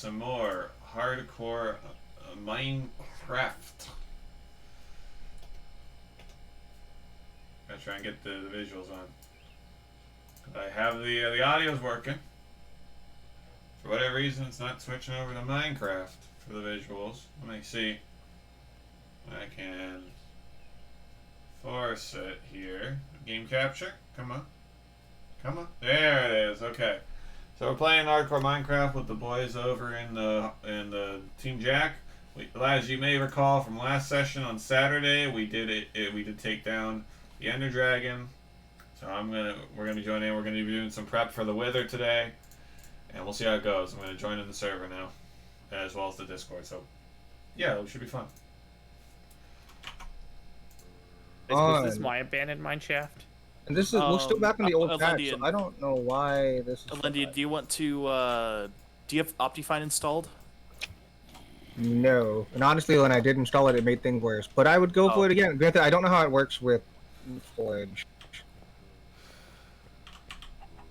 some more hardcore Minecraft. Gotta try and get the visuals on. I have the audio's working. For whatever reason, it's not switching over to Minecraft for the visuals. Let me see. I can force it here. Game capture. Come on. Come on. There it is. Okay. So we're playing hardcore Minecraft with the boys over in the Team Jack. As you may recall from last session on Saturday, we did take down the Ender Dragon. So we're gonna be joining in. We're gonna be doing some prep for the Wither today, and we'll see how it goes. I'm gonna join in the server now, as well as the Discord. So yeah, it should be fun. This is my abandoned mine shaft. And this is we're still back in the old patch, so I don't know why this is. Lindy, do you want to? Do you have Optifine installed? No, and honestly, when I did install it, it made things worse. But I would go for it again. Granted, I don't know how it works with Forge.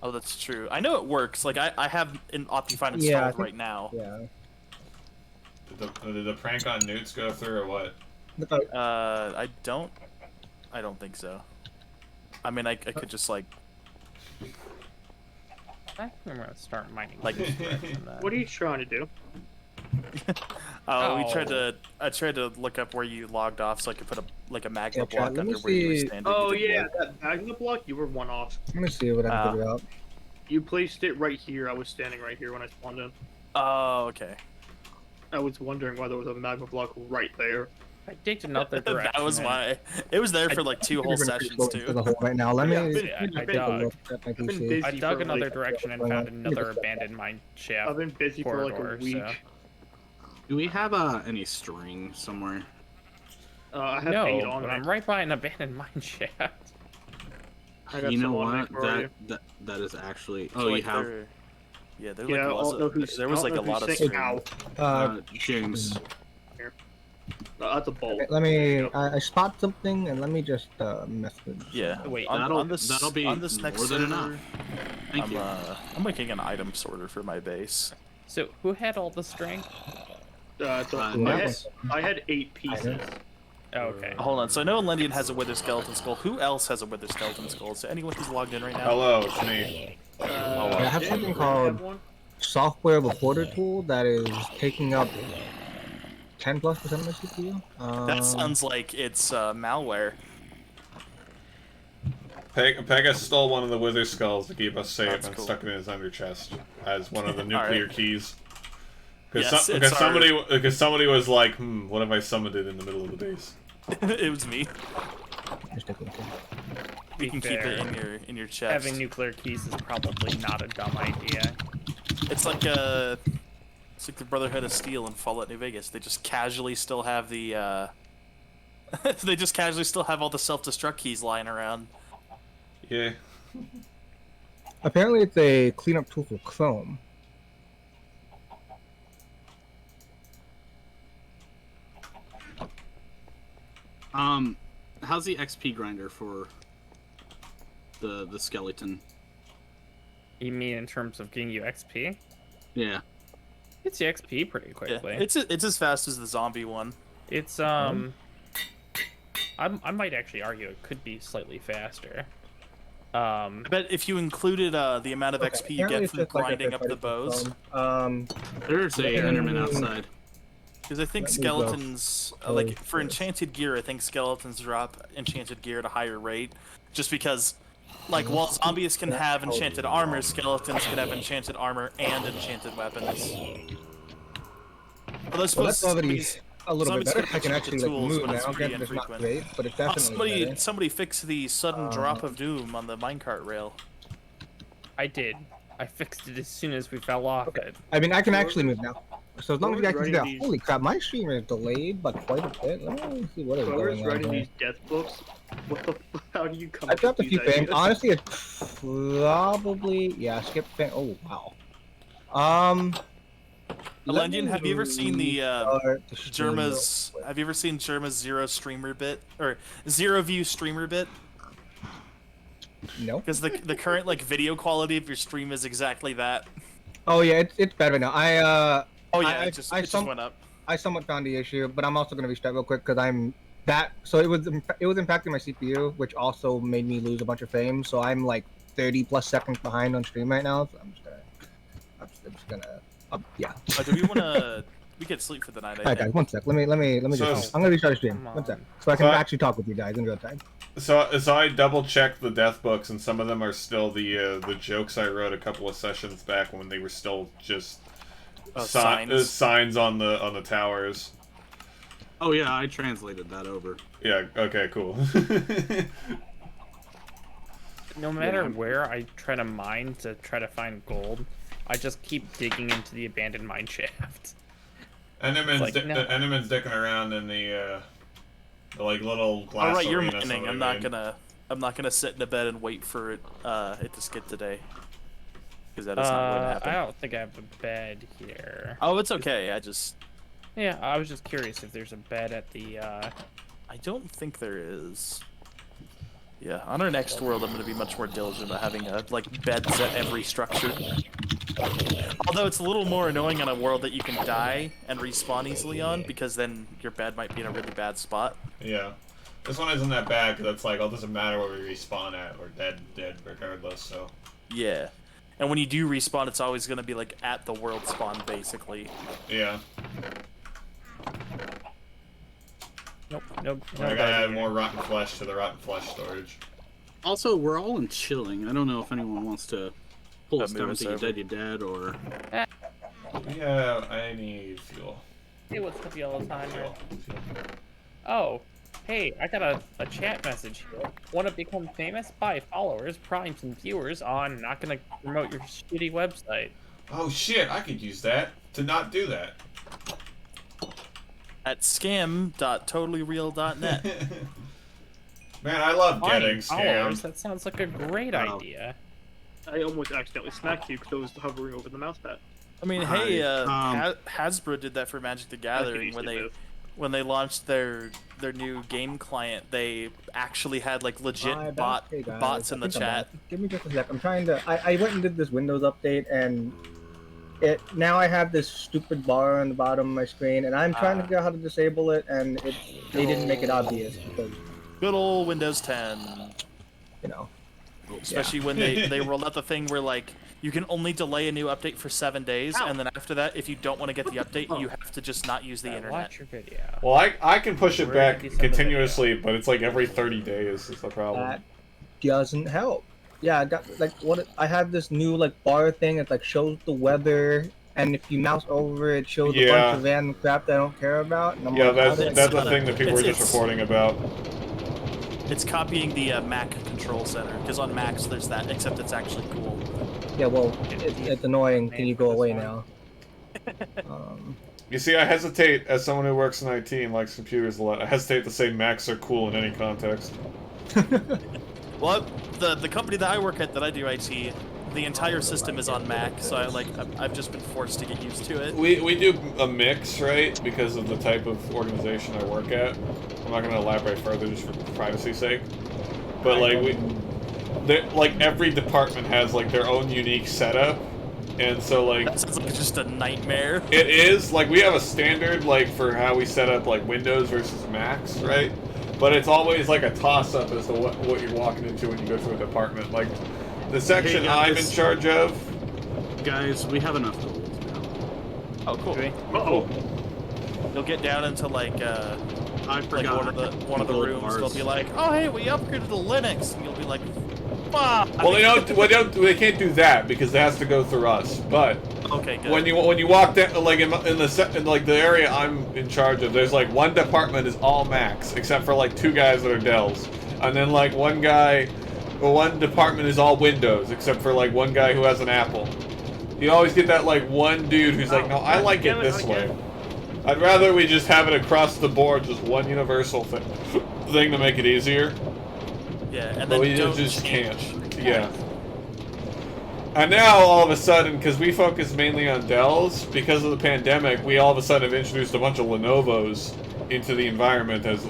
Oh, that's true. I know it works. Like I have an Optifine installed right now. Yeah. Did the prank on Newts go through or what? I don't think so. I mean, I could just like. I'm gonna start mining. Like, what are you trying to do? I tried to look up where you logged off so I could put a magma block under where you were standing. Oh yeah, that magma block. You were one off. Let me see what I can figure out. You placed it right here. I was standing right here when I spawned in. Oh, okay. I was wondering why there was a magma block right there. I digged another direction. That was why. It was there for like 2 whole sessions too. The hole right now. Let me. I dug another direction and found another abandoned mine shaft. I've been busy for like a week. So. Do we have any string somewhere? I have 8 on but me. I'm right by an abandoned mine shaft. I got You know some what? That is actually. So, you have. There was like a lot of string. James. That's a bolt. Let me. I spot something, and let me just message. Yeah. Wait. That'll be on this next more than enough. Thank you. I'm making an item sorter for my base. So who had all the string? I had 8 pieces. Oh, okay. Hold on. So I know Lendian has a Wither Skeleton Skull. Who else has a Wither Skeleton Skull? So anyone who's logged in right now? Hello, it's me. I have something called Software Reporter Tool that is taking up 10+% of my CPU. That sounds like it's malware. Pegasus stole one of the Wither skulls to keep us safe and cool. stuck it in his under chest as one of the nuclear keys. Yes, Because somebody was like, what if I summoned it in the middle of the base? It was me. You can keep it in your chest. Having nuclear keys is probably not a dumb idea. It's like the Brotherhood of Steel in Fallout New Vegas. They just casually still have the they just casually still have all the self-destruct keys lying around. Yeah. Apparently, it's a cleanup tool for Chrome. How's the XP grinder for the skeleton? You mean in terms of getting you XP? Yeah. It's the XP pretty quickly. Yeah, it's as fast as the zombie one. It's I might actually argue it could be slightly faster. But if you included the amount of XP you get from grinding up the bows, there's a Enderman outside. Because I think skeletons, like for enchanted gear, I think skeletons drop enchanted gear at a higher rate, just because, like, while zombies can have enchanted armor, skeletons can have enchanted armor and enchanted weapons. Although I suppose a little bit better. I can actually like move now. It's Again, it's not great, but it's definitely better. Somebody fix the sudden drop of doom on the minecart rail. I did. I fixed it as soon as we fell off it. I mean, I can actually move now. So as long as you guys can do that. Holy crap, my stream is delayed by quite a bit. Let me see what is going on. Whoever's writing these death books, what the? How do you come? I dropped a few things. Honestly, it's probably skip thing. Oh wow. Lendian, have you ever seen the Jerma's? Have you ever seen Jerma's zero streamer bit or zero view streamer bit? No. Because the current like video quality of your stream is exactly that. Oh yeah, it's better now. Oh yeah, I it just went up. I somewhat found the issue, but I'm also going to restart real quick because so it was impacting my CPU, which also made me lose a bunch of frames. So I'm like 30 plus seconds behind on stream right now. So I'm just gonna yeah. Do we want to? We could sleep for the night. I Alright, think. guys, one sec. Let me So- just. I'm gonna restart the stream. Come One sec, on. so I can So actually talk with you guys in real time. So I double checked the death books, and some of them are still the jokes I wrote a couple of sessions back when they were still just signs on the towers. Oh yeah, I translated that over. Yeah. Okay. Cool. No matter where I try to mine to try to find gold, I just keep digging into the abandoned mine shaft. Enderman's Like, no. Enderman's dicking around in the like little glass. All right, you're arena mining. somebody I'm not gonna sit in a bed and wait for it to skip today. Because that is not going to happen. I don't think I have a bed here. Oh, it's okay. Yeah, I was just curious if there's a bed at the. I don't think there is. Yeah, on our next world, I'm going to be much more diligent about having beds at every structure. Although it's a little more annoying on a world that you can die and respawn easily on, because then your bed might be in a really bad spot. Yeah. This one isn't that bad because it's like, oh, it doesn't matter where we respawn at. We're dead regardless. So. Yeah. And when you do respawn, it's always going to be like at the world spawn, basically. Yeah. Nope. I gotta add more rotten flesh to the rotten flesh storage. Also, we're all in chilling. I don't know if anyone wants to pull us Move down us to over. You Dead or... Yeah, I need fuel. Hey, what's up, y'all? Time? Fuel. Oh, hey, I got a chat message here. Want to become famous? Buy followers, primes, and viewers on Not Gonna Promote Your Shitty Website. Oh shit, I could use that to not do that. At scam.totallyreal.net. Man, I love getting Buying followers? scammed. That sounds like a great Wow. idea. I almost accidentally smacked you because I was hovering over the mouse pad. I mean, Hi. hey, Hasbro did that for Magic the Gathering when they launched their new game client. They actually had like legit Hey, guys, bots in the I think I'm chat. back. Give me just a sec. I'm trying to. I went and did this Windows update, and now I have this stupid bar on the bottom of my screen, and I'm trying to figure out how to disable it, and they didn't make it obvious because Good old Windows 10. you know. Especially when they rolled out the thing where like you can only delay a new update for 7 days, and then after that, if you don't want to get the update, you have to just not use the internet. Watch your video. Well, I can push it We're back gonna do some of the continuously, but it's like every 30 days is the problem. That doesn't help. Yeah, I got I have this new bar thing that shows the weather, and if you mouse over it shows a bunch of random crap that I don't care about. And I'm Yeah, like, that's the thing that people were just reporting about. It's copying the Mac control center, because on Macs there's that, except it's actually cool. yeah, well, it's annoying. Can you go away now? You see, I hesitate, as someone who works in IT and likes computers a lot, I hesitate to say Macs are cool in any context. Well, the company that I work at, that I do IT, the entire system is on Mac, so I've just been forced to get used to it. We do a mix, right, because of the type of organization I work at. I'm not going to elaborate further just for privacy's sake. But, every department has, their own unique setup. And so, That sounds like just a nightmare. it is, we have a standard, for how we set up, Windows versus Macs, right? But it's always, a toss-up as to what you're walking into when you go to a department. The section I'm in charge of... Guys, we have enough gold now. Oh, cool. Uh-oh. You'll get down into I forgot. one of the Gold rooms. bars. They'll be like, "Oh, hey, we upgraded to Linux," and you'll be like, "Fuck." Well, they can't do that because it has to go through us. But Okay, good. when you walk down, in the area I'm in charge of, there's one department is all Macs except for 2 guys that are Dells, and then one department is all Windows except for 1 guy who has an Apple. You always get that one dude who's no, I like it this way. I'd rather we just have it across the board, just one universal thing to make it easier. Yeah, and But then we don't just change. can't. Yeah. And now, all of a sudden, because we focus mainly on Dells, because of the pandemic, we all of a sudden have introduced a bunch of Lenovo's into the environment as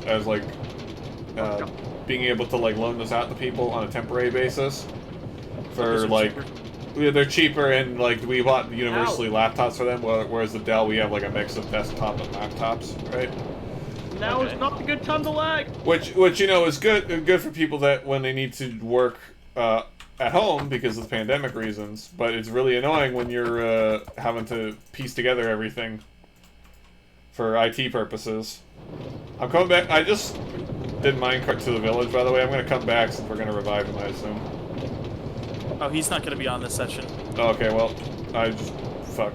being able to loan this out to people on a temporary basis for Yeah, they're cheaper, and like we bought universally laptops for them, whereas the Dell we have like a mix of desktop and laptops, right? Now is not the good time to lag. Which you know is good for people that when they need to work at home because of pandemic reasons, but it's really annoying when you're having to piece together everything for IT purposes. I'm coming back. I just did minecart to the village, by the way. I'm gonna come back since we're gonna revive him, I assume. Oh, he's not gonna be on this session. Oh, okay, well, I just fuck.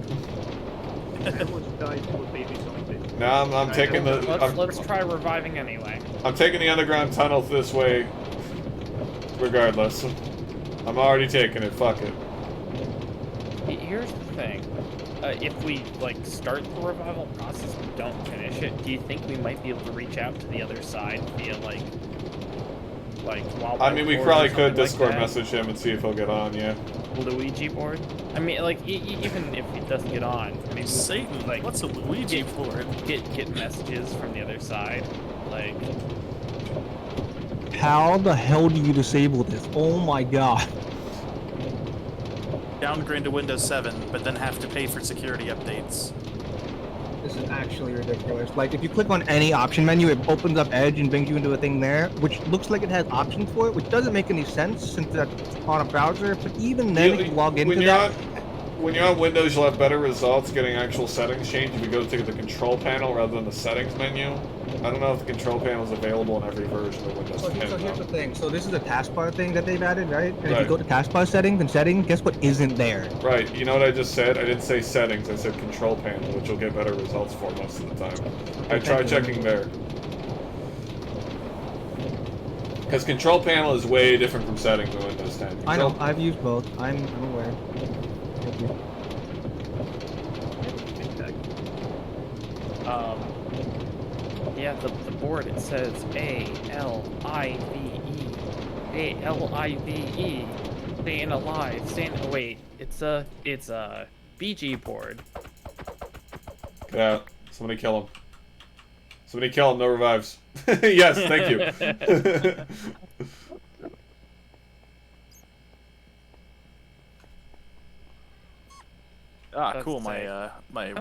Everyone's died to a baby zombie. Now I'm taking the. Let's try reviving anyway. I'm taking the underground tunnel this way. Regardless, I'm already taking it. Fuck it. Here's the thing. If we like start the revival process and don't finish it, do you think we might be able to reach out to the other side via like I mean, we probably could Discord message him and see if he'll get on. Yeah. Luigi board. I mean, like even if he doesn't get on, I mean, Satan, like what's a Luigi board? Get messages from the other side, like. How the hell do you disable this? Oh my god. Downgrade to Windows 7, but then have to pay for security updates. This is actually ridiculous. Like, if you click on any option menu, it opens up Edge and brings you into a thing there, which looks like it has options for it, which doesn't make any sense since that's on a browser. But even then, if you log into that... When you're on Windows, you'll have better results getting actual settings changed if you go to the control panel rather than the settings menu. I don't know if the control panel is available in every version of Windows 10. So here's the thing. So this is a taskbar thing that they've added, right? And if Right. you go to taskbar settings, guess what isn't there? Right. You know what I just said? I didn't say settings. I said control panel, which you'll get better results for most of the time. I tried checking there. Because control panel is way different from settings in Windows 10. I know. I've used both. I'm aware. Thank you. Yeah, the board, it says A-L-I-V-E. A-L-I-V-E. Staying alive. Wait, it's a BG board. Get out. Somebody kill him. Somebody kill him. No revives. Yes, thank you. Ah, That's cool. insane. My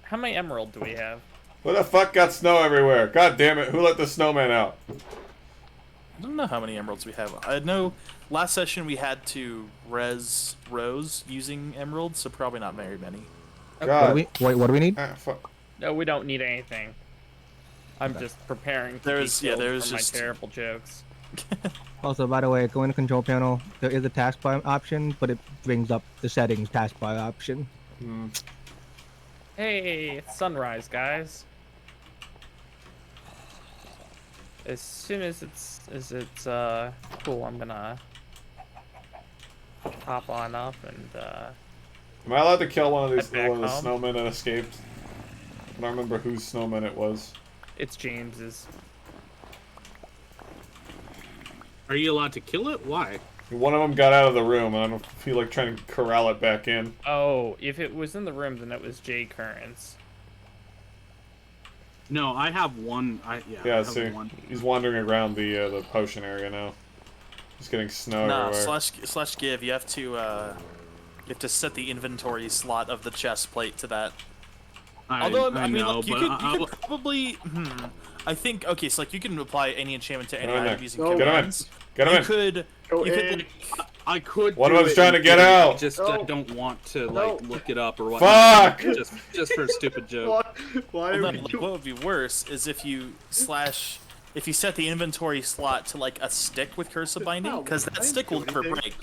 How many emerald do we have? What the fuck got snow everywhere? God damn it, who let the snowman out? I don't know how many emeralds we have. I know last session we had to res rows using emeralds, so probably not very many. God. What do we need? Ah, fuck. No, we don't need anything. I'm just preparing to There's- be yeah, killed there's for just- my terrible jokes. Also, by the way, go in the control panel. There is a taskbar option, but it brings up the settings taskbar option. Hey, it's sunrise, guys. As soon as it's cool, I'm gonna hop on up and Am I allowed to kill one of these Head back one of the home. snowmen that escaped? I don't remember whose snowman it was. it's James's. Are you allowed to kill it? Why? One of them got out of the room, and I don't feel like trying to corral it back in. Oh, if it was in the room, then it was Jay Currents. No, I have one. I Yeah, have see, one. he's wandering around the potion area now. He's getting snow No, everywhere. slash give. You have to set the inventory slot of the chest plate to that. Although I mean, know, look, you but could probably. I think okay, so like you can apply any enchantment to any Get him in item there. using Go Get him in. commands. Get him You in. could. Go You could in. like, I could. One do of them's it trying to in get theory, I out. just No. don't want to No. like look it up or whatnot. Fuck! Just for a stupid joke. Why well, are no, we like, doing? what would be worse is if you set the inventory slot to like a stick with cursive binding, No, because I that didn't stick will do never anything. break.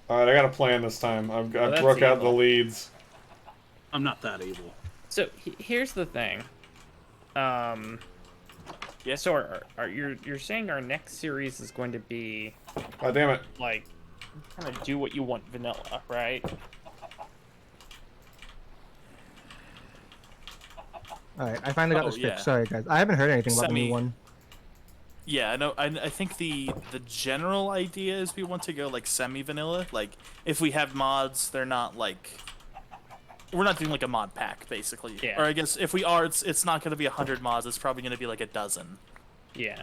Alright, I got a plan this time. I that's broke out the evil. leads. I'm not that evil. So here's the thing. Yeah. So you're saying our next series is going to be God damn it. like kind of do what you want vanilla, right? Alright, I finally got Oh, this yeah. fixed. Sorry, guys. I haven't heard anything about the Semi- new one. Yeah, I know. I think the general idea is we want to go like semi-vanilla. Like if we have mods, they're not like we're not doing like a mod pack basically. Yeah. Or I guess if we are, it's not going to be 100 mods. It's probably going to be like a dozen. Yeah.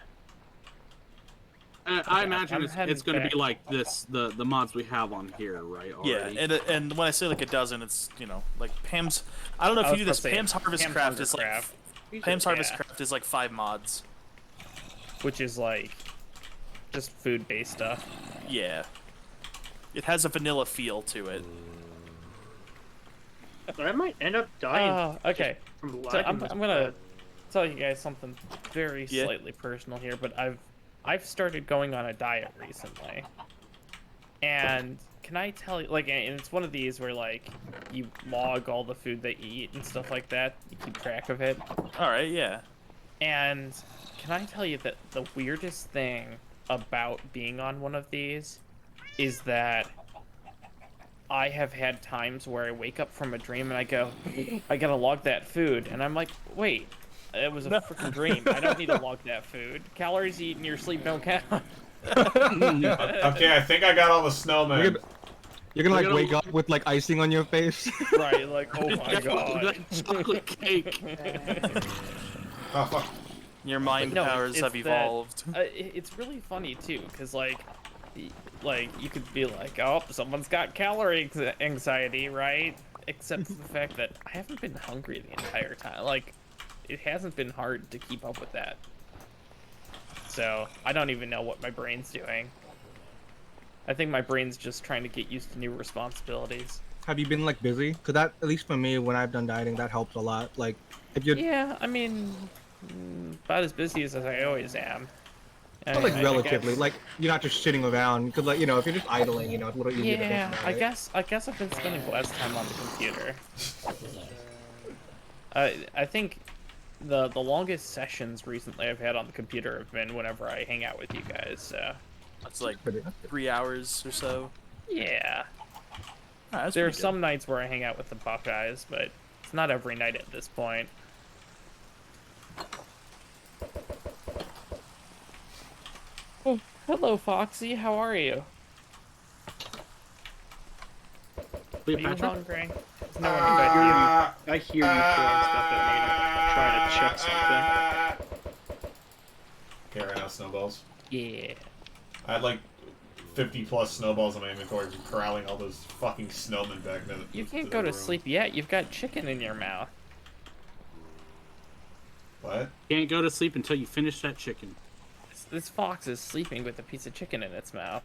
I imagine I'm it's heading going to back. be like this, the mods we have on here, right? Yeah, Already? and when I say like a dozen, it's like Pam's. I don't know if I you do was this. about to say, Pam's Harvest Pam's Craft Hunger is like Craft. Pam's Harvest Yeah. Craft is like 5 mods. Which is like just food-based stuff. Yeah, it has a vanilla feel to it. But I might end up dying Oh, okay. from So lagging I'm this gonna bad. tell you guys something very Yeah. slightly personal here, but I've started going on a diet recently. And can I tell you, like, and it's one of these where like you log all the food that you eat and stuff like that. You keep track of it. All right, yeah. And can I tell you that the weirdest thing about being on one of these is that I have had times where I wake up from a dream and I go, I gotta log that food. And I'm like, wait, it was a freaking dream. I don't need to log that food. Calories you eat in your sleep don't count. Okay, I think I got all the snowmen. You're gonna like We're gonna- wake up with like icing on your face. Right, like, oh my god. Like chocolate cake. Oh, fuck. Your mind No, powers it's have that- evolved. It's really funny too, because like you could be like, oh, someone's got calorie anxiety, right? Except for the fact that I haven't been hungry the entire time. Like, it hasn't been hard to keep up with that. So I don't even know what my brain's doing. I think my brain's just trying to get used to new responsibilities. Have you been like busy? Cause that, at least for me, when I've done dieting, that helps a lot. Like, if you're Yeah, I mean, about as busy as I always am. but, like I guess- relatively, like you're not just sitting around. Cause like if you're just idling, it's a little easier to think Yeah, about I it. guess I've been spending less time on the computer. I think the longest sessions recently I've had on the computer have been whenever I hang out with you guys. So It's like Pretty- 3 hours or so. yeah, That's there are pretty good. some nights where I hang out with the Buckeyes, but it's not every night at this point. Oh, hello, Foxy. How are you? Are you Cleopatra? hungry? Is no one fed you? I hear you throwing stuff at me and I'm trying to check something. Okay, right now, snowballs. Yeah. I had like 50 plus snowballs in my inventory from corralling all those fucking snowmen back then. You can't go to sleep yet. You've got chicken in your mouth. What? Can't go to sleep until you finish that chicken. This fox is sleeping with a piece of chicken in its mouth,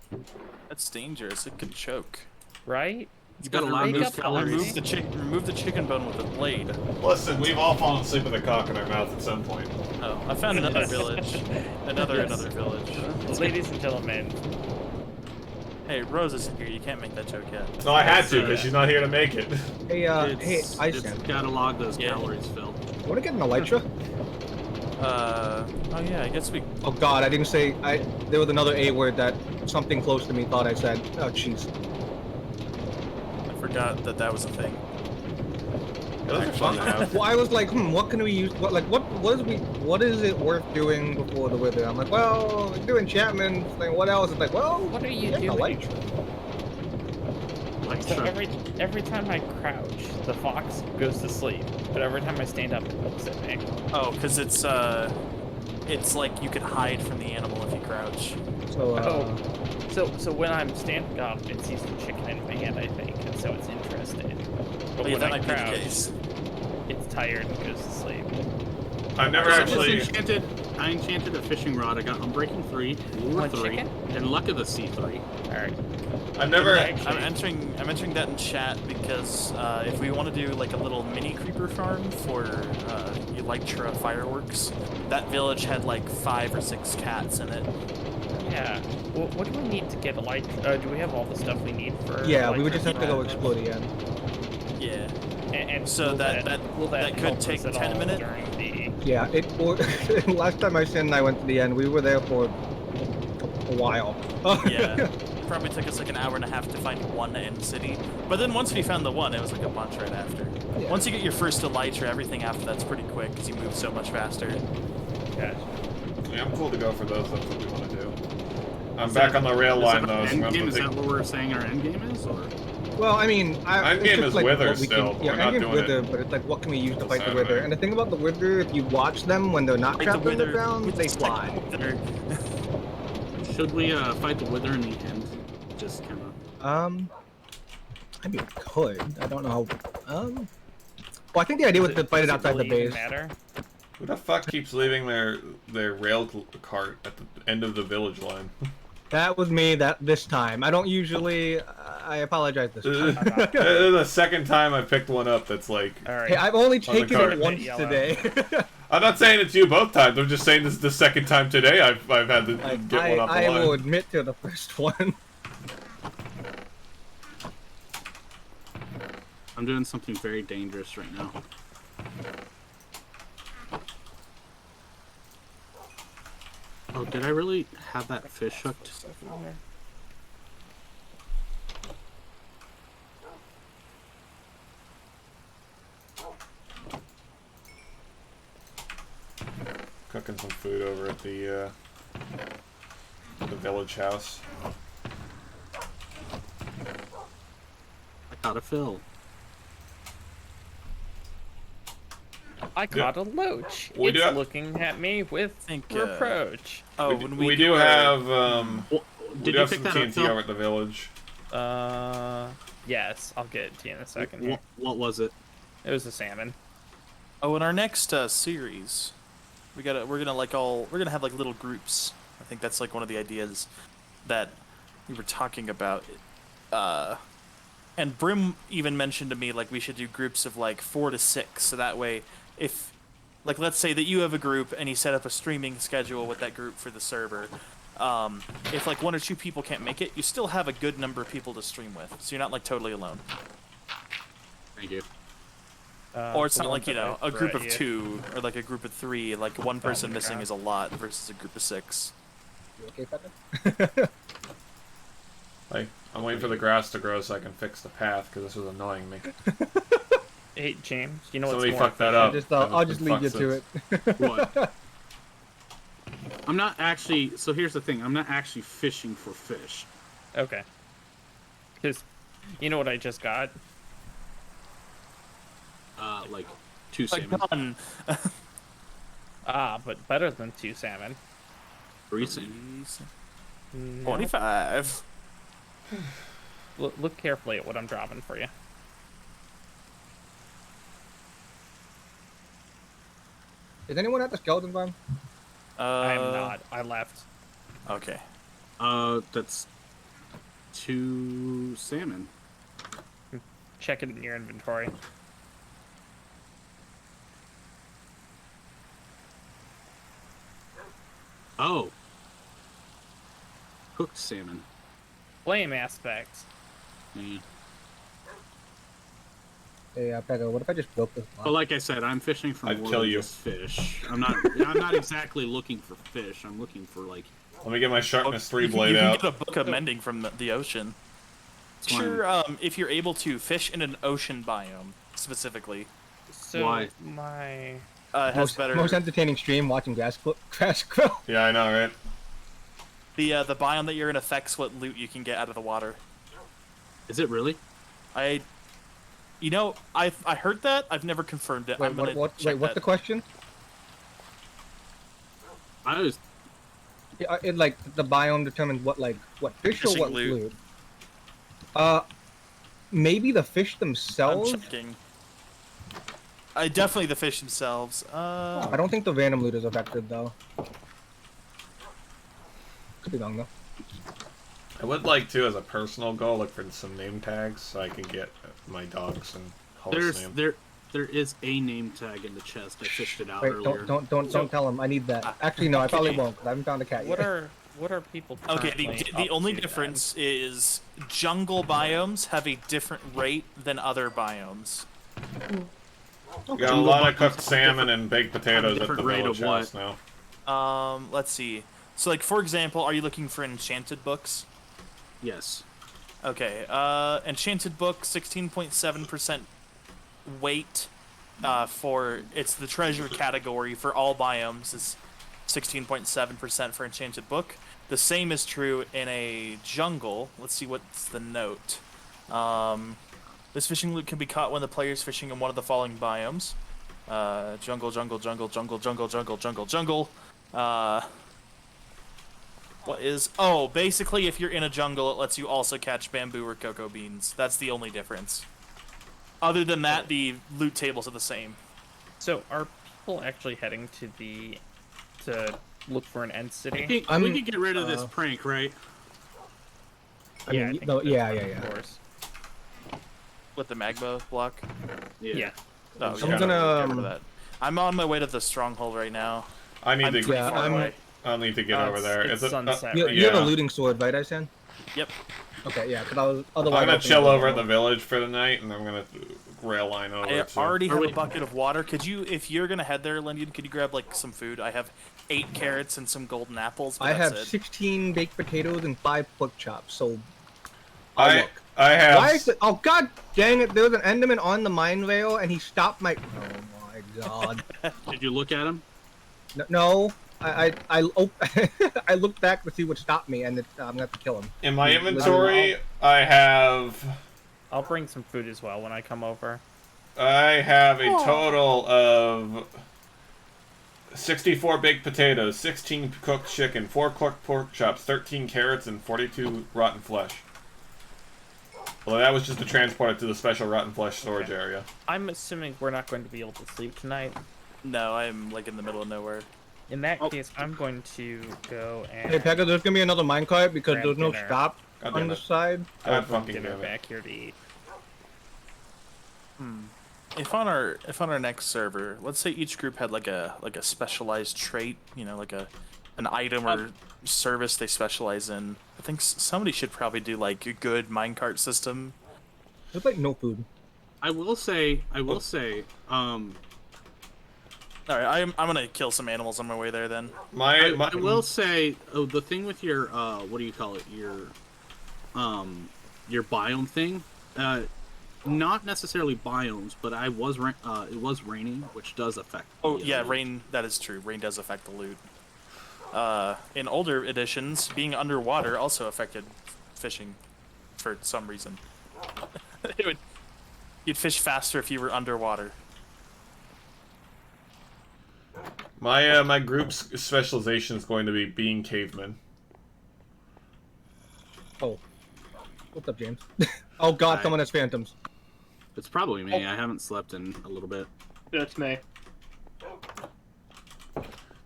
That's dangerous. It could choke. right? It's got a better lot of wake moose up, calories. Foxy. Remove the chicken bone with a blade. Listen, we've all fallen asleep with a cock in our mouth at some point. Oh, I found another village. Another village. Ladies and gentlemen, Hey, Rose isn't here. You can't make that joke yet. No, I had to because she's not here to make it. Hey, It's Icing, gotta log those Yeah. calories, Phil. wanna get an elytra? Oh yeah, I guess we. Oh god, I didn't say. There was another A word that something close to me thought I said. Oh jeez. I forgot that was a thing. Those are fun to have. Well, I was like, what can we use? What is it worth doing before the wither? I'm like, well, we're doing enchantments. Like, what else? It's like, well, what are you get an doing? elytra. Like, So sure. every time I crouch, the fox goes to sleep. But every time I stand up, it looks at me. Oh, because it's like you can hide from the animal if you crouch. So, So when I'm standing up, it sees the chicken in my hand, I think, and so it's interested. But Oh, yeah, when that I might be the crouch, case. it's tired and goes to sleep. I've never So actually. I enchanted a fishing rod. I got Unbreaking 3, Lure Want 3, chicken? and Luck of the Sea 3. All right. I've never. Actually- I'm entering that in chat because if we want to do like a little mini creeper farm for Elytra fireworks, that village had like 5 or 6 cats in it. Yeah. Well, what do we need to get a light? Do we have all the stuff we need for? yeah, we would just elytra have to go farms? explore the end. Yeah. And So will that could help take us at 10 all minutes. during the. Yeah, last time I said and I went to the end, we were there for a while. Yeah. Probably took us like an hour and a half to find one end city. But then once we found the one, it was like a bunch right after. Yeah. Once you get your first Elytra, everything after that's pretty quick because you move so much faster. Gosh. Yeah, I'm cool to go for those. That's what we want to do. I'm back on the rail line though. So I'm gonna Endgame, is take- that what we're saying our endgame is? Or? Well, I mean, Endgame it's just is like Wither what we still, Can, but yeah, we're not Endgame's doing Wither, it but it's like, what can we use to till fight the Wither? Saturday. And the thing about the Wither, if you watch them when they're not Like trapped the on the wither- ground, they fly. wither. Should we fight the Wither in the end? Just kind of. I mean, could. I don't know how. Well, I think the idea was to fight it outside the really even base. matter? Who the fuck keeps leaving their rail cart at the end of the village line? That was me this time. I don't usually. I apologize this time. This is the second time I picked one up that's like. All right. Hey, I've only the taken cart. it once Yellow. today. I'm not saying it's you both times. I'm just saying this is the second time today I've had to get one off the I line. will admit to the first one. I'm doing something very dangerous right now. Oh, did I really have that fish hooked? Cooking some food over at the village house. I got a fill. I caught a loach. We do It's have- lon at me with reproach. Oh, we when we do have Well, we did do you have pick some that up, TNT Phil? over at the village. Yes, I'll get it to you in a second. Here. What was it? It was a salmon. Oh, in our next series, we're gonna have like little groups. I think that's like one of the ideas that we were talking about. And Brim even mentioned to me like we should do groups of like 4 to 6, so that way, if like let's say that you have a group and you set up a streaming schedule with that group for the server. If like 1 or 2 people can't make it, you still have a good number of people to stream with, so you're not like totally alone. Thank you. Or it's the not one like, you that I know, a threw group at of you. 2 or like a group of 3. Like one person my missing God. is a lot versus a group of 6. You okay, Pepper? Like I'm waiting for the grass to grow so I can fix the path because this was annoying me. Hey, James, you know what's Somebody more fucked that efficient? up. I'll just leave you to it. What? I'm not actually. So here's the thing. I'm not actually fishing for fish. Okay. Because, you know what I just got? Like 2 Like salmon, done. Ah, but better than 2 salmon. 3 salmon. No. 45. Look carefully at what I'm dropping for you. Is anyone at the skeleton farm? I'm not. I left. Okay. That's 2 salmon. Check it in your inventory. Oh. Cooked salmon. Flame aspects. Yeah. Hey, Pega, what if I just broke this block? But like I said, I'm fishing for I'd more kill than you. just fish. I'm not exactly looking for fish. I'm looking for like. Let me get my sharpness 3 you blade can out. get a book of mending from the ocean. It's fine. Sure, if you're able to fish in an ocean biome specifically, So Why? my it has most, better. most entertaining stream watching grass grow. Yeah, I know, right? The biome that you're in affects what loot you can get out of the water. Is it really? I heard that. I've never confirmed it. Wait, I'm gonna what's check the that. question? I was. It like the biome determines what fish Fishing or what loot. loot? Maybe the fish I'm themselves. checking. Definitely the fish themselves. I don't think the random loot is affected though. Could be wrong though. I would like to, as a personal goal, look for some name tags so I can get my dogs and host name. There is a name tag in the chest. I fished it out Wait, earlier. don't tell him. I need that. Actually, no, I probably okay. won't because I haven't found a cat what yet. are people? Okay, currently the up only to difference is jungle biomes have a different rate than other biomes. We got a lot of cooked salmon and baked potatoes at the different rate village of house what? now. Let's see. So, like, for example, are you looking for enchanted books? Yes. Okay, enchanted book, 16.7% weight, it's the treasure category for all biomes is 16.7% for enchanted book. The same is true in a jungle. Let's see what's the note. This fishing loot can be caught when the player is fishing in one of the following biomes. Jungle, jungle, jungle, jungle, jungle, jungle, jungle, jungle. What is? Oh, basically, if you're in a jungle, it lets you also catch bamboo or cocoa beans. That's the only difference. Other than that, the loot tables are the same. So are people actually heading to look for an end city? We can get rid of this prank, right? I Yeah, mean, think no, that's yeah, fine, yeah, Of yeah. course. With the magma block. Yeah. Oh, I'm yeah, gonna, get rid of that. I'm on my way to the stronghold right now. I need I'm to. pretty far away. I'll need to get over there. It's Is it- sunset. You, right you have a yeah. looting sword, right, Isan? Yep. Okay, yeah, because I was otherwise. I'm I gonna was chill go over at the home. village for the night, and I'm gonna rail line over I to. already have a bucket of water. Could you, if you're gonna head there, Lindian, could you grab like some food? I have 8 carrots and some golden apples. But I that's have it. 16 baked potatoes and 5 pork chops. So I look. I have. Why is it? Oh god dang it! There was an Enderman on the mine rail, and he stopped my. Oh my god! Did you look at him? No, I I looked back to see what stopped me, and I'm gonna have to kill him. In my Literally, inventory, I have. I'll bring some food as well when I come over. I have a total of 64 baked potatoes, 16 cooked chicken, 4 cooked pork chops, 13 carrots, and 42 rotten flesh. Well, that was just to transport it to the special rotten flesh storage area. I'm assuming we're not going to be able to sleep tonight. No, I'm like in the middle of nowhere. In that case, I'm going to go and Hey Pekka, there's gonna be another minecart because Grab there's no dinner. stop God on damn the it. side. God bring fucking dinner damn it. back here to eat. If on our next server, let's say each group had like a specialized trait, you know, like an item or service they specialize in. I think somebody should probably do like a good minecart system. There's like no food. I will say, All right, I'm gonna kill some animals on my way there then. My I will say, the thing with your, what do you call it, your biome thing, not necessarily biomes, but it was raining, which does affect. Oh the, yeah, rain. That is true. Rain does affect the loot. In older editions, being underwater also affected fishing, for some reason. You'd fish faster if you were underwater. my group's specialization is going to be being cavemen. Oh, what's up, James? Oh god, Hi. someone has phantoms. It's probably me. I haven't slept in a little bit. That's me.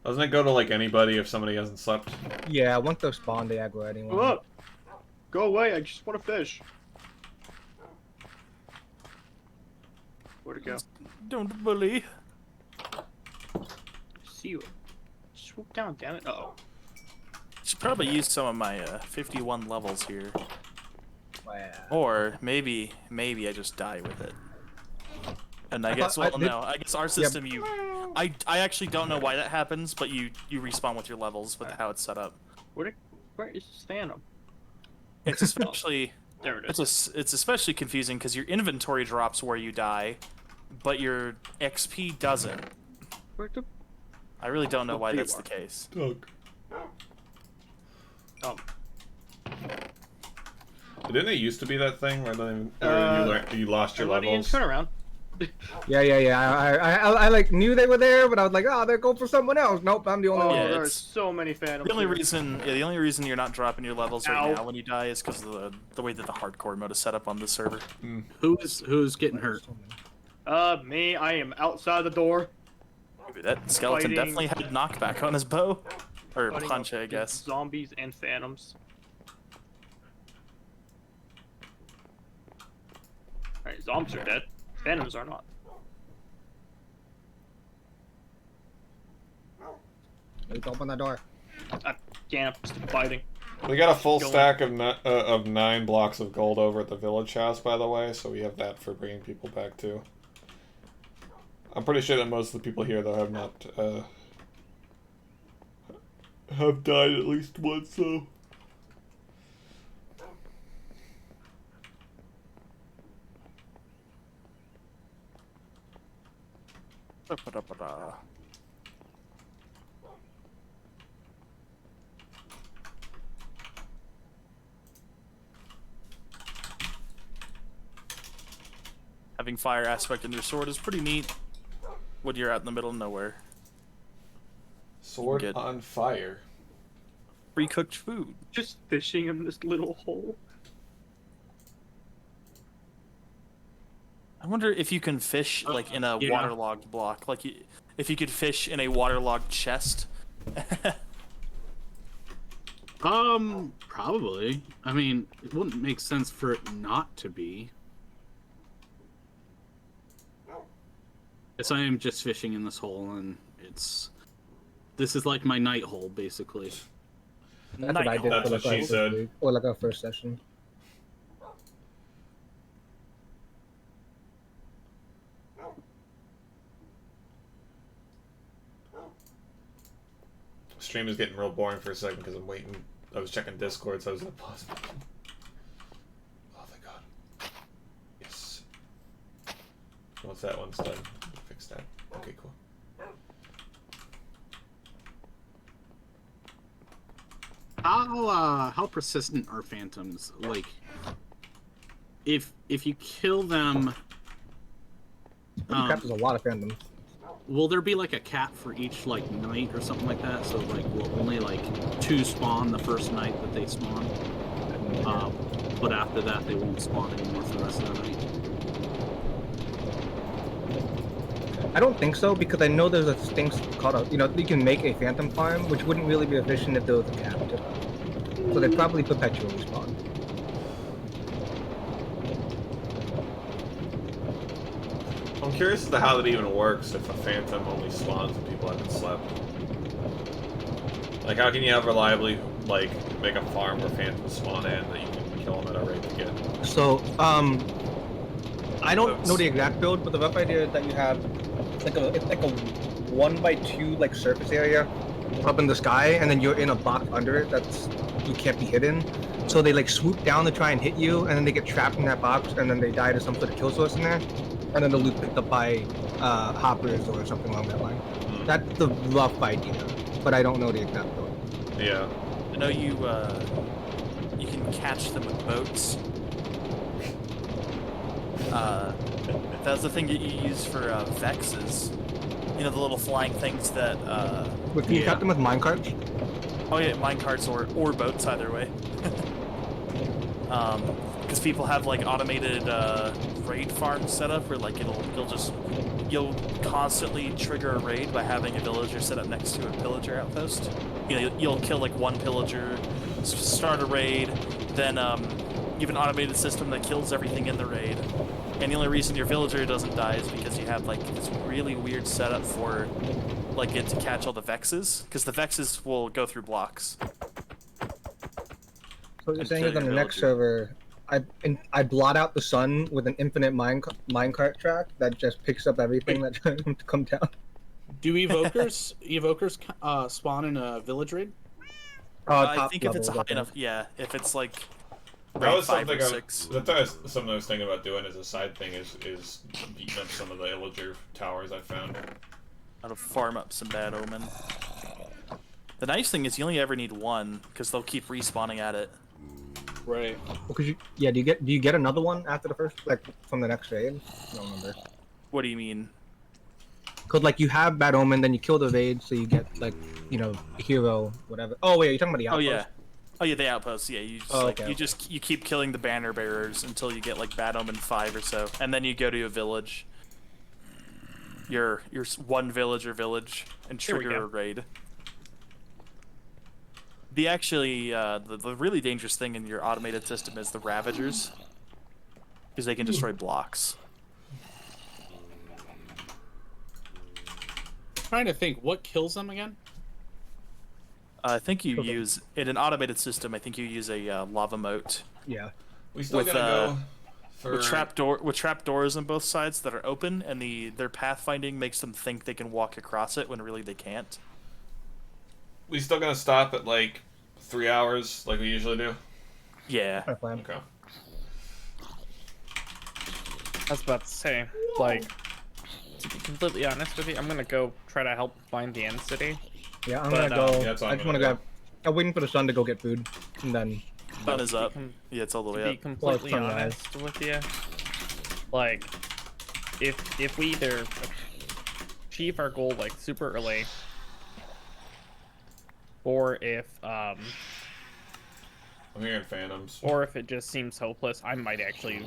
Doesn't it go to like anybody if somebody hasn't slept? Yeah, once they're spawned, they aggro anyone. Look! Go away, I just want to fish. Where'd it go? Don't bully. See you. Swoop down, damn it. Uh-oh. Should probably use some of my 51 levels here, Wow. or maybe I just die with it. And I guess, thought- well, no, I guess our system, I actually don't know why that happens, but you respawn with your levels with how it's set up. Where is this phantom? It's especially There it is. it's especially confusing because your inventory drops where you die, but your XP doesn't. Where the... I really don't know why There you that's are. the case. Doug. Oh. Didn't it used to be that thing where then you lost your Everybody in, levels? turn around. Yeah. I like knew they were there, but I was like, oh, they're going for someone else. Nope, I'm the only Oh, one. Yeah, there's it's- so many phantoms. The only here. reason you're not dropping your levels right Ow. now when you die is because of the way that the hardcore mode is set up on this server. Who's getting hurt? Me, I am outside the door. Maybe that skeleton Fighting- definitely had knockback on his bow, or fighting punch, up I against guess. Zombies and phantoms. Alright, zombies are dead. Phantoms are not. Let's open the door. I can't, I'm still fighting. We got a full Going. stack of 9 blocks of gold over at the village house, by the way, so we have that for bringing people back too. I'm pretty sure that most of the people here, though, have not have died at least once, though. Ba-da-ba-da. Having fire aspect in your sword is pretty neat when you're out in the middle of nowhere. Sword Good. on fire. pre-cooked food. Just fishing in this little hole. I wonder if you can fish like in a Yeah. waterlogged block, like if you could fish in a waterlogged chest. Probably. I mean, it wouldn't make sense for it not to be. Yes, I am just fishing in this hole, and this is like my night hole, basically. That's what I did That's for what like she our said. first week, or like our first session. Stream is getting real boring for a second because I'm waiting. I was checking Discord, so I was gonna pause it. Oh, thank God. Yes. Once that one's done, fix that. Okay, cool. How persistent are phantoms? Like, if you kill them, There's a lot of fandoms. will there be like a cap for each like night or something like that? So like, will only like 2 spawn the first night that they spawn, but after that they won't spawn anymore for the rest of the night. I don't think so, because I know there's a thing called a, you can make a phantom farm, which wouldn't really be efficient if there was a cap to it. So they'd probably perpetually spawn. I'm curious as to how that even works if a phantom only spawns when people haven't slept. Like, how can you have reliably, like, make a farm where phantoms spawn in that you can kill them at a rate to get? So, I don't know the exact build, but the rough idea is that you have it's like a 1x2 like surface area up in the sky, and then you're in a box under it you can't be hidden. So they like swoop down to try and hit you, and then they get trapped in that box, and then they die to some sort of kill source in there, and then the loot picked up by hoppers or something along that line. That's the rough idea, but I don't know the exact build. Yeah. I know you can catch them with boats. That's the thing that you use for Vexes. You know, the little flying things that. But can you catch them with minecarts? Oh yeah, minecarts or boats, either way. Because people have like automated raid farms set up where like you'll constantly trigger a raid by having a villager set up next to a pillager outpost. You know, you'll kill like one pillager, start a raid, then you have an automated system that kills everything in the raid. And the only reason your villager doesn't die is because you have like this really weird setup for like it to catch all the Vexes, because the Vexes will go through blocks. So what you're And saying kill is on your the next villager. server, I blot out the sun with an infinite minecart track that just picks up everything that tries to come down. Do evokers spawn in a village raid? I Top think if it's a levels, high enough, yeah, if it's like That raid was 5 something or I 6. something I was thinking about doing as a side thing is beating up some of the illager towers I found. How to farm up some bad omen. The nice thing is you only ever need one, because they'll keep respawning at it. Right. Well, do you get another one after the first, like from the next raid? I don't remember. What do you mean? Cause like you have bad omen, then you kill the raid, so you get like hero whatever. Oh wait, you're talking about the Oh outpost? yeah. Oh yeah, the outposts. Yeah, you just, okay. you keep killing the banner bearers until you get like bad omen 5 or so, and then you go to a village. Your one village and Here we trigger go. a raid. The really dangerous thing in your automated system is the Ravagers, because they can destroy blocks. Trying to think, what kills them again? I think you use in an automated system. I think you use a lava moat Yeah. We still With, gotta go for with trap doors on both sides that are open, and their pathfinding makes them think they can walk across it when really they can't. we still gonna stop at like 3 hours like we usually do. Yeah. My plan. Okay. I was about to say, like, to be completely honest with you, I'm gonna go try to help find the end city. Yeah, I'm But, gonna go. yeah, that's what I I'm just gonna want to go. I'm waiting for the sun to go get food, and then. Sun is up. com- Yeah, it's all the To way be up. completely sunrise. honest with you, like, if we either achieve our goal like super early, or if I'm hearing phantoms. or if it just seems hopeless, I might actually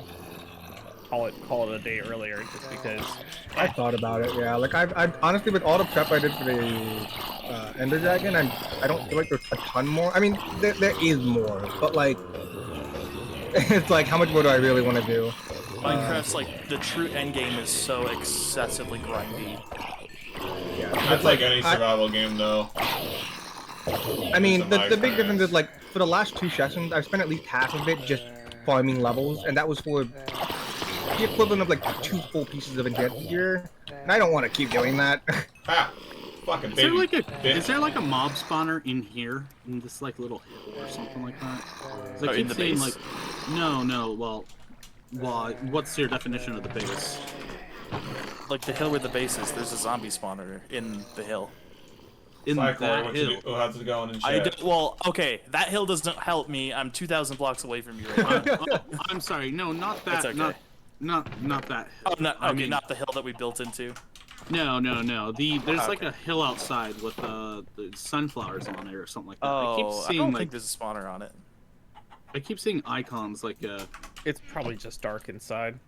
call it a day earlier, just because. I thought about it. Yeah, like I honestly, with all the prep I did for the Ender Dragon, I don't feel like there's a ton more. I mean, there is more, but like, it's like, how much more do I really want to do? Minecraft's like the true end game is so excessively grindy. Yeah, That's like any survival game, though. I mean, There's the a big Minecraft. difference is like for the last 2 sessions, I've spent at least half of it just farming levels, and that was for the equivalent of like 2 full pieces of enchanted gear. And I don't want to keep doing that. Ah, fucking Is baby. there like a bitch. is there like a mob spawner in here in this like little hill or something like that? 'Cause I Oh, keep in the seeing base? like no well what's your definition of the base? Like the hill where the base is, there's a zombie spawner in the hill. In Like, that what hill. you do? How's it going in I chat? do, well, okay, that hill does not help me. I'm 2,000 blocks away from you right now. I'm sorry, no, not that. It's okay. Not that. Oh, no, I okay, mean, not the hill that we built into. No. There's like Okay. a hill outside with the sunflowers on it or something like that. Oh, I keep I seeing don't like think there's a spawner on it. I keep seeing icons like It's probably just dark inside.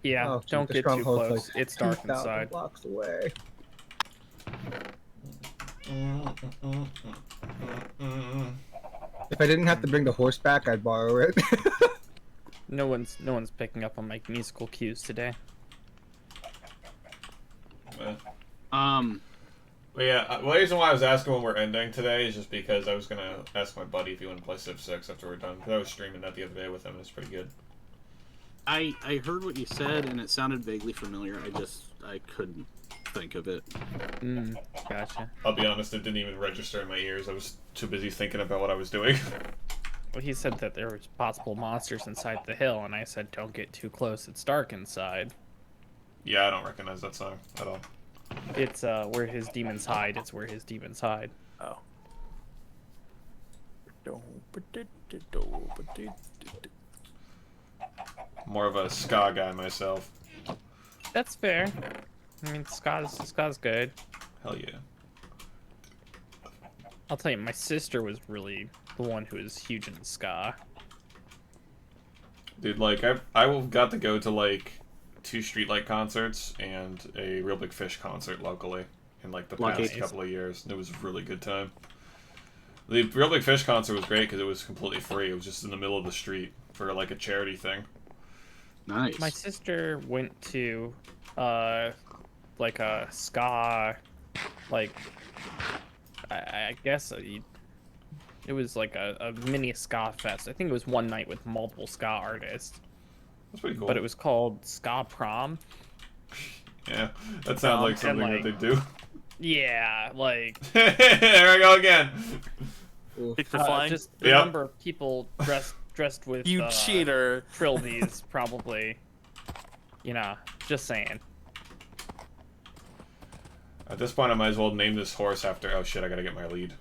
Yeah, Oh, don't the get too stronghold's close. like It's dark 2,000 inside. blocks away. If I didn't have to bring the horse back, I'd borrow it. No one's picking up on my musical cues today. But yeah, the reason why I was asking when we're ending today is just because I was gonna ask my buddy if he wanted to play Civ 6 after we're done. Because I was streaming that the other day with him, and it's pretty good. I heard what you said and it sounded vaguely familiar. I couldn't think of it. Gotcha. I'll be honest, it didn't even register in my ears. I was too busy thinking about what I was doing. Well, he said that there was possible monsters inside the hill, and I said, don't get too close. It's dark inside. Yeah, I don't recognize that song at all. It's where his demons hide. It's where his demons hide. Oh. More of a ska guy myself. That's fair. I mean, ska's good. Hell yeah. I'll tell you, my sister was really the one who was huge in ska. Dude, like, I got to go to, like, 2 Streetlight concerts and a Real Big Fish concert locally in, like, the past Lucky. couple of years. And it was a really good time. The Real Big Fish concert was great because it was completely free. It was just in the middle of the street for, like, a charity thing. Nice. My sister went to, like a ska, like, I guess it was like a mini ska fest. I think it was one night with multiple ska artists, That's pretty cool. but it was called Ska Prom. Yeah, that sounds like and, something like- that they do. Yeah, like There I go again. Pick the flying. just the Yep. number of people dressed with You cheater. trilbies, probably. You know, just saying. At this point, I might as well name this horse after. Oh shit! I gotta get my lead.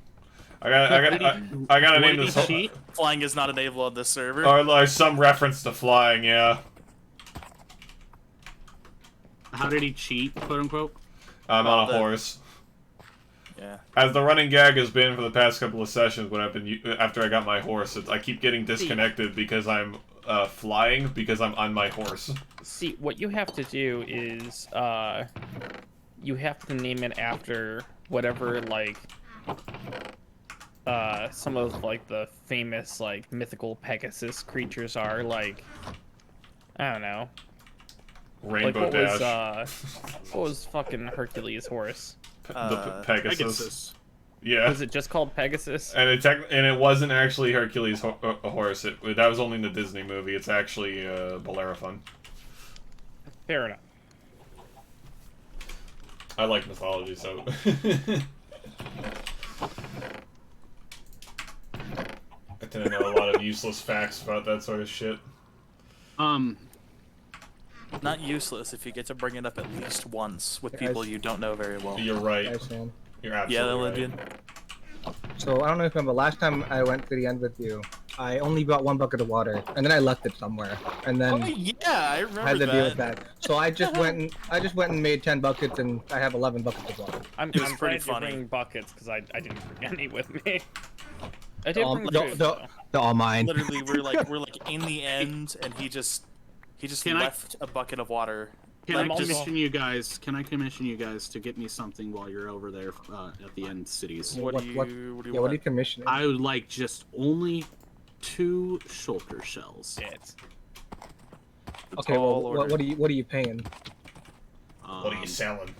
I gotta name this horse. cheat? Flying is not enabled on this server. Or like some reference to flying. Yeah. How did he cheat, quote unquote? I'm Oh, on a the- horse. Yeah. As the running gag has been for the past couple of sessions, when I've been after I got my horse, I keep getting disconnected because I'm flying because I'm on my horse. See, what you have to do is, you have to name it after whatever, like, some of, like, the famous, like, mythical Pegasus creatures are, like, I don't know. Rainbow like, Dash. What was fucking Hercules' horse? The Pegasus. Pegasus. Yeah. Was it just called Pegasus? And it wasn't actually Hercules' horse. That was only in the Disney movie. It's actually Bellerophon. Fair enough. I like mythology, so. I tend to know a lot of useless facts about that sort of shit. Not useless if you get to bring it up at least once with Yeah, people you don't know very well. You're right. Nice, man. You're Yeah, absolutely Olympian. right. So I don't know if you remember, last time I went to the end with you, I only brought 1 bucket of water, and then I left it somewhere. And Oh then yeah, I remember I had to that. deal with that. So I just went and made 10 buckets, and I have 11 buckets of water. I'm It was glad pretty you funny. bring buckets because I didn't bring any with me. I did bring They're food, though. all mine. Literally, we're like in the end, and he just Can I- left a bucket of water. Can I'm I also- commission you guys? Can I commission you guys to get me something while you're over there at the end cities? What do you What want? are you commissioning? I would like just only 2 shulker shells. Shit. Okay, well, what are you paying? What are you selling?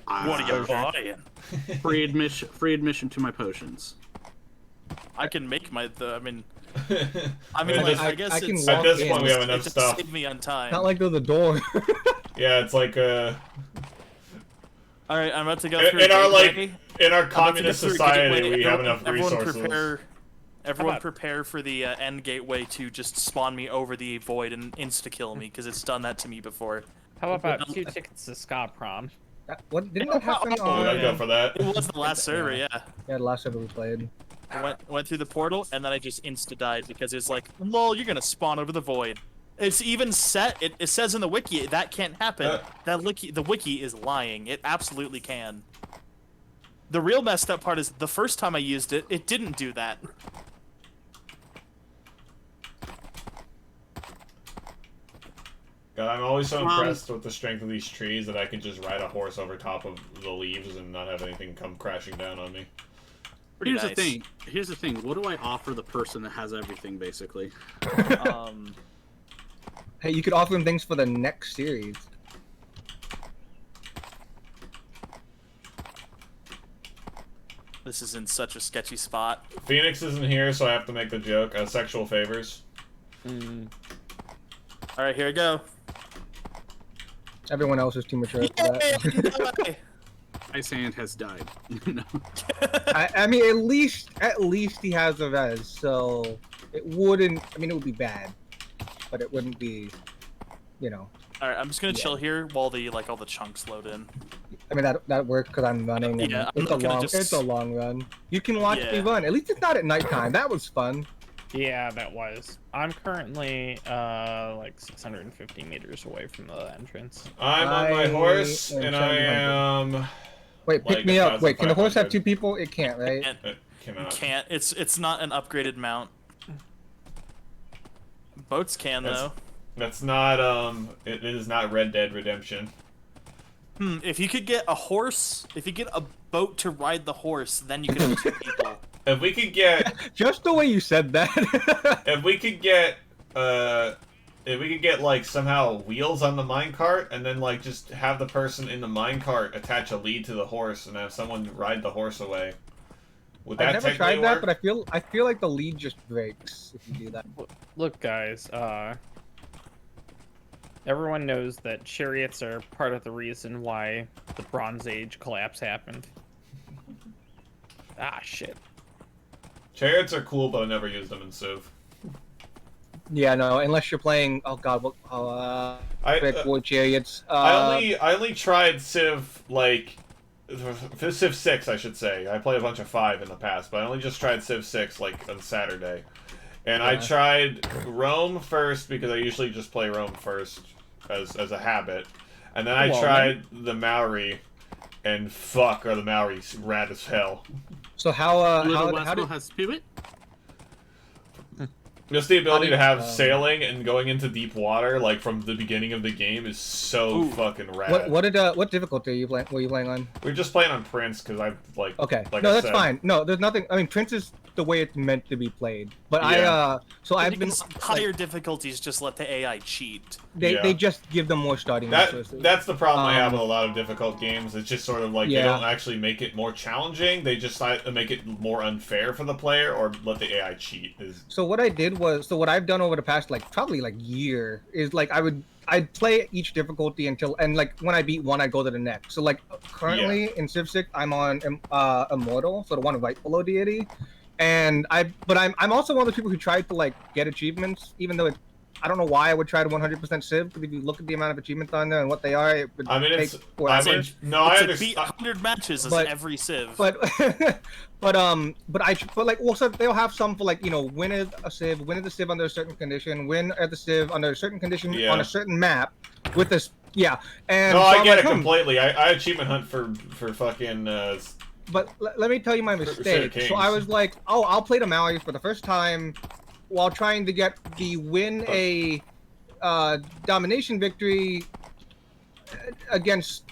What are you buying? Free admission to my potions. I can make my. I mean, I I guess I can it's. walk At this in. point, we have It enough just stuff. saved me on time. Not like there's a door. Yeah, it's like All right, I'm about to go in through. our gateway. in our I'm about to go communist through society, gateway. we have enough Everyone resources. Everyone about- prepare for the end gateway to just spawn me over the void and insta kill me because it's done that to me before. How about 2 tickets to Ska Prom? What didn't that happen Oh, I'd on? go for that. It was the last server, yeah. Yeah, the last server we played. I went through the portal and then I just insta died because it's like, lol, you're gonna spawn over the void. It's even set. It says in the wiki that can't happen. The wiki is lying. It absolutely can. The real messed up part is the first time I used it, it didn't do that. God, I'm always so impressed with the strength of these trees that I can just ride a horse over top of the leaves and not have anything come crashing down on me. Pretty Here's nice. the thing. Here's the thing. What do I offer the person that has everything, basically? Hey, you could offer them things for the next series. This is in such a sketchy spot. Phoenix isn't here, so I have to make the joke. Sexual favors. All right, here I go. Everyone else is too mature for that. Yay! Ice Hand has died. No. I mean, at least he has a res, so it wouldn't. I mean, it would be bad, but it wouldn't be, you know. All right, I'm just gonna chill here while all the chunks load in. I mean, that worked because I'm running. And Yeah, I'm it's not a gonna long. just- It's a long run. You can watch me Yeah. run. At least it's not at nighttime. That was fun. Yeah, that was. I'm currently like 650 meters away from the entrance. I'm on my I horse, am and I 700. am. Wait, pick Like me up. Wait, can the horse have 1,500. 2 people? It can't, right? And It cannot. can't. It's not an upgraded mount. Boats can though. That's not. It is not Red Dead Redemption. If you could get a horse, if you get a boat to ride the horse, then you could have 2 people. If we could get, Just the way you said that. if we could get like somehow wheels on the minecart, and then like just have the person in the minecart attach a lead to the horse, and have someone ride the horse away. Would that I've never technically tried that, work? but I feel like the lead just breaks if you do that. Look, guys, everyone knows that chariots are part of the reason why the Bronze Age collapse happened. Ah, shit. Chariots are cool, but I never used them in Civ. Yeah, no, unless you're playing. Oh God, what? War Chariots. I only tried Civ like Civ 6, I should say. I played a bunch of 5 in the past, but I only just tried Civ 6 like on Saturday. And I tried Rome first because I usually just play Rome first as a habit. And then I tried the Maori, and fuck, are the Maori rad as hell. So how Little how Westwell did has pivot. Just the ability to have Um, sailing and going into deep water, like from the beginning of the game, is so fucking rad. what difficulty were you playing on? We're just playing on Prince because I like. Okay, like no, I that's said. fine. No, there's nothing. I mean, Prince is the way it's meant to be played. But Yeah. I've been Higher difficulties just let the AI cheat. they Yeah. just give them more starting resources. That's the problem I have with a lot of difficult games. It's just sort of like they Yeah. don't actually make it more challenging. They just make it more unfair for the player, or let the AI cheat. So what I've done over the past probably year is I'd play each difficulty until like when I beat one I'd go to the next. So currently in Civ 6 I'm on Immortal, so the one right below Deity. And I'm also one of those people who tried to get achievements, even though it's I don't know why I would try to 100% Civ, because if you look at the amount of achievements on there and what they are, it would I mean, take forever. I It's beat understand. 100 matches as But- every Civ. But like also they'll have some for like, you know, win a Civ, win the Civ under a certain condition, win at the Civ under a certain condition Yeah. on a certain map with this. Yeah, and No, so I I'm get like, it completely. I achievement hunt for fucking. But let me tell you my mistake. So I was like, oh, I'll play the Maui for the first time while trying to get the win a domination victory against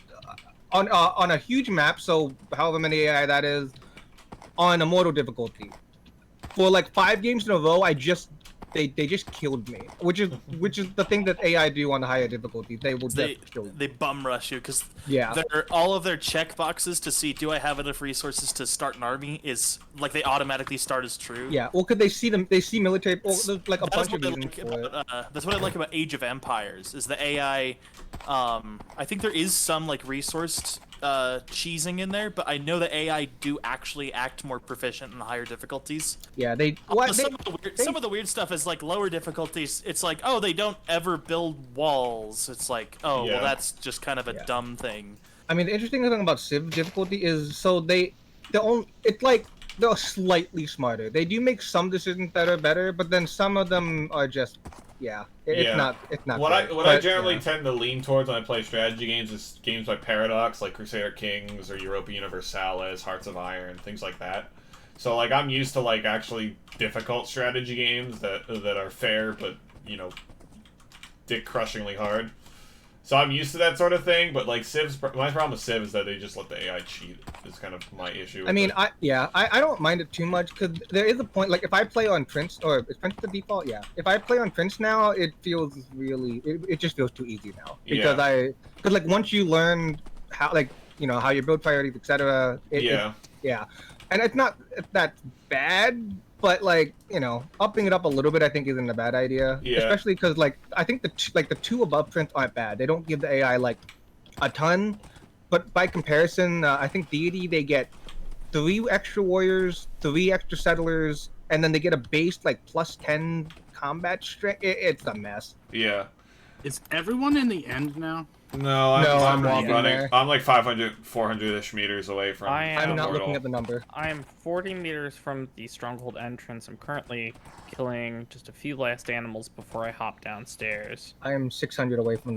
on a huge map. So however many AI that is on immortal difficulty. For like 5 games in a row, they just killed me, which is the thing that AI do on the higher difficulty. They will just kill you. They bum rush you because Yeah. all of their check boxes to see do I have enough resources to start an army is like they automatically start as true. Yeah, well, could they see them? They see military. Well, there's like a That is bunch of what I reasons like for it. about, that's what I like about Age of Empires is the AI. I think there is some like resourced cheesing in there, but I know the AI do actually act more proficient in the higher difficulties. Yeah, they. Although What? some of the weird stuff is like lower difficulties. It's like, oh, they don't ever build walls. It's like, oh, Yeah. well, that's just kind of a Yeah. dumb thing. I mean, the interesting thing about Civ difficulty is so it's like they're slightly smarter. They do make some decisions that are better, but then some of them are just, it's Yeah. not What great, I but, generally yeah. tend to lean towards when I play strategy games is games by Paradox, like Crusader Kings or Europa Universalis, Hearts of Iron, things like that. So like I'm used to like actually difficult strategy games that are fair, but you know, dick crushingly hard. So I'm used to that sort of thing, but like Civ's, my problem with Civ is that they just let the AI cheat. Is kind of my issue. I mean, with it. I don't mind it too much because there is a point. Like if I play on Prince, or is Prince the default? Yeah. If I play on Prince now, it feels really. It just feels too easy now because Yeah. because like once you learn how, like, you know, how you build priorities, etc. Yeah. And it's not that bad, but like, you know, upping it up a little bit I think isn't a bad idea. Yeah. Especially because like I think the two above Prince aren't bad. They don't give the AI like a ton, but by comparison, I think Deity they get 3 extra warriors, 3 extra settlers, and then they get a base like +10 combat strength. It's a mess. Yeah. Is everyone in the end now? No, No, I'm I'm walking running. there. I'm like 500, 400-ish meters away from. I am I'm not Portal. looking at the number. I am 40 meters from the stronghold entrance. I'm currently killing just a few last animals before I hop downstairs. I am 600 away from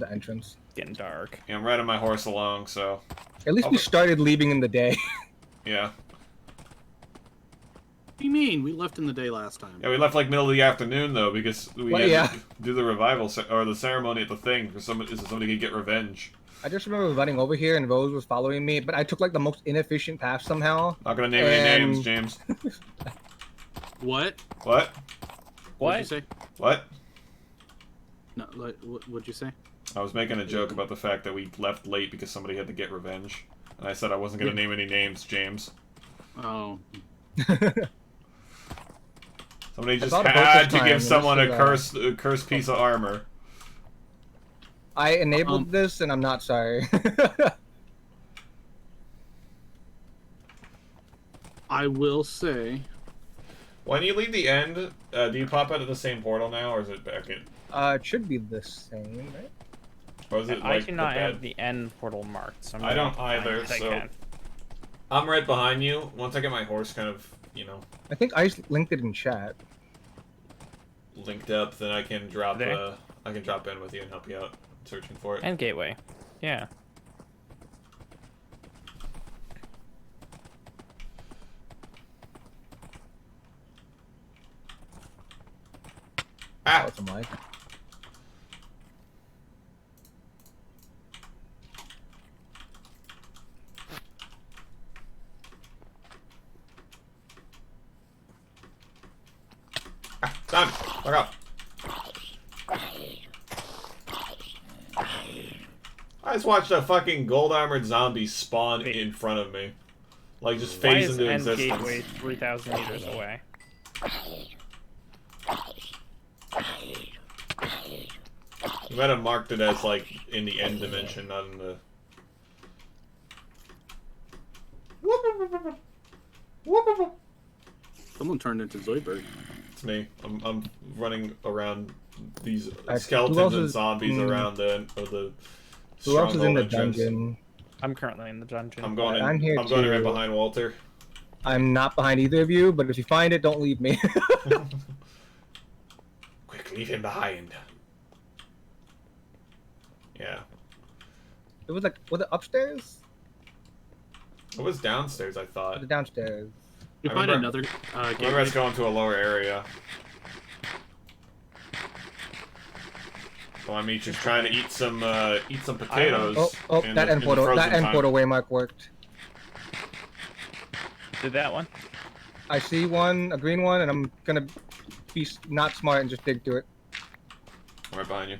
the entrance. It's getting dark. Yeah, I'm riding my horse along, so At least we Okay. started leaving in the day. yeah. What do you mean? We left in the day last time. Yeah, we left like middle of the afternoon though because we Well, had yeah. to do the revival or the ceremony at the thing for somebody could get revenge. I just remember running over here and Rose was following me, but I took like the most inefficient path somehow. Not gonna name any And- names, James. What? What? What'd you What? say? What? No, like, what'd you say? I was making a joke about the fact that we left late because somebody had to get revenge, and I said I wasn't gonna name any names, James. Oh, Somebody just thought about had this to time, give and someone this a is, cursed piece of armor. I enabled this and I'm not sorry. I will say. When you leave the end, do you pop out of the same portal now, or is it back in? It should be the same, right? Or is it I like do not the have bed? the end portal marked. So I'm I don't gonna find either, if I so- can. I'm right behind you. Once I get my horse kind of, you know, I think I linked it in chat. linked up, then I can drop There. I can drop in with you and help you out searching for it. And gateway. Yeah. Ah! What's the mic? Done! Fuck up! I just watched a fucking gold armored zombie spawn Wait. in front of me. Like, just Why phase is into end existence. gateway 3,000 meters away? You might have marked it as, like, in the end dimension, not in the... Someone turned into Zoidberg. It's me. I'm running around these Who skeletons else and is- zombies mm. around the Who else is in stronghold the entrance. dungeon? I'm currently in the dungeon. I'm going in. I'm here I'm going right too. behind Walter. I'm not behind either of you, but if you find it, don't leave me. Quick, leave him behind. Yeah. It was like, was it upstairs? It was downstairs, I Or thought. was it downstairs? You I find remember- another I gateway. remember us going to a lower area. Well, I'm just trying to eat some potatoes. Oh, in that the- end in the portal, frozen that end time. portal waymark worked. Did that one? I see one, a green one, and I'm gonna be not smart and just dig through it. I'm right behind you.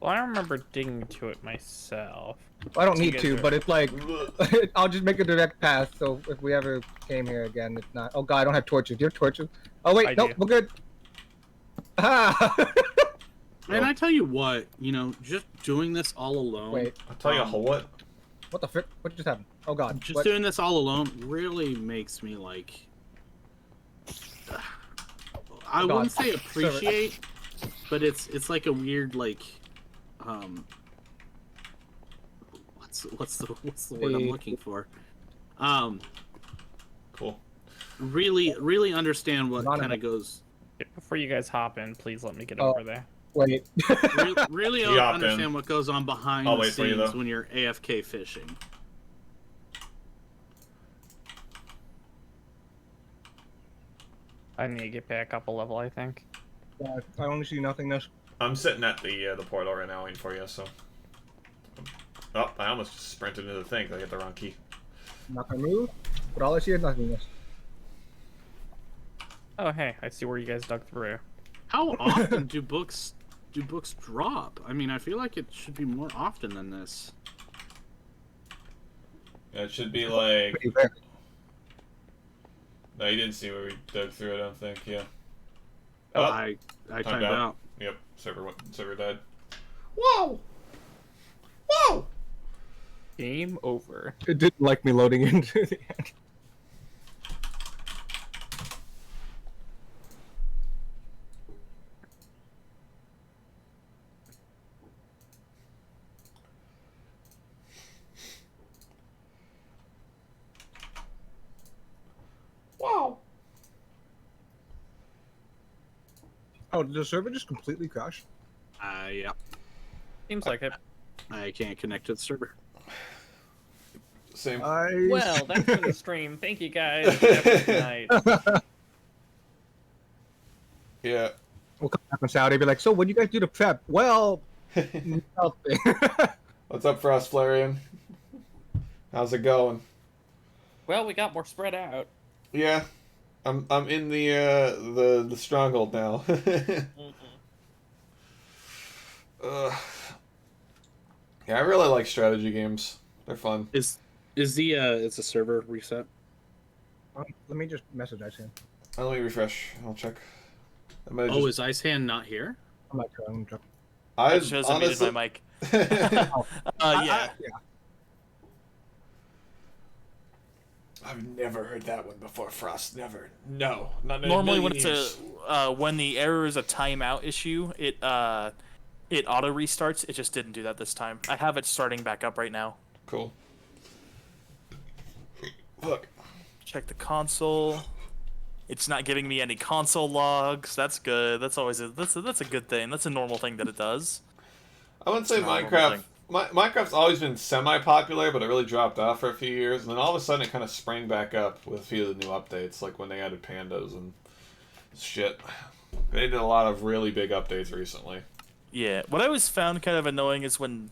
Well, I remember digging to it myself. I don't So you need guys to, are- but it's like, I'll just make a direct path, so if we ever came here again, it's not... Oh god, I don't have torches. Do you have torches? Oh wait, I nope, do. we're good. Ah! And I tell you what, you know, just doing this all alone. Wait, I'll tell you what. what the frick? What just happened? Oh god. Just what? doing this all alone really makes me like. I Oh, God. wouldn't say appreciate, but it's like a weird like, what's the word I'm Hey. looking for? Cool. Really understand what Not kind enough. of goes. Before you guys hop in, please let me get Oh. over there. Wait. Really He hopped in. understand what goes on behind I'll the wait for you, scenes though. when you're AFK fishing. I need to get back up a level, I think. I only see nothingness. I'm sitting at the portal right now waiting for you, so. Oh, I almost just sprinted into the thing 'cause I hit the wrong key. I'm not gonna move, but all I see is nothingness. Oh, hey, I see where you guys dug through. How often do books drop? I mean, I feel like it should be more often than this. Yeah, it should be like. Pretty rare. No, you didn't see where we dug through. I don't think. Yeah. Oh, Oh, I timed timed out. out. Yep. Server died. Whoa! Whoa! Game over. It didn't like me loading into the end. Wow! Oh, did the server just completely crash? Yeah. Seems like it. I can't connect to the server. Same. Well, that's been the stream. Thank you guys. Have a good night. Yeah. We'll come back on Saturday and be like, so what do you guys do to prep? Well, nothing. What's up, Frost Flarian? How's it going? Well, we got more spread out. Yeah, I'm in the stronghold now. Yeah, I really like strategy games. They're fun. Is the server reset? Let me just message Icehan. Let me refresh. I'll check. I might have Oh, just, is Ice Hand not here? I'm not sure. I'm I It shows I muted honestly, my mic. I've Yeah. never heard that one before, Frost. Never. No. Not in a Normally, when million it's years. when the error is a timeout issue, it auto restarts. It just didn't do that this time. I have it starting back up right now. Cool. Look. Check the console. It's not giving me any console logs. That's good. That's always that's a good thing. That's a normal thing that it does. I wouldn't say It's not a Minecraft. normal Minecraft's always been semi-popular, but it really dropped off for a few years, and then all of a sudden it kind of sprang back up with a few of the new updates, like when they added pandas and shit. They did a lot of really big updates recently. Yeah. What I always found kind of annoying is when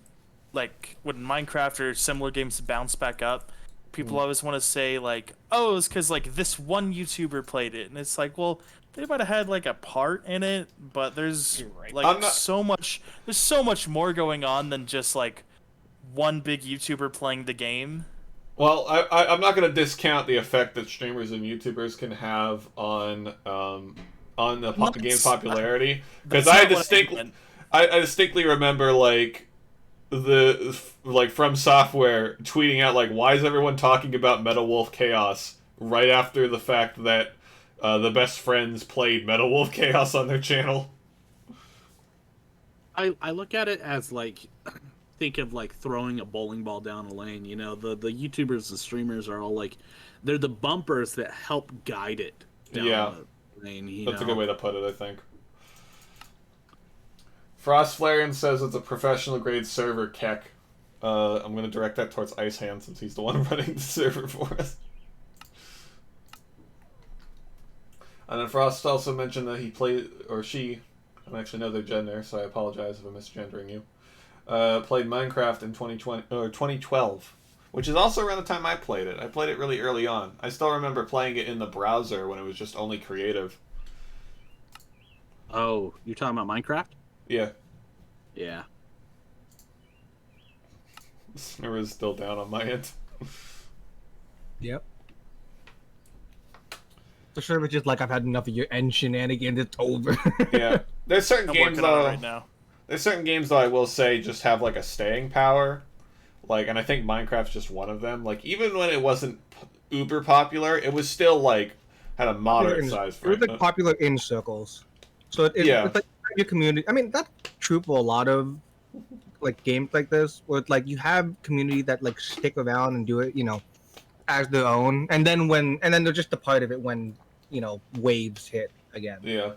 Minecraft or similar games bounce back up, people always want to say like, "Oh, it's because like this one YouTuber played it," and it's like, well, they might have had like a part in it, but there's You're right. like I'm not- so much. There's so much more going on than just like one big YouTuber playing the game. Well, I'm not going to discount the effect that streamers and YouTubers can have on the game's popularity, because That's I not what distinctly. meant. I distinctly remember like From Software tweeting out like, why is everyone talking about Meta Wolf Chaos right after the fact that the best friends played Metal Wolf Chaos on their channel. I look at it as like, think of like throwing a bowling ball down a lane. You know, the YouTubers and streamers are all like, they're the bumpers that help guide it down the lane. That's a good way to put it, I think. Frost Flarian says it's a professional grade server, Keck. I'm going to direct that towards Icehand since he's the one running the server for us. And then Frost also mentioned that he played, or she, I don't actually know their gender, so I apologize if I'm misgendering you, played Minecraft in 2012, which is also around the time I played it. I played it really early on. I still remember playing it in the browser when it was just only creative. Oh, you're talking about Minecraft? Yeah. Yeah. Server is still down on my end. Yep. The server's just like, I've had enough of your end shenanigans, it's over. Yeah. There's certain I'm games working on it though. right now. There's certain games though I will say just have like a staying power. Like, and I think Minecraft's just one of them. Like, even when it wasn't uber popular, it was still like had a moderate size It was like popular in circles. So it's like your community. I mean, that's true for a lot of like games like this, where it's like you have community that like stick around and do it, you know, as their own, and then they're just a part of it when, you know, waves hit again. Yeah.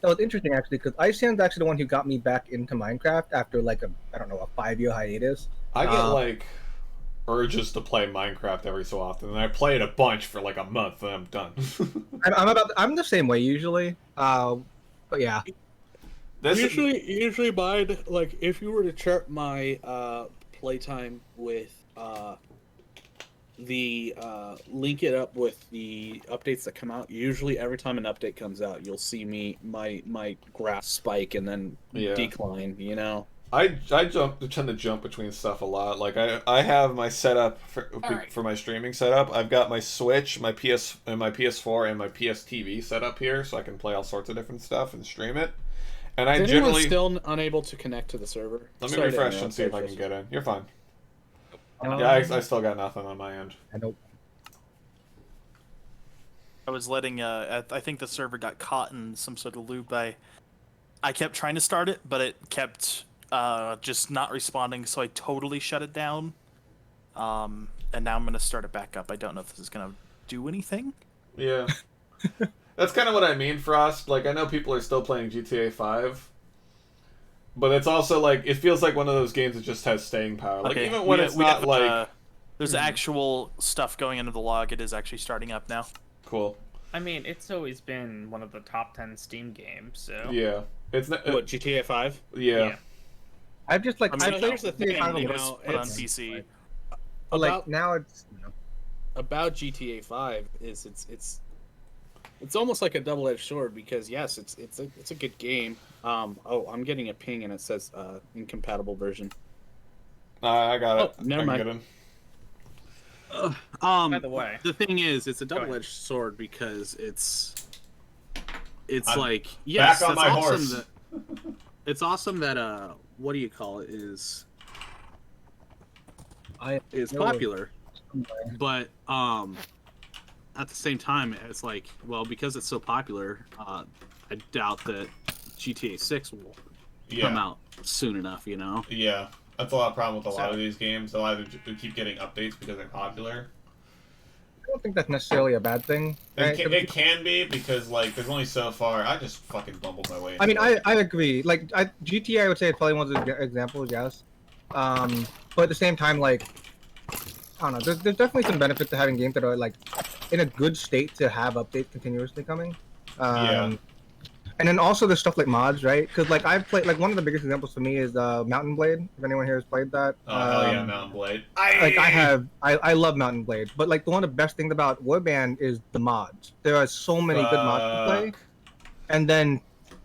So it's interesting actually, because Icehand's actually the one who got me back into Minecraft after like a 5-year hiatus. I get like urges to play Minecraft every so often, and I play it a bunch for like a month, and I'm done. I'm the same way usually. But yeah. Usually mine, like, if you were to chart my playtime with link it up with the updates that come out, usually every time an update comes out, you'll see my graph spike and then decline, you know? I tend to jump between stuff a lot. Like I have my setup for my streaming setup. I've got my Switch, my PS4, and my PS TV set up here, so I can play all sorts of different stuff and stream it. And I generally still unable to connect to the server. Let me refresh and see if I can get in. You're fine. Yeah, I still got nothing on my end. I don't. I was letting I think the server got caught in some sort of loop. I kept trying to start it, but it kept just not responding, so I totally shut it down. And now I'm gonna start it back up. I don't know if this is gonna do anything. Yeah. That's kind of what I mean, Frost. Like, I know people are still playing GTA 5, but it's also like, it feels like one of those games that just has staying power. Like, Okay, even when it's not like... there's actual stuff going into the log. It is actually starting up now. Cool. I mean, it's always been one of the top 10 Steam games, so... Yeah. It's not... What, GTA 5? Yeah. I've just like... I mean, here's the thing, you know, put on it's- PC. But like, now it's... You know, About GTA 5 is it's almost like a double-edged sword, because yes, it's a good game. Oh, I'm getting a ping and it says incompatible version. I got it. Oh, never I can mind. get in. By the way, the thing is, it's a Go ahead. double-edged sword because it's I'm like, yes, back on that's my awesome horse. that it's awesome that what do you call it, is popular, but at the same time, it's like, well, because it's so popular, I doubt that GTA 6 will come out soon enough, you know? Yeah. That's a lot of problem with a lot of these games. They'll either keep getting updates because they're popular. I don't think that's necessarily a bad thing. Right? It can be, because, like, there's only so far. I just fucking bumbled my way into I mean, it. I agree. Like, GTA, I would say, is probably one of the examples, yes. But at the same time, like, I don't know. There's definitely some benefit to having games that are, like, in a good state to have updates continuously coming. Yeah. And then also there's stuff like mods, right? Because, like, I've played, like, one of the biggest examples for me is Mountain Blade, if anyone here has played that. Oh, hell yeah, Mountain Blade. I love Mountain Blade, but, like, one of the best things about Warband is the mods. There are so many good mods to play. And then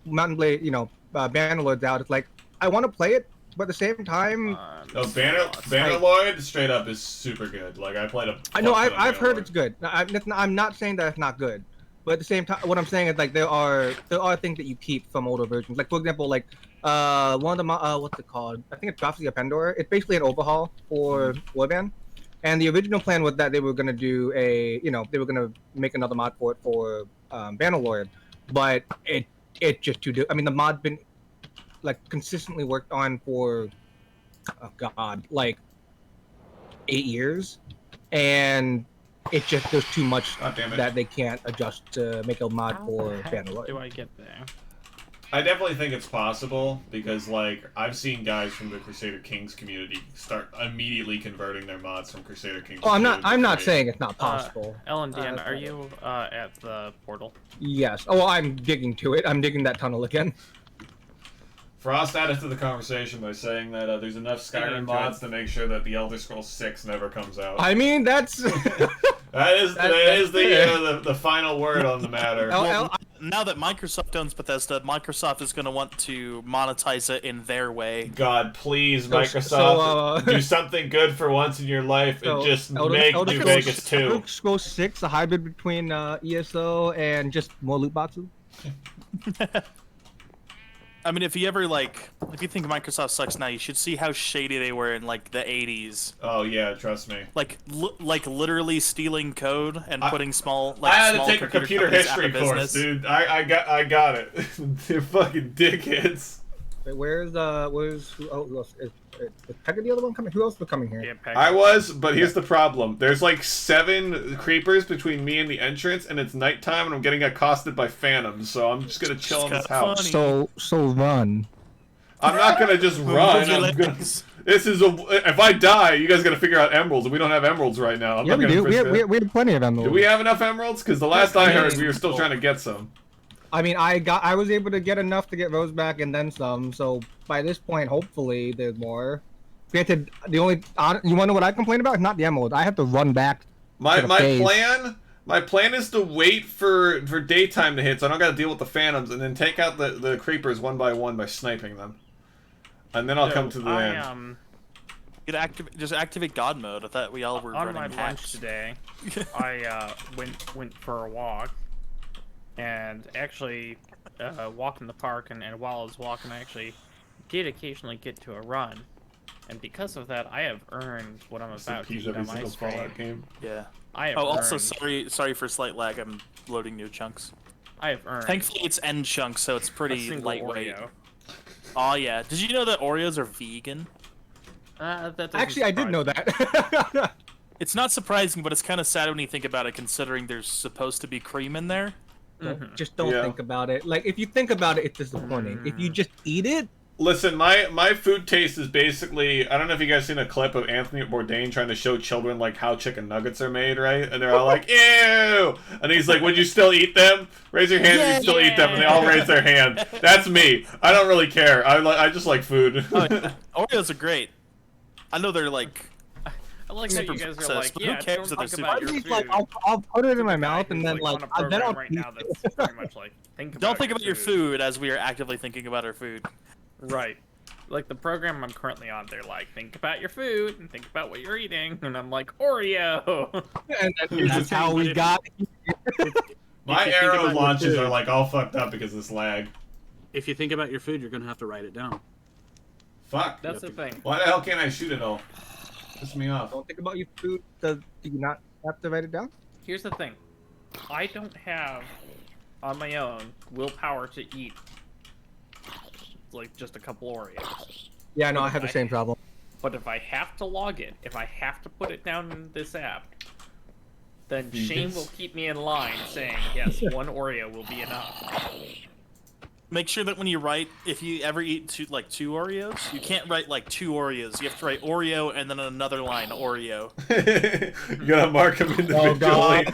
Mountain Blade, you know, Bannerlord's out. It's like, I want to play it, but at the same time... No, Bannerlord straight up is super good. Like, I played a... I know, I've heard it's good. I'm not saying that it's not good. But at the same time, what I'm saying is, like, there are things that you keep from older versions. Like, for example, like, one of the what's it called? I think it's Prophecy of Pandora. It's basically an overhaul for Warband. And the original plan was that they were gonna do they were gonna make another mod for it for Bannerlord, but it just I mean, the mod's been like consistently worked on for like 8 years, and it just there's too much God damn it. that they can't adjust to make a mod How for the heck Bannerlord. do I get there? I definitely think it's possible because, like, I've seen guys from the Crusader Kings community start immediately converting their mods from Crusader Kings. Oh, I'm not to saying it's not possible. Ellen, Dan, that's are not you at the portal? Yes. Oh, I'm digging to it. I'm digging that tunnel again. Frost added to the conversation by saying that there's enough Skyrim Yeah, mods to make sure that the Elder Scrolls 6 never comes out. I mean, that's That is the final word on the matter. Well, now that Microsoft owns Bethesda, Microsoft is going to want to monetize it in their way. God, please, Microsoft, do something good for once in your life and just make New Vegas 2. Elder Scrolls 6, a hybrid between ESO and just more loot boxes. I mean, if you think Microsoft sucks now, you should see how shady they were in like the 80s. Oh yeah, trust me. Like literally stealing code and putting small. I had to small take a computer companies history out of course, business. dude. I got it. They're fucking dickheads. Wait, who else? Is Pega the other one coming? Who else was coming here? Yeah, Peg. I was, but here's the problem. There's like 7 creepers between me and the entrance, and it's nighttime, and I'm getting accosted by phantoms, so I'm just gonna chill in this house. Funny. So run. I'm not gonna just run. Move your I'm gonna, legs. if I die, you guys gotta figure out emeralds, and we don't have emeralds right now. I'm Yeah, not we gonna do. risk that. We have plenty of emeralds. Do we have enough emeralds? Because the last I heard, we were still trying to get some. I mean, I was able to get enough to get Rose back and then some. So by this point, hopefully, there's more. Granted, you want to know what I complain about? Not the emerald. I have to run back. My to the phase. My plan is to wait for daytime to hit, so I don't got to deal with the phantoms, and then take out the creepers one by one by sniping them, and then I'll come to the end. Just activate God mode. I thought we all were On running my lunch hacks. today, I went for a walk, and actually walked in the park. And while I was walking, I actually did occasionally get to a run. And because of that, I have earned what I'm about to eat on my screen. Game. Yeah. I have Also, earned, sorry for slight lag. I'm loading new chunks. I have earned Thankfully, it's end chunks, so it's a pretty single lightweight. Oreo. Oh yeah. Did you know that Oreos are vegan? That doesn't Actually, I did surprise know me. that. It's not surprising, but it's kind of sad when you think about it, considering there's supposed to be cream in there. Just don't Yeah. think about it. Like, if you think about it, it's disappointing. If you just eat it, Listen, my food taste is basically, I don't know if you guys seen a clip of Anthony Bourdain trying to show children like how chicken nuggets are made, right? And they're all like, ew! And he's like, would you still eat them? Raise your hand if you still eat them, and they all raise their hand. That's me. I don't really care. I just like food. Oh, yeah. Oreos are great. I know they're like, I like that you guys are processed, like, but who yeah, cares don't if they're talk about super your it's food. like I'll put it in my Guy mouth who's, and then on a then program I'll right now eat that's very much like, think about don't think about your food. food as we are actively thinking about our food. Right. Like the program I'm currently on, they're like, think about your food and think about what you're eating, and I'm like, Oreo. And that's how we got. My If you think arrow about your launches food- are like all fucked up because of this lag. If you think about your food, you're gonna have to write it down. Fuck. That's the thing. Why the hell can't I shoot it all? Piss me off. Don't think about your food. Do you not have to write it down? Here's the thing. I don't have, on my own, willpower to eat, like, just a couple Oreos. Yeah, no, I have the same problem. But if I have to log it, if I have to put it down in this app, then Shane will keep me in line saying, yes, one Oreo will be enough. Make sure that when you write, if you ever eat two Oreos, you can't write like 2 Oreos. You have to write Oreo and then another line Oreo. You gotta mark them individually.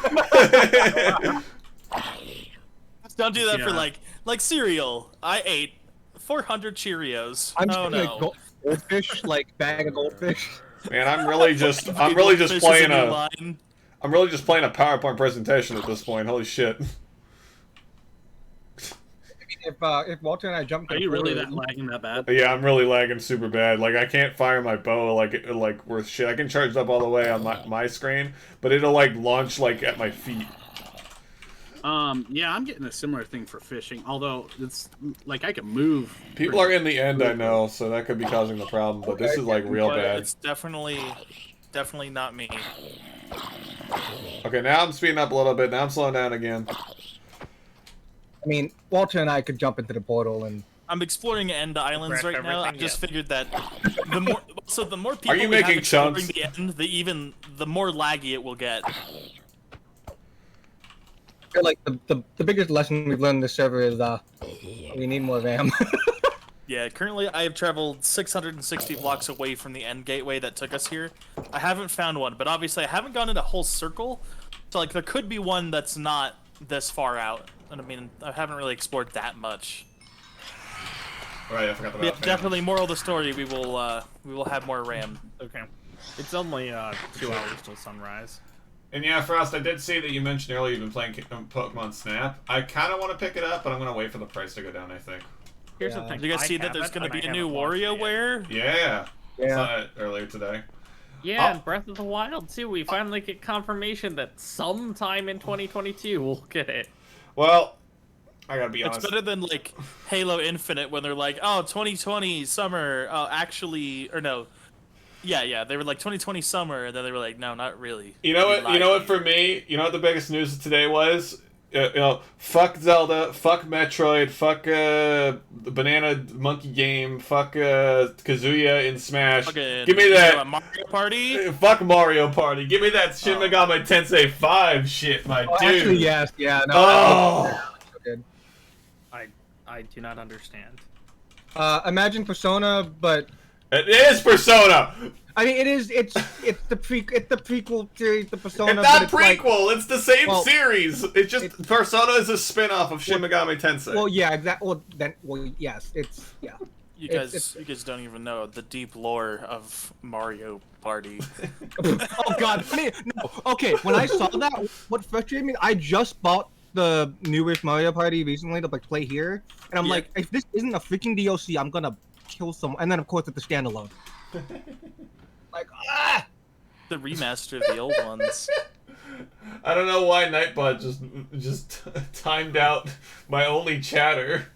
Don't do that for Yeah. like cereal. I ate 400 Cheerios. I'm oh just no. like goldfish, like bag of goldfish. Man, I'm really just Goldfish is playing new a line. PowerPoint presentation at this point. Holy shit. If Walter and I jump, Are you really that lagging that bad? Yeah, I'm really lagging super bad. Like, I can't fire my bow like worth shit. I can charge it up all the way on my screen, but it'll like launch like at my feet. Yeah, I'm getting a similar thing for fishing. Although it's like I can move. People are in the end, I know, so that could be causing the problem. But this is like real But bad. it's definitely definitely not me. Okay, now I'm speeding up a little bit. Now I'm slowing down again. I mean, Walter and I could jump into the portal and. I'm exploring End Islands Crash right now. I everything, just yeah. figured that the more people you we have making exploring chunks? the End, the more laggy it will get. I feel like the biggest lesson we've learned in this server is we need more RAM. Yeah, currently I have traveled 660 blocks away from the end gateway that took us here. I haven't found one, but obviously I haven't gone in a whole circle. So like there could be one that's not this far out. And I mean, I haven't really explored that much. Right, I forgot about Yeah, that. definitely moral of the story, we will have more RAM. Okay. It's only 2 hours till sunrise. And yeah, Frost, I did see that you mentioned earlier you've been playing Pokemon Snap. I kind of want to pick it up, but I'm going to wait for the price to go down, I think. Here's Yeah. the thing. Did you guys I see that have there's it, going to and be I a new haven't launched it yet. WarioWare? Yeah. I Yeah. saw it earlier today. Yeah, Oh. and Breath of the Wild too. We finally get confirmation that sometime in 2022 we'll get it. Well, I gotta be It's honest. better than like Halo Infinite when they're like, oh, 2020 summer. Oh, actually, or no. Yeah, they were like 2020 summer, and then they were like, no, not really. You know We what? You lied know to what? For me, you know what the biggest news of today was? Fuck Zelda, fuck Metroid, fuck the Banana Monkey game, fuck Kazuya in Smash. Fucking, Give me that. Mario Party. Fuck Mario Party. Give me that Shin Megami Tensei 5 shit, my Oh, dude. actually, yes, yeah, no. Oh. Good. I do not understand. Imagine Persona, but It is Persona. I mean, it's the prequel series to Persona. It's not but it's like- prequel. It's the same Well, series. It's just Persona is a spin-off of Shin Megami Tensei. well, yeah, exactly. Well, yes, it's yeah. You It's- guys don't even know the deep lore of Mario Party. Oh God, no. Okay, when I saw that, what frustrated me, I just bought the newest Mario Party recently to like play here, and I'm Yeah. like, if this isn't a freaking DLC, I'm gonna kill someone. And then of course it's a standalone. Like The remaster of the old ones. I don't know why Nightbot just timed out my only chatter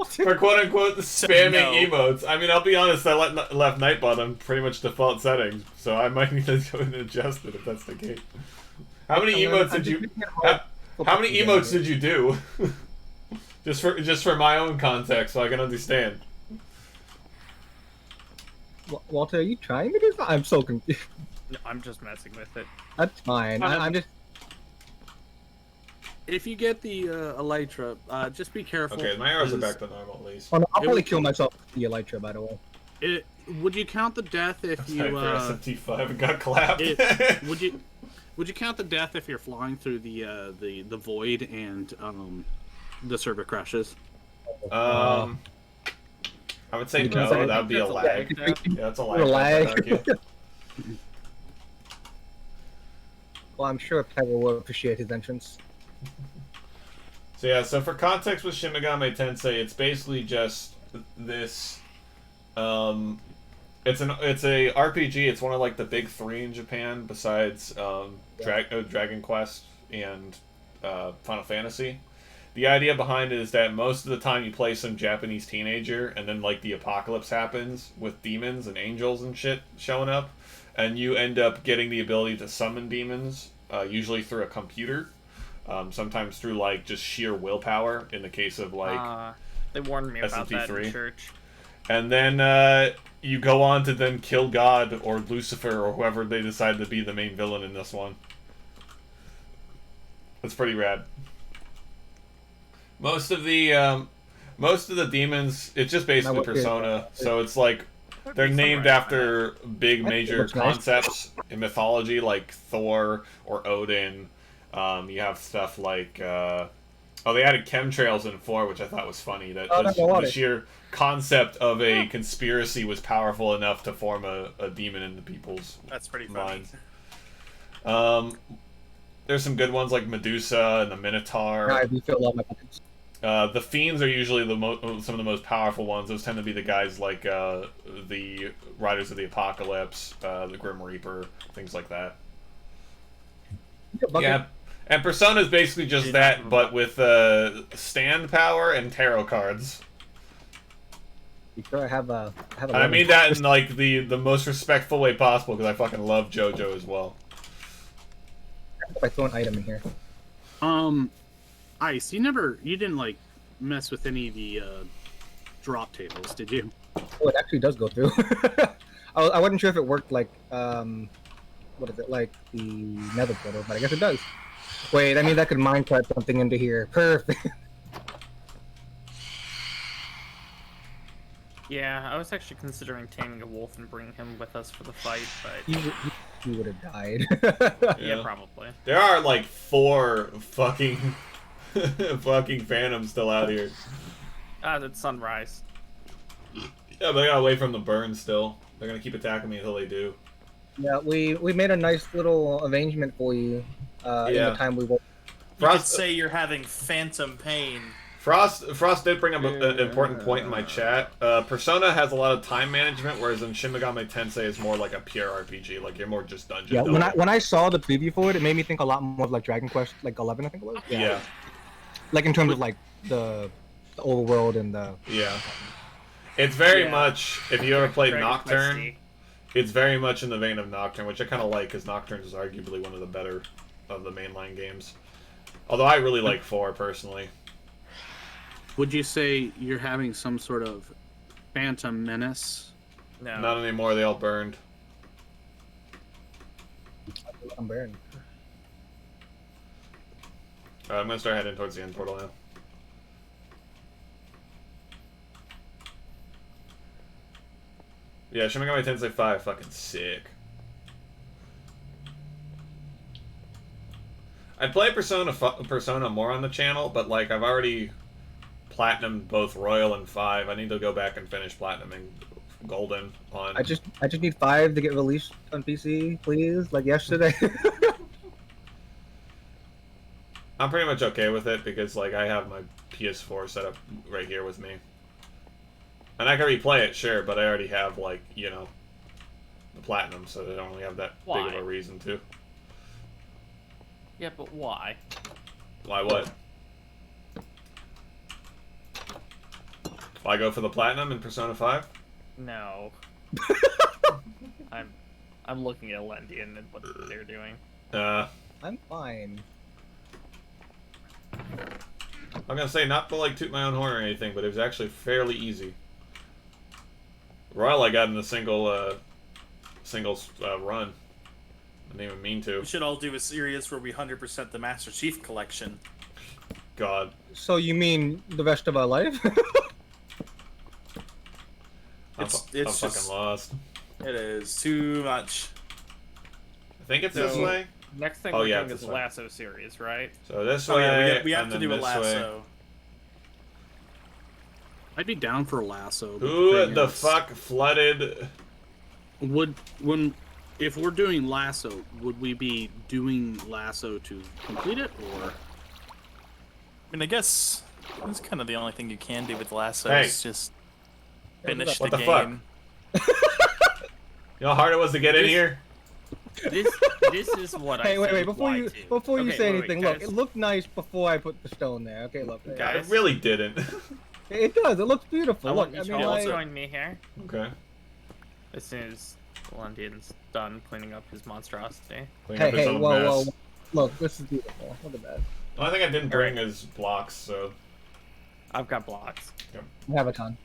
for quote unquote spamming no. emotes. I mean, I'll be honest, I left Nightbot on pretty much default settings, so I might need to go and adjust it if that's the case. How many emotes did you? How many emotes did you do? just for my own context, so I can understand. Walter, are you trying to do something? I'm so confused. No, I'm just messing with it. That's fine. I'm just. If you get the Elytra, just be careful. Okay, my arrows are because back to normal at least. Oh, no, I'll It probably was- kill myself with the Elytra, by the way. would you count the death if you SMT5 and got clapped. would you count the death if you're flying through the void and the server crashes? I would say You can no. say- That would be a That's a lag. lag. Yeah, that's a lag. A lag. I'd argue. Well, I'm sure Pebble will appreciate his entrance. So yeah, so for context with Shin Megami Tensei, it's basically just this. It's a RPG. It's one of like the big three in Japan, besides Dragon Quest and Final Fantasy. The idea behind it is that most of the time you play some Japanese teenager, and then like the apocalypse happens with demons and angels and shit showing up, and you end up getting the ability to summon demons, usually through a computer. Sometimes through like just sheer willpower in the case of like They warned me about that SMT3. in church. and then you go on to then kill God or Lucifer or whoever they decide to be the main villain in this one. That's pretty rad. Most of the demons, it's just basically Now, what- Persona, so it's like they're named after big major looks nice. concepts in mythology, like Thor or Odin. You have stuff like they added chemtrails in 4, which I thought was funny. That Oh, that's a lot the of- sheer concept of a conspiracy was powerful enough to form a demon into people's That's pretty funny. minds. There's some good ones like Medusa and the Minotaur. I refill all my pockets. The fiends are usually some of the most powerful ones. Those tend to be the guys like the Riders of the Apocalypse, the Grim Reaper, things like that. Yeah, and Persona is basically just that, but with stand power and tarot cards. You sure I have a And I mean that in like the most respectful way possible because I fucking love JoJo as well. If I throw an item in here. Ice, you didn't like mess with any of the drop tables, did you? Oh, it actually does go through. I wasn't sure if it worked like what is it, like the nether portal, but I guess it does. Wait, I mean that could minecart something into here. Perfect. Yeah, I was actually considering taming a wolf and bringing him with us for the fight, but He would have died. yeah, probably. There are like 4 fucking fucking phantoms still out here. Ah, it's sunrise. Yeah, but they gotta wait from the burn still. They're gonna keep attacking me until they do. Yeah, we made a nice little arrangement for you in the time we were. You could say you're having phantom pain. Frost did bring up an important point in my chat. Persona has a lot of time management, whereas in Shin Megami Tensei is more like a pure RPG. Like you're more just dungeon. Yeah, building. when I saw the preview for it, it made me think a lot more of like Dragon Quest, like 11, I think it was. Yeah. Like in terms of like the overworld and the. Yeah. It's very much, if you ever played Dragon Nocturne, Quest-y. it's very much in the vein of Nocturne, which I kind of like because Nocturne is arguably one of the better of the mainline games. Although I really like 4 personally. Would you say you're having some sort of phantom menace? No. Not anymore, they all burned. I'm burned. I'm gonna start heading towards the end portal now. Yeah, Shin Megami Tensei 5, fucking sick. I'd play Persona more on the channel, but like I've already platinumed both Royal and 5. I need to go back and finish platinuming Golden on. I just need 5 to get released on PC, please, like yesterday. I'm pretty much okay with it because like I have my PS4 set up right here with me. And I can replay it, sure, but I already have like, you know, the platinum, so I don't really have that big of a reason to. Yeah, but why? Why what? Why go for the platinum in Persona 5? No. I'm looking at Lendian and what they're doing. I'm fine. I'm gonna say not to like toot my own horn or anything, but it was actually fairly easy. Royal I got in a single run. I didn't even mean to. We should all do a series where we 100% the Master Chief Collection. God. So you mean the rest of our life? I'm It's fucking just, lost. it is too much. I think it's this way. Next thing Oh, we're yeah, doing it's is this way. Lasso series, right? So this Oh way. yeah, we have and to then do a this way. lasso. I'd be down for a lasso. but Who thing the is, fuck flooded? If we're doing lasso, would we be doing lasso to complete it, or? I mean, I guess that's kind of the only thing you can do with lasso Hey. is just finish What the the fuck? game. You know how hard it was to get in here? This is what I Hey, wait, said before why you to. before you Okay, say wait, anything, guys. look, it looked nice before I put the stone there. Okay, look. I Guys. really didn't. It does. It looks beautiful. I Look, want I you mean, to all like, join me here Okay. as soon as Lendian's done cleaning up his monstrosity. Clean hey, up his hey, own whoa, mess. whoa, look, this is beautiful. Look at that. The only thing I didn't bring is blocks, so. I've got blocks. I have a ton,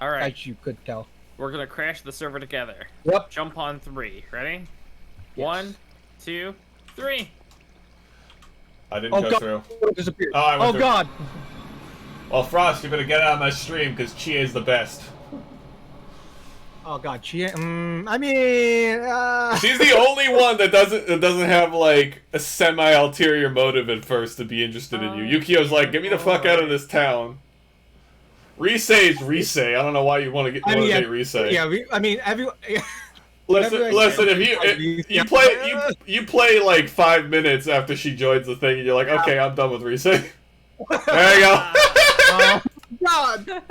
All right, as you could tell. we're gonna crash the server together. Yep. Jump on 3. Ready? Yes. 1, 2, 3. I didn't Oh go god, through. it disappeared. Oh, I went Oh through. god. Well, Frost, you better get out of my stream because Chie's the best. Oh god, she. I mean, She's the only one that doesn't have like a semi-ulterior motive at first to be interested in you. Yukio's like, get me the fuck out of this town. Risei's Risei. I don't know why you want to date Risei. Yeah, I mean, everyone. Listen, if you play like 5 minutes after she joins the thing, and you're like, okay, I'm done with Risei. There you go. Oh god.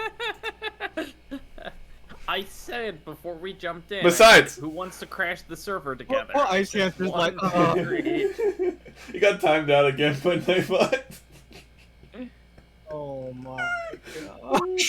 I said before we jumped in. Besides- who wants to crash the server together? Poor Ice Dancer's like, 1, 2, 3. You got timed out again, but they what? Oh my god.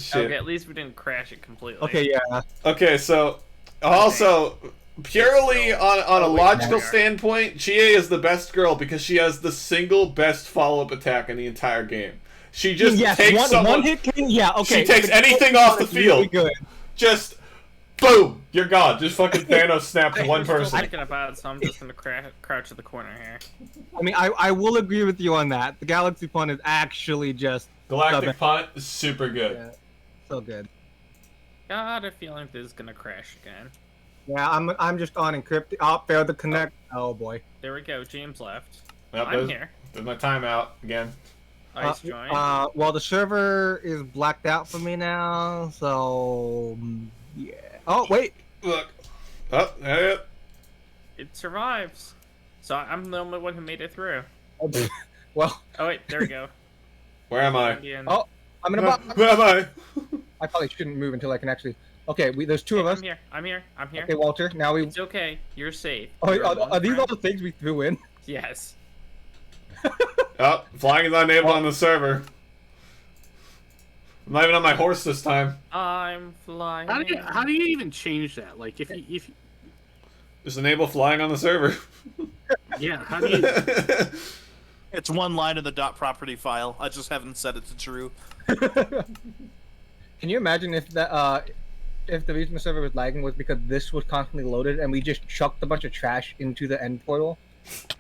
shit. Okay, at least we didn't crash it completely. Okay, yeah. Okay, so also purely on a wait, logical there we are. standpoint, Chie is the best girl because she has the single best follow-up attack in the entire game. She just Yes, takes someone. one hit king. Yeah, okay. She takes anything off the Really field. good. Just boom, you're gone. Just fucking Thanos snaps one I'm still person. thinking about it, so I'm just gonna crouch at the corner here. I mean, I will agree with you on that. The Galaxy Pun is actually just Galactic Punt is super good. yeah, so good. Got a feeling this is gonna crash again. Yeah, I'm just on encrypted. Oh, failed to connect. Oh boy. There we go. James left. Yep, I'm here. There's my timeout again. Ice join. Well, the server is blacked out for me now, so yeah. Oh wait. Look. Oh, yeah. It survives. So I'm the only one who made it through. Well, Oh wait, there we go. Where am I? Indian. oh, I'm in a box. Where am I? I probably shouldn't move until I can actually. Okay, there's two of us. I'm here. I'm here. I'm here. Okay, Walter. Now we. It's okay. You're safe. Oh, You're among are these all friends. the things we threw in? Yes. Oh, flying is unable on the server. I'm not even on my horse this time. I'm flying. How do you even change that? Like if you Just enable flying on the server. yeah, how do you It's one line in the .property file. I just haven't set it to true. Can you imagine if that if the reason the server was lagging was because this was constantly loaded and we just chucked a bunch of trash into the end portal,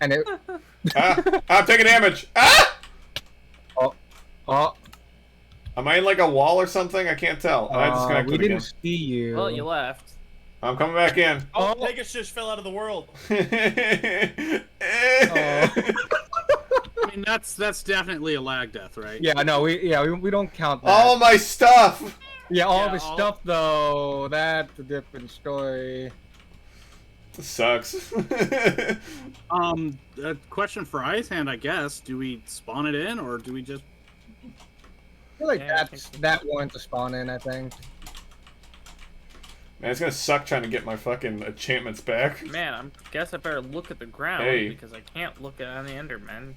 and it. I'm taking damage. Ah! Oh. Am I in like a wall or something? I can't tell. I disconnected we didn't again. see you. Well, you left. I'm coming back in. Oh, Pegasus fell out of the world. I mean that's definitely a lag death, right? Yeah, no, we don't count that. All my stuff. yeah, all Yeah, the stuff though. That's a different story. This sucks. A question for Ice Hand, I guess. Do we spawn it in or do we just? I feel like Yeah, I that warrants a spawn in. I think. Man, it's gonna suck trying to get my fucking enchantments back. Man, guess I better look at the ground Hey. because I can't look at any Endermen.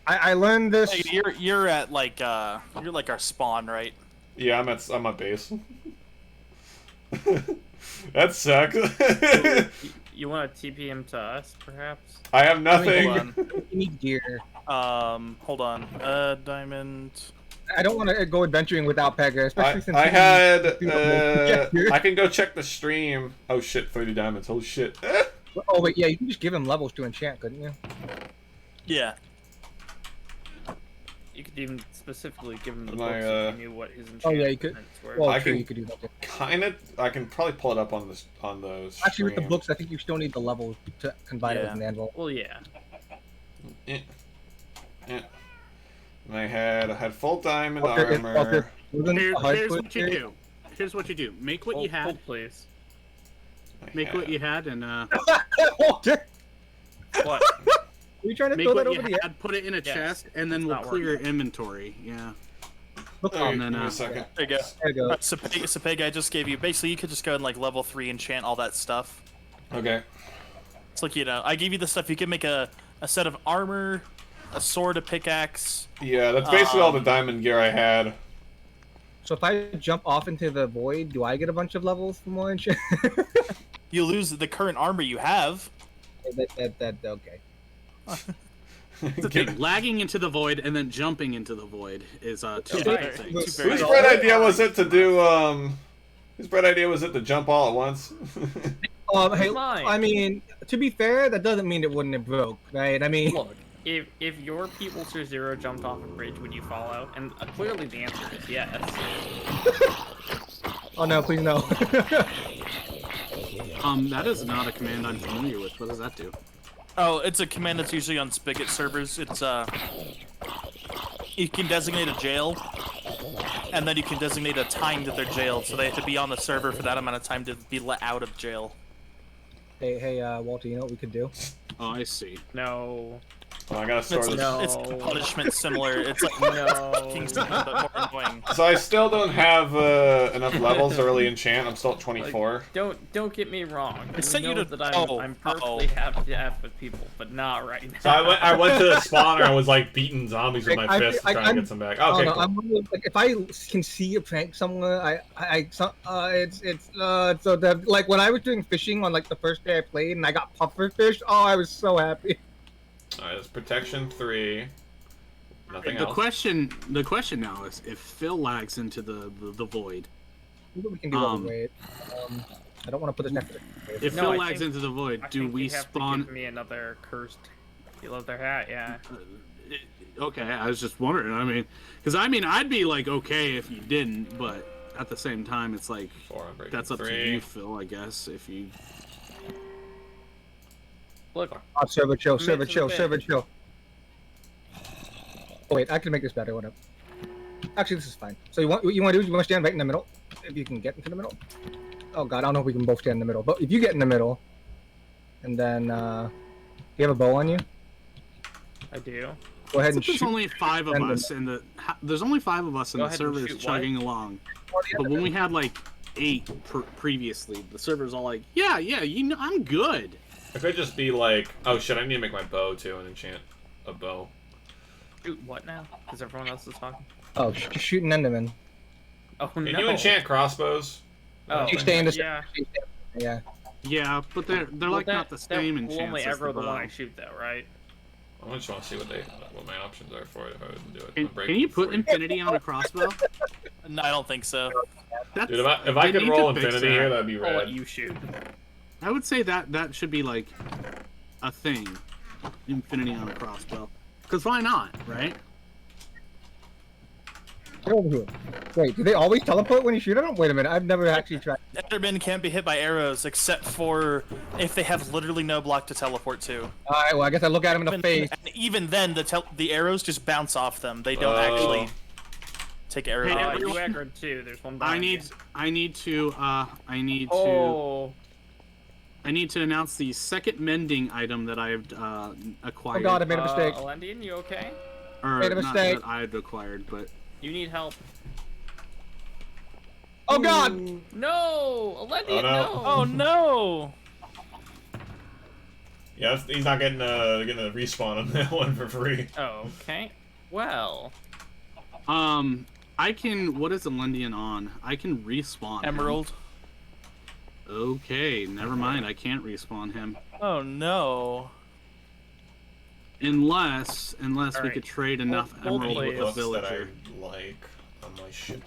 I learned this. Hey, you're at like you're like our spawn, right? Yeah, I'm at base. That sucks. You want to TP him to us, perhaps? I have nothing. Hold on. You need gear. Hold on. Diamond. I don't want to go adventuring without Pega, especially since I he- had. Yeah, dude. I can go check the stream. Oh shit, 30 diamonds. Oh shit. Oh wait, yeah, you can just give him levels to enchant, couldn't you? Yeah. You could even specifically give him the My, books if you knew what his Oh, yeah, you could- enchantments were. Well, I true, can- you could do that. Too. Kind of. I can probably pull it up on the stream. Actually, with the books, I think you still need the levels to combine it Yeah. with an anvil. Well, yeah. Eh. Eh. And I had full diamond Walter, armor. Walter, wasn't Here's a hard what foot you there? do. Here's what you do. Make what you had. Hold, please. Make what you had, and Walter, What? are you trying to make throw that what over you the had. Put it in a Yes. chest, and then It's we'll not clear your inventory. Yeah. Look Okay, on and then, give me a second. There you go. There you go. So Peg, I just gave you. Basically, you could just go and like level 3 enchant all that stuff. Okay. It's like, you know, I gave you the stuff. You can make a set of armor, a sword, a pickaxe. Yeah, that's basically all the diamond gear I had. So if I jump off into the void, do I get a bunch of levels for more enchant? You lose the current armor you have. Okay. The thing, lagging into the void and then jumping into the void is two Yeah, different two things. very Whose different. bright idea was it to do whose bright idea was it to jump all at once? Hey, Mine. I mean, to be fair, that doesn't mean it wouldn't have broke, right? I mean, Look, if your Peopleter Zero jumped off a bridge, would you fall out? And clearly the answer is yes. oh no, please no. That is not a command I'm familiar with. What does that do? Oh, it's a command that's usually on Spigot servers. It's you can designate a jail, and then you can designate a time that they're jailed, so they have to be on the server for that amount of time to be let out of jail. Hey, Walter, you know what we could do? Oh, I see. No. Well, I gotta store It's, this. No. it's punishment similar. It's like No. King's Demon, but more annoying. So I still don't have enough levels to really enchant. I'm still at 24. Don't get me wrong. It sent you know to- that oh, I'm perfectly happy to have with people, but not right now. So I went to the spawner. I was like beating zombies with my fist, trying to get some back. Okay, no, cool. I'm wondering, like, if I can see a prank somewhere, it's so that, like, when I was doing fishing on like the first day I played and I got puffer fish, oh, I was so happy. Alright, it's protection 3. Nothing The else. question now is if Phil lags into the void. Maybe we can do other way. I don't want to put this next to it. If No, Phil I lags think- into the void, I do think we you have spawn? To give me another cursed. You love their hat, yeah. Okay, I was just wondering. I mean, because I'd be like okay if you didn't, but at the same time, it's like 4, I'm breaking that's up 3. to you, Phil. I guess if you. Look, Oh, server chill, server Commit to chill, the server chill. Oh wait, I can make this better. Whatever. Actually, this is fine. So what you want to do is you want to stand right in the middle. If you can get into the middle. Oh god, I don't know if we can both stand in the middle. But if you get in the middle, and then you have a bow on you, I do. go ahead and There's shoot. only 5 of and us, and there's only 5 of us, and Go the ahead and server is shoot chugging along. But when we had like 8 previously, the server's all like, yeah, you know, I'm good. It could just be like, oh shit, I need to make my bow too and enchant a bow. Shoot what now? Because everyone else is talking. Oh, just shoot an enderman. Oh Can no. you enchant crossbows? Oh, You stay in the yeah. Yeah. Yeah, but they're Well, like that- not the same that in will only chance as aggro the bow. one I shoot, though, right? I just want to see what my options are for it if I would do it. Can, I'm breaking can you put 3. infinity on a crossbow? No, I don't think so. That's, Dude, if I they could need roll to fix infinity that. here, that'd be I'll let rad. you shoot. I would say that should be like a thing. Infinity on a crossbow. Because why not, right? Get over here. Wait, do they always teleport when you shoot at them? Wait a minute, I've never actually tried. Endermen can't be hit by arrows except for if they have literally no block to teleport to. Alright, well, I guess I look at him in the face. And even then, the arrows just bounce off them. They don't Oh. actually take arrow Hey, damage. You everyone- aggroed too. There's one I behind need to Oh. I need to announce the second mending item that I've acquired. Oh god, I made a mistake. Alendian, you okay? Or made a not mistake. that I've acquired, but You need help. Oh god! No! Alendian, Oh, no. no! Oh no! Yeah, he's not getting a respawn on that one for free. Okay. Well. I can. What is Alendian on? I can respawn him. Emerald. Okay, never mind. I can't respawn him Oh no. unless we Alright. could trade enough Hold emerald please. with a Books that villager. I like on my shit.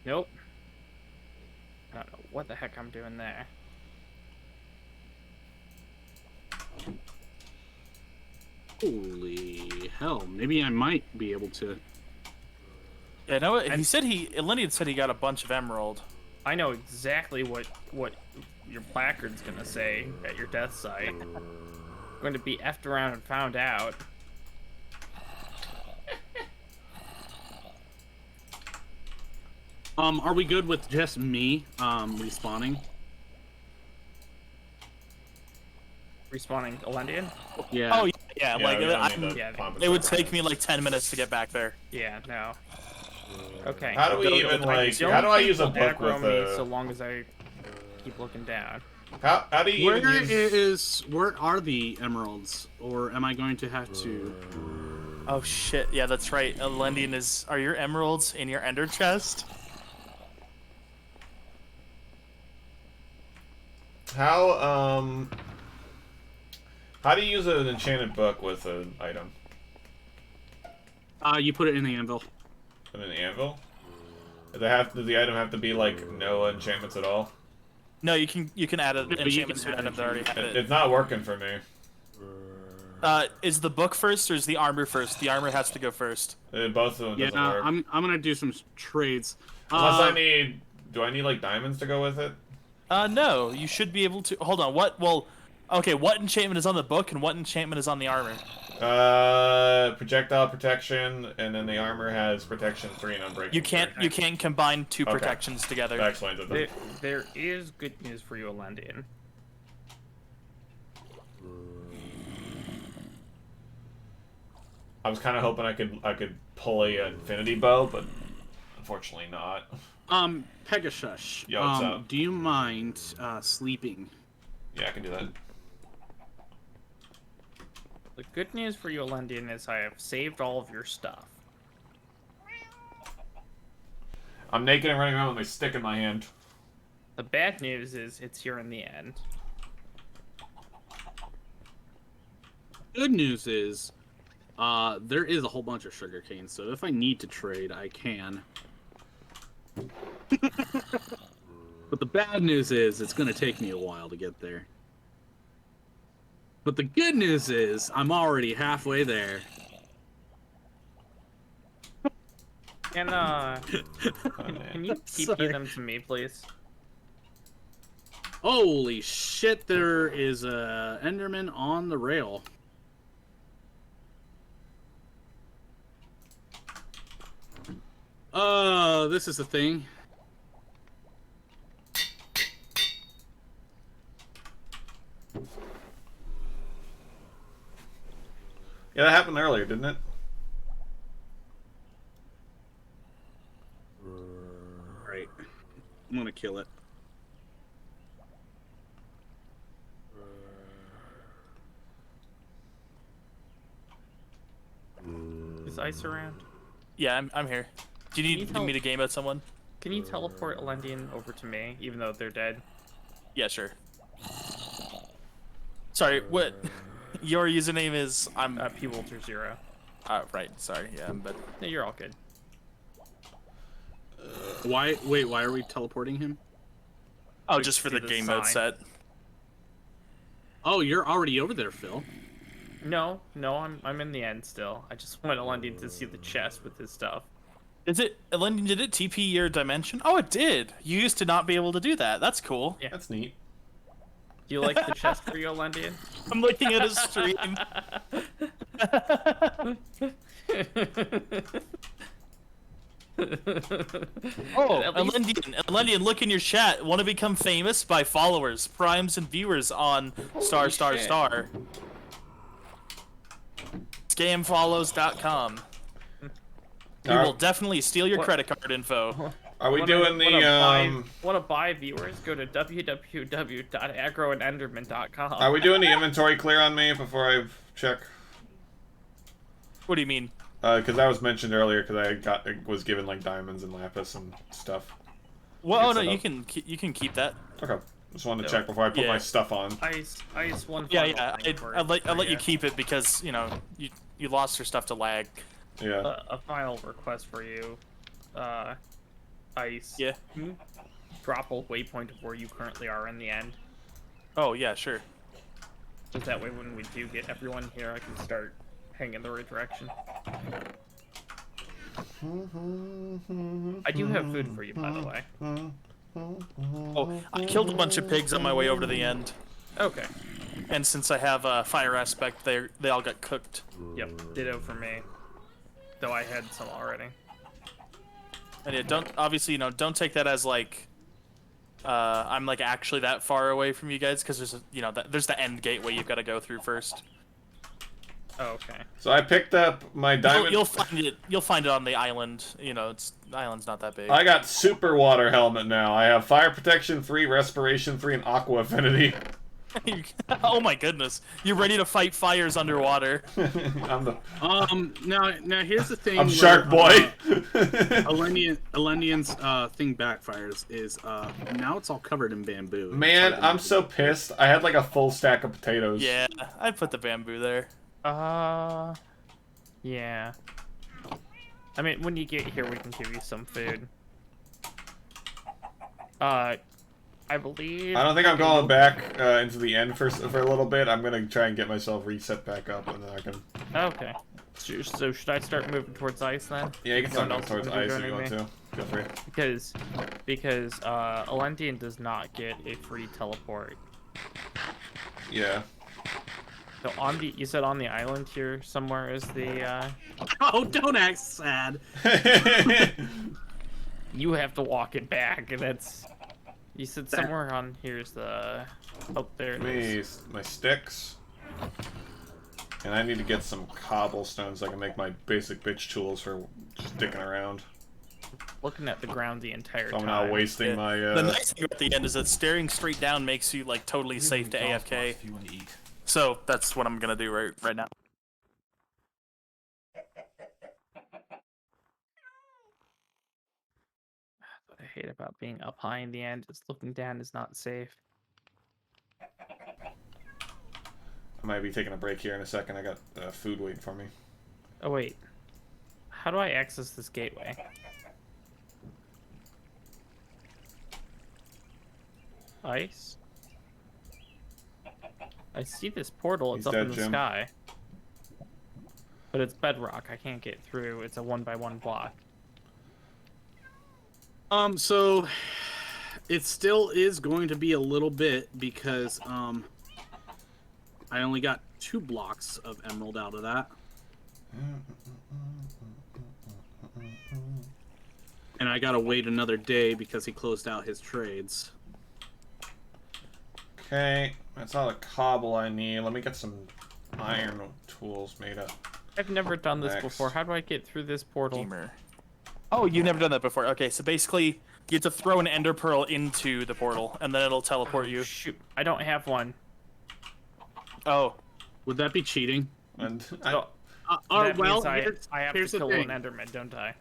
Nope. I don't know what the heck I'm doing there. Holy hell! Maybe I might be able to. Yeah, no. He said Lindian said he got a bunch of emerald. I know exactly what your placard's gonna say at your death site. Going to be effed around and found out. Are we good with just me respawning? Respawning Alendian? Yeah. Oh yeah, like we don't I, need the yeah, pomp and it would circumstance. take me like 10 minutes to get back there. Yeah, no. Okay. How do we Don't- even, I like, don't how do I think use a they'll book aggro with me a- so long as I keep looking down. How do you even use... Where are the emeralds? Or am I going to have to? Oh shit, yeah, that's right. Lindian is. Are your emeralds in your ender chest? How do you use an enchanted book with an item? You put it in the anvil. In an anvil? Does the item have to be like no enchantments at all? No, you can add an but you enchantment to can an add item that already had it. It's not working for me. Is the book first or is the armor first? The armor has to go first. Both of them Yeah, doesn't work. I'm gonna do some trades. Unless I need... Do I need like diamonds to go with it? No, you should be able to. Hold on, what? Well, okay, what enchantment is on the book and what enchantment is on the armor? Projectile protection, and then the armor has protection 3 and unbreakable. You can't combine two Okay. protections together. That explains it then. There is good news for you, Alendian. I was kind of hoping I could pull a infinity bow, but unfortunately not. Pegasus. Yo, what's up? Do you mind sleeping? Yeah, I can do that. The good news for you, Elendian, is I have saved all of your stuff. I'm naked and running around with my stick in my hand. The bad news is it's here in the end. Good news is, there is a whole bunch of sugarcane, so if I need to trade, I can. But the bad news is, it's going to take me a while to get there. But the good news is, I'm already halfway there. Can you TP them to me, please? Holy shit, there is a Enderman on the rail. This is the thing. Yeah, that happened earlier, didn't it? Right. I'm gonna kill it. Is Ice around? Yeah, I'm here. Do you need me to game at someone? Can you teleport Elendian over to me, even though they're dead? Yeah, sure. Sorry, what? Your username is P-Walter0. Right. Sorry. Yeah, but No, you're all good. Why? Wait, why are we teleporting him? oh, just for do the the game mode sign. set. Oh, you're already over there, Phil. No, I'm in the end still. I just want Elendian to see the chest with his stuff. Is it, Elendian, did it TP your dimension? Oh, it did. You used to not be able to do that. That's cool. Yeah. That's neat. Do you like the chest for you, Elendian? I'm looking at his stream. Oh, At least- Elendian, look in your chat. Want to become famous by followers, primes, and viewers on star. shit. Scamfollows.com. We will definitely steal your What? credit card info. Are we doing the Want to buy viewers? Go to www.agroandenderman.com. Are we doing the inventory clear on me before I check? What do you mean? Because that was mentioned earlier. Because I was given like diamonds and lapis and stuff. Well, oh no, set you up. can keep that. Okay. Just wanted to No. check before I put Yeah. my stuff on. Ice one. Yeah, final yeah. thing for- I'd let for you keep it because you know you lost your stuff to lag. Yeah. A final request for you, Ice. Yeah. Can you drop a waypoint of where you currently are in the end? Oh yeah, sure. Just that way, when we do get everyone here, I can start heading in the right direction. I do have food for you, by the way. Oh, I killed a bunch of pigs on my way over to the end, Okay. and since I have a fire aspect, they all got cooked. Yep. Ditto for me. Though I had some already. And yeah, don't take that as like I'm like actually that far away from you guys because there's the end gateway you've got to go through first. Oh, okay. So I picked up my diamond. You'll find it. You'll find it on the island. You know, the island's not that big. I got super water helmet now. I have fire protection 3, respiration 3, and aqua affinity. Oh my goodness, you're ready to fight fires underwater. I'm the. Now here's the thing. I'm Shark Boy. Elendian's thing backfires is now it's all covered in bamboo. Man, I'm so pissed. I had like a full stack of potatoes. Yeah, I'd put the bamboo there. Yeah. I mean, when you get here, we can give you some food. I believe. I don't think I'm going back into the end for a little bit. I'm gonna try and get myself reset back up, and then I can. Okay. So should I start moving towards ice then? Yeah, you can start Anyone moving else towards wanna be ice if you want joining to. Feel free. Because Elendian does not get a free teleport. Yeah. So you said on the island here somewhere is the Oh, don't act sad. you have to walk it back, and that's. You said somewhere on here's the. Oh, there it is. My sticks. And I need to get some cobblestone so I can make my basic bitch tools for just dicking around. Looking at the ground the entire So I'm time. not wasting my. The nice thing at the end is that staring straight down makes you like totally safe to AFK. If you want to eat. So that's what I'm gonna do right now. What I hate about being up high in the end is looking down is not safe. I might be taking a break here in a second. I got food waiting for me. Oh wait, how do I access this gateway? Ice? I see this portal, it's He's up dead, in the Jim. sky. But it's bedrock, I can't get through, it's a 1x1 block. So it still is going to be a little bit because I only got 2 blocks of emerald out of that. And I gotta wait another day because he closed out his trades. Okay, that's all the cobble I need. Let me get some iron tools made up. I've never done this Next. before, how do I get through this portal? Gamer. Oh, you've never done that before. Okay, so basically you have to throw an ender pearl into the portal, and then it'll teleport you. Shoot, I don't have one. Oh, Would that be cheating? And So, that Well, means I have here's to the kill thing. an enderman, don't I?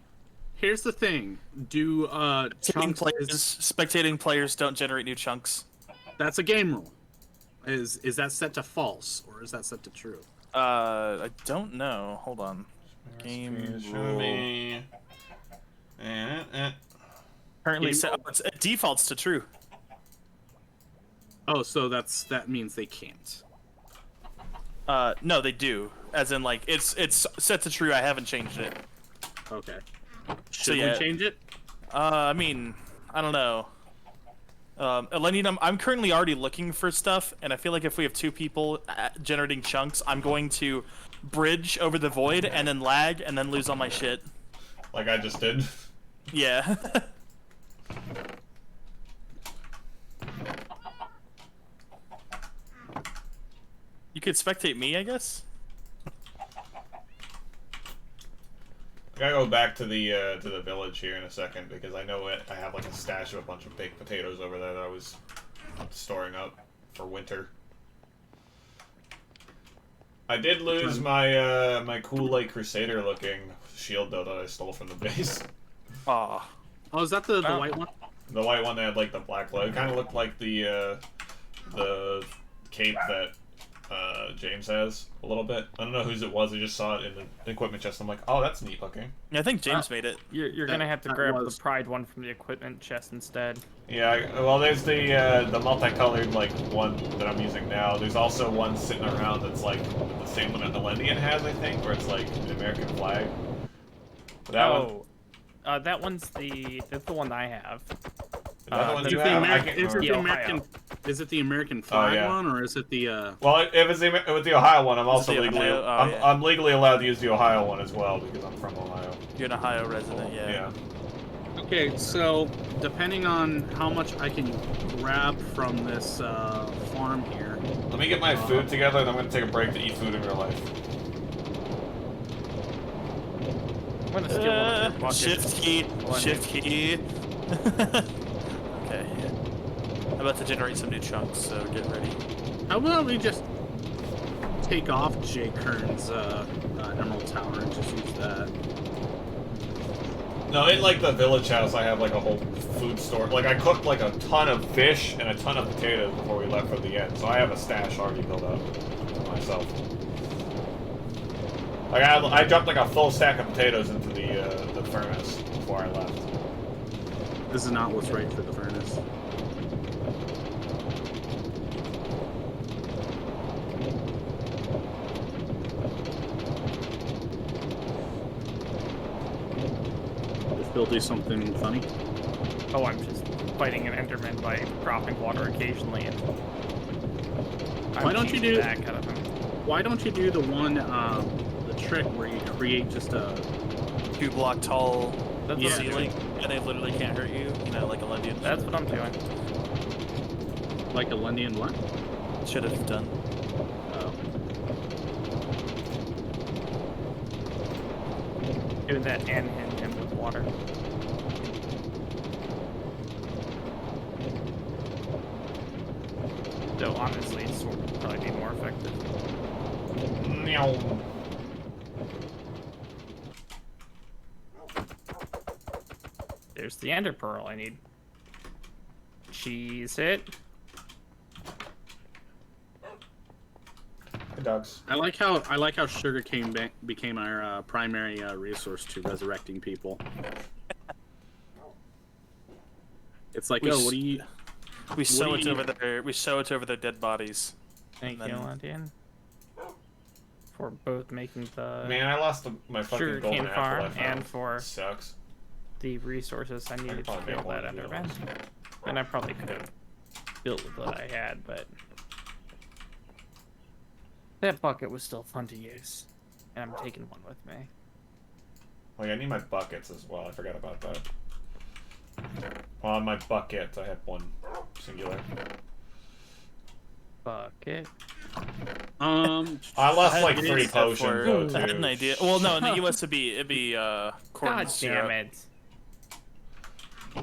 Here's the thing. Do spectating players don't generate new chunks. that's a game rule. Is that set to false or is that set to true? I don't know. Hold on. Game show rule. me. Currently Game set. rule? It defaults to true. Oh, so that means they can't. No, they do. As in, like, it's set to true. I haven't changed it. Okay. Should So, yeah. we change it? I mean, I don't know. Elenium, I'm currently already looking for stuff, and I feel like if we have 2 people generating chunks, I'm going to bridge over the void and then lag and then lose all my shit. Like I just did. Yeah. You could spectate me, I guess. I gotta go back to the village here in a second because I know I have like a stash of a bunch of baked potatoes over there that I was storing up for winter. I did lose my my cool like Crusader looking shield though that I stole from the base. Aw. Oh, is that the Oh. white one? The white one that had like the black logo. It kind of looked like the cape that James has a little bit. I don't know whose it was. I just saw it in the equipment chest. I'm like, oh, that's neat looking. I think James made it. You're gonna have to that grab was- the pride one from the equipment chest instead. Yeah, well, there's the multicolored like one that I'm using now. There's also one sitting around that's like the same one that the Lendian has, I think, where it's like the American flag. But that one, That one's that's the one I have. is that the one is you Is it the have? I Ameri- can't is it remember. the Ohio. American? Is it the American flag yeah. one, or is it the? Well, if it's with the Ohio one, I'm also the legally Ohio? Oh, I'm, yeah. I'm legally allowed to use the Ohio one as well because I'm from Ohio. You're an Ohio resident, yeah. Yeah. Okay, so depending on how much I can grab from this farm here. Let me get my food together, and I'm gonna take a break to eat food in real life. I'm gonna steal one of your buckets. Shift key. One. Shift key. Okay. I'm about to generate some new chunks, so get ready. How about we just take off Jay Kern's Emerald Tower and just use that? No, in like the village house, I have like a whole food store. Like I cooked like a ton of fish and a ton of potatoes before we left for the end, so I have a stash already built up for myself. Like I dropped like a full stack of potatoes into the furnace before I left. This is not what's right for the furnace. Does Bill do something funny? Oh, I'm just fighting an enderman by dropping water occasionally and Why don't you do- back out of him. Why don't you do the one, the trick where you create just a 2-block tall That's Yeah. what I'm doing. ceiling, and they literally can't hurt you. You know, like a Lendian. That's what I'm doing. like a Lendian one? Should have done. Oh. Doing that and hitting him with water. Though honestly, sword would probably be more effective. Meow. There's the ender pearl I need. Cheese it. Hey, dogs. I like how sugarcane became our primary resource to resurrecting people. It's like, oh, what do you? We sow it over their. We sow it over their dead bodies. Thank And you, then- Landian. For both making the Man, I lost my fucking golden sugarcane apple. farm I found. and for Sucks. the resources I needed to probably build make that one of Enderman. And I probably could have built with what I had, but that bucket was still fun to use. And I'm taking one with me. Oh yeah, I need my buckets as well. I forgot about that. On my bucket, I have one singular. Bucket. I lost like 3 potions though I had an too. idea. Well, no, in the US it'd be God corn damn syrup. it.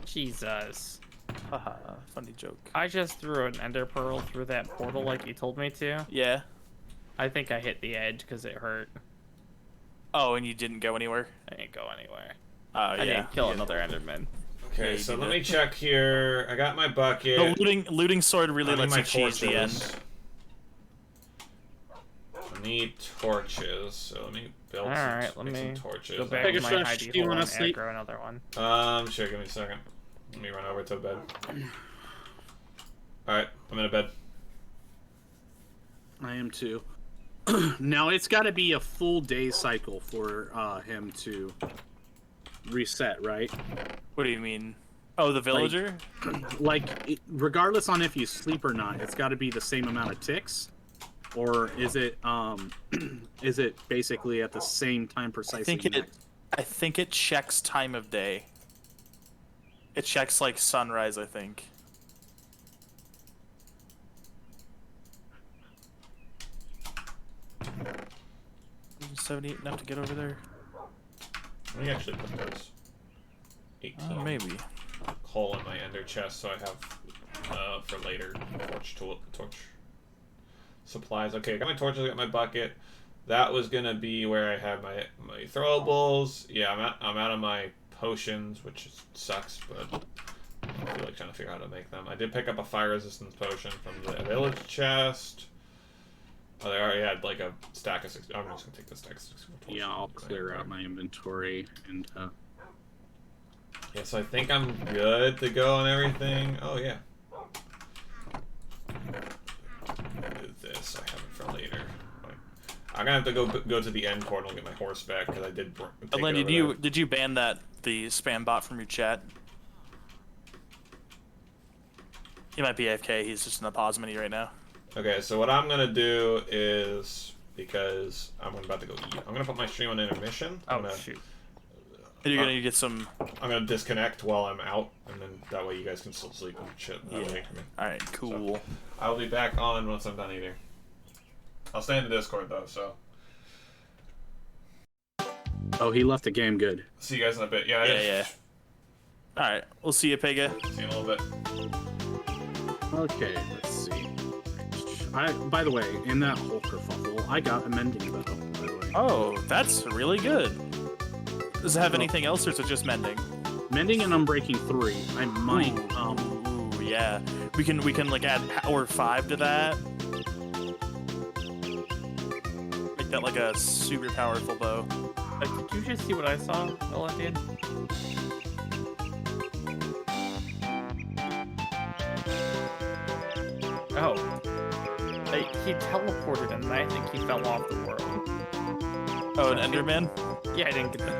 Jesus. Haha, funny joke. I just threw an ender pearl through that portal like you told me to. Yeah. I think I hit the edge because it hurt. Oh, and you didn't go anywhere? I didn't go anywhere. Oh, I yeah. didn't kill another enderman. Okay, Yeah, so you let did. me check here. I got my bucket. The looting sword really I need lets my you cheese the end. torches. I need torches, so let me build Alright, some, let make some me torches. go back Take to a my stretch. hidey Do you hole wanna and sleep? aggro another one. Sure, give me a second. Let me run over to bed. Alright, I'm in a bed. I am too. Now it's got to be a full day cycle for him to reset, right? What do you mean? Oh, the villager? Regardless on if you sleep or not, it's got to be the same amount of ticks, or is it is it basically at the same time precisely? I think it checks time of day. It checks like sunrise, I think. Isn't 78 enough to get over there? Let me actually put those 18 Maybe. coal in my ender chest so I have for later torch supplies. Okay, I got my torches, I got my bucket. That was gonna be where I had my throwables. Yeah, I'm out of my potions, which sucks, but I feel like trying to figure out how to make them. I did pick up a fire resistance potion from the village chest. Oh, they already had like a stack of 6. I'm just gonna take this stack of 6. Yeah, I'll clear out my inventory and. Yeah, so I think I'm good to go on everything. Oh yeah. Do this. I have it for later. I'm gonna have to go to the end portal and get my horse back because I did. Lenny, did you ban the spam bot from your chat? He might be AFK. He's just in the pause menu right now. Okay, so what I'm gonna do is because I'm about to go eat. I'm gonna put my stream on intermission. Oh, shoot. You're gonna get some. I'm gonna disconnect while I'm out, and then that way you guys can still sleep and shit. Yeah. All Alright, cool. So, I'll be back on once I'm done eating. I'll stay in the Discord though, so. Oh, he left the game. Good. See you guys in a bit. Yeah. Yeah. Alright, we'll see you, Pega. See you in a little bit. Okay, let's see. By the way, in that whole kerfuffle, I got a mending bow. By the way. Oh, that's really good. Does it have anything else, or is it just mending? Mending and Unbreaking 3. I might. Ooh, yeah. We can like add power 5 to that. Make that like a super powerful bow. Did you just see what I saw, Valentin? Oh. He teleported and I think he fell off the world. Oh, an Enderman? Yeah, I didn't get the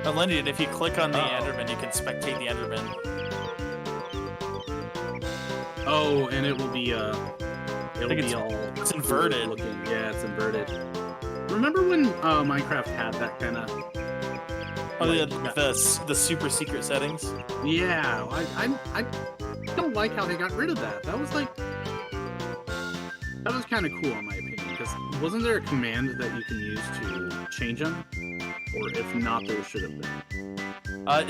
pearl. Lendian, if you click on the Enderman, you can spectate the Enderman. Oh, and it will be it's inverted. Looking. Yeah, it's inverted. Remember when Minecraft had that kind of? Oh, the super secret settings. Yeah, I don't like how they got rid of that. That was kind of cool in my opinion. Because wasn't there a command that you can use to change them? Or if not, there should have been.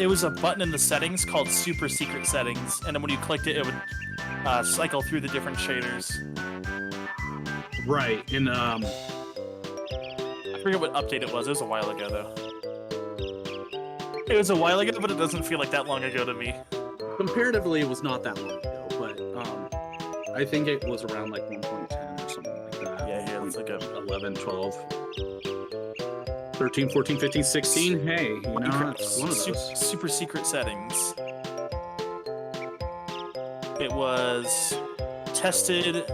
It was a button in the settings called Super Secret Settings, and then when you clicked it, it would cycle through the different shaders. Right, and I forget what update it was. It was a while ago, though. It was a while ago, but it doesn't feel like that long ago to me. comparatively, it was not that long ago, but I think it was around like 1.10 or something like that. Yeah, here, let's look up. 11, 12, 13, 14, 15, 16. Hey, you know, it's one of those. Super Secret Settings. It was tested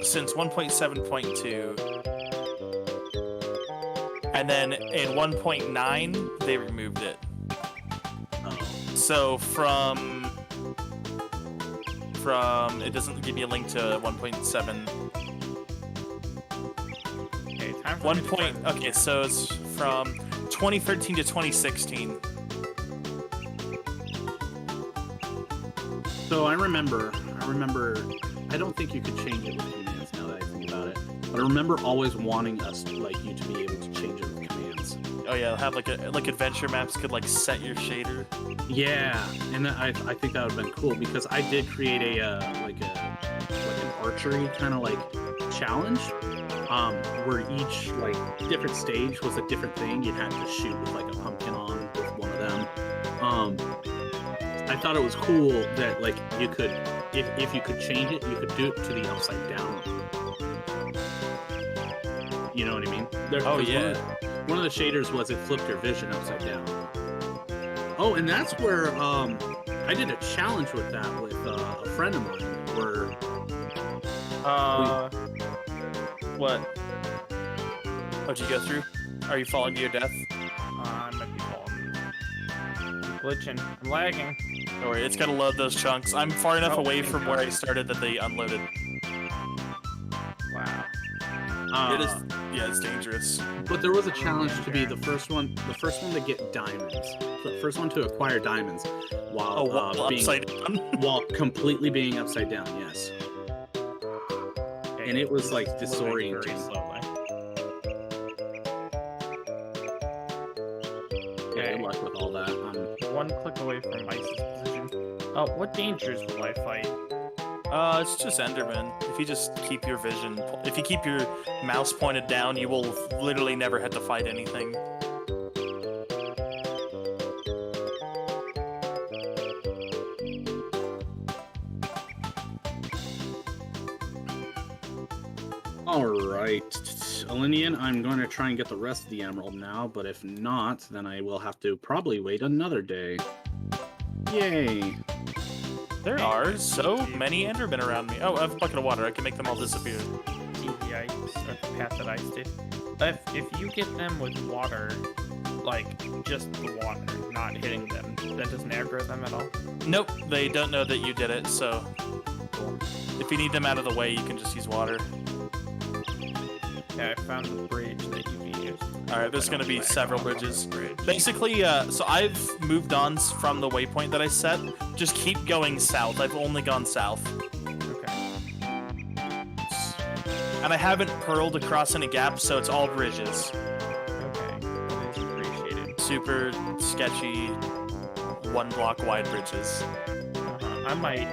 since 1.7.2. And then in 1.9, they removed it. Oh. So from it doesn't give you a link to 1.7. Okay, time for me to find- Okay, so it's from 2013 to 2016. So I remember, I don't think you could change it with commands now that I think about it. But I remember always wanting us, like, you to be able to change it with commands. Oh yeah, have like adventure maps could like set your shader. Yeah, and I think that would have been cool because I did create like an archery kind of like challenge, where each like different stage was a different thing. You had to shoot with like a pumpkin on with one of them. I thought it was cool that like you could, if you could change it, you could do it to the upside down. You know what I mean? Oh yeah. One of the shaders was it flipped your vision upside down. Oh, and that's where I did a challenge with that with a friend of mine. Where What? What'd you go through? Are you falling to your death? I might be falling. I'm glitching. I'm lagging. Don't worry, it's gotta load those chunks. I'm far enough Oh, away thank from God. where I started that they unloaded. Wow. It is, yeah, it's dangerous. but there was a challenge to be the first one to get diamonds, the first one to acquire diamonds, while being upside down. while completely being upside down. Yes, Okay, and it was like loading very disorienting. slowly. Yeah, Okay. good luck with all that. One click away from Ice's position. Oh, what dangers will I fight? It's just Enderman. If you just keep your vision, if you keep your mouse pointed down, you will literally never have to fight anything. All right, Alinian, I'm going to try and get the rest of the emerald now, but if not, then I will have to probably wait another day. Yay! There are so many Endermen around me. Oh, I have a bucket of water. I can make them all disappear. See the ice, or the path that ice did. If you get them with water, like just the water, not hitting them, that doesn't aggro them at all. Nope, they don't know that you did it, so if you need them out of the way, you can just use water. Yeah, I found the bridge that you can use. Alright, there's I gonna don't be lag several off on the bridges. bridge. Basically, so I've moved on from the waypoint that I set. Just keep going south. I've only gone south. Okay. And I haven't purled across any gaps, so it's all bridges. Okay. That is appreciated. Super sketchy, 1 block wide bridges. I may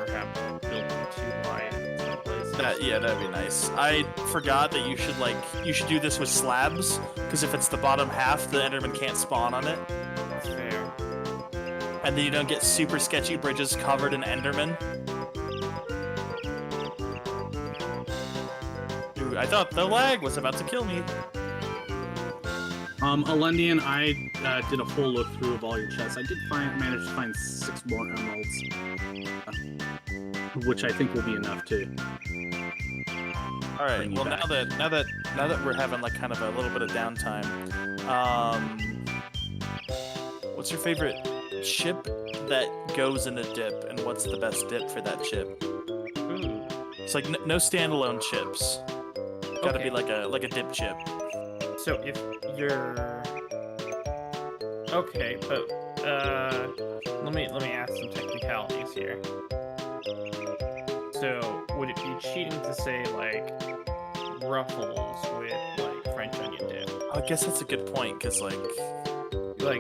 perhaps build them too wide in some places. That'd be nice. I forgot that you should do this with slabs, because if it's the bottom half, the Enderman can't spawn on it. That's fair. And then you don't get super sketchy bridges covered in Enderman. Ooh, I thought the lag was about to kill me. Alendian, I did a full look through of all your chests. I did manage to find 6 more emeralds, which I think will be enough too. All right. Bring you Well, back. now that we're having like kind of a little bit of downtime, what's your favorite chip that goes in a dip, and what's the best dip for that chip? Ooh. It's like no standalone chips. Got to Okay. be like a dip chip. So if you're okay, but let me ask some technicalities here. So would it be cheating to say like Ruffles with like French onion dip? I guess that's a good point, because like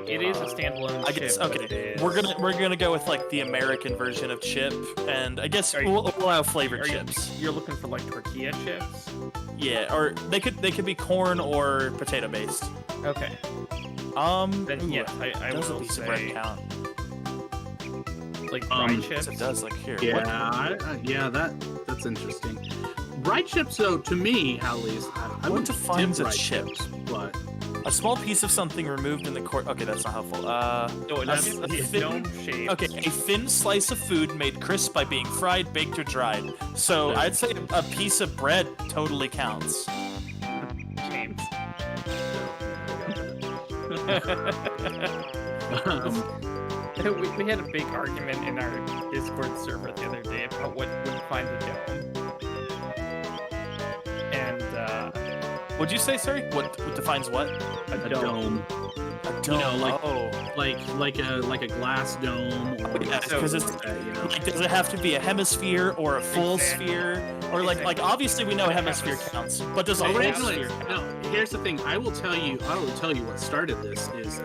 it is a standalone I guess chip, but it okay. is... We're gonna go with like the American version of chip, and I guess we'll allow flavored chips. You're looking for like tortilla chips? Yeah, or they could be corn or potato based. Okay. Then yeah, I does a will piece of bread say count? like fried Yes, chips. it does. Like here. Yeah, yeah, that's interesting. Rye chips, though, to me at least, I What wouldn't defines dip a rye chip? chips, but A small piece of something removed in the core. Okay, that's not helpful. No, That's it's a it's thin- dome shaped. Okay, a thin slice of food made crisp by being fried, baked, or dried. So Yeah. I'd say a piece of bread totally counts. James. We had a big argument in our Discord server the other day about what defines a dome. And What'd you say, sorry? What defines what? a dome, A You know, like- oh. like a glass dome, or Yeah, so- 'cause it's you know. like, does it have to be a hemisphere or a full Exactly. sphere? Or like obviously we know a hemisphere counts, but does a whole Originally, sphere? no. Here's the thing. I will tell you what started this is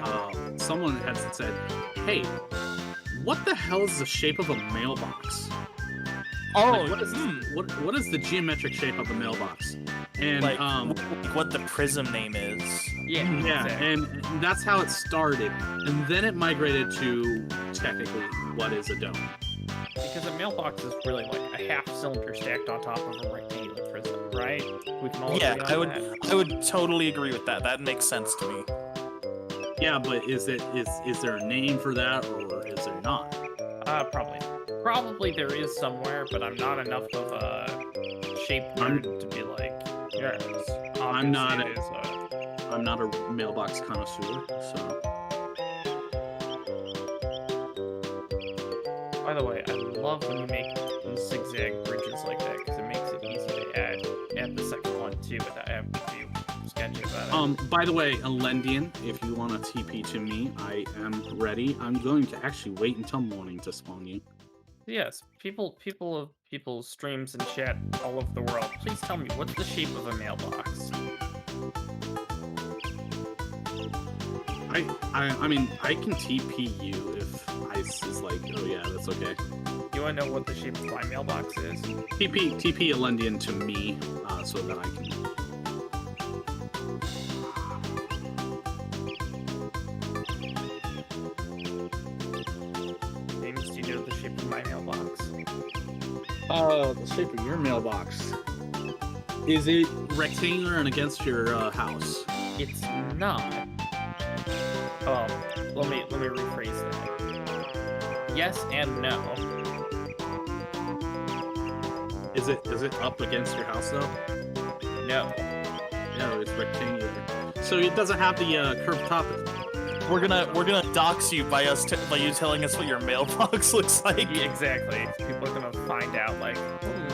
someone had said, "Hey, what the hell is the shape of a mailbox? Oh, Like, what is the geometric shape of a mailbox?" And like what the prism name is. yeah, yeah, exactly. and that's how it started, and then it migrated to technically what is a dome. Because a mailbox is really like a half cylinder stacked on top of a rectangular prism, right? We can all Yeah, agree on that. I would totally agree with that. That makes sense to me. Yeah, but is there a name for that, or is there not? Probably there is somewhere, but I'm not enough of a shape nerd to be like, yes. I'm not obviously it is I'm not a mailbox connoisseur, so. By the way, I love when you make zigzag bridges like that because it makes it easy to add the second one too without having to be sketchy about it. By the way, Elendian, if you want to TP to me, I am ready. I'm going to actually wait until morning to spawn you. Yes, people's streams and chat all over the world. Please tell me, what's the shape of a mailbox? I mean, I can TP you if Ice is like, oh yeah, that's okay. You wanna know what the shape of my mailbox is? TP Elendian to me, so that I can. James, do you know the shape of my mailbox? The shape of your mailbox. Is it rectangular and against your house? It's not. Let me rephrase that. Yes and no. Is it up against your house though? No. No, it's rectangular. So it doesn't have the curved top. We're gonna dox you by you telling us what your mailbox looks like. Yeah, exactly. People are gonna find out like,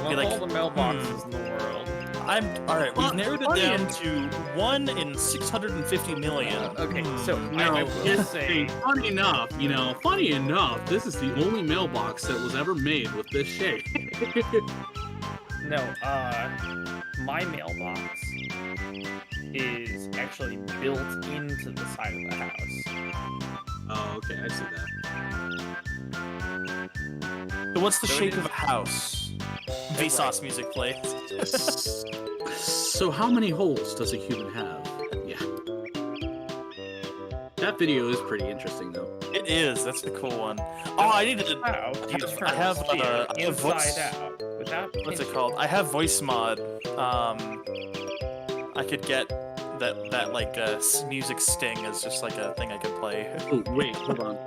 Be like, all the mailboxes in the world. All right. We've Well, narrowed it funny down to 1 in 650 million. Okay, so No, I will say, funny enough, this is the only mailbox that was ever made with this shape. no, my mailbox is actually built into the side of the house. Oh, okay, I see that. So what's the So it shape is- of a house? Vsauce music plays. So how many holes does a human have? Yeah. That video is pretty interesting, though. It is. That's the cool one. Oh, I need to. How do you turn I have steel I have voice. inside out without What's it pinching? called? I have voice mod. I could get that like music sting as just like a thing I could play. Oh, wait, hold on.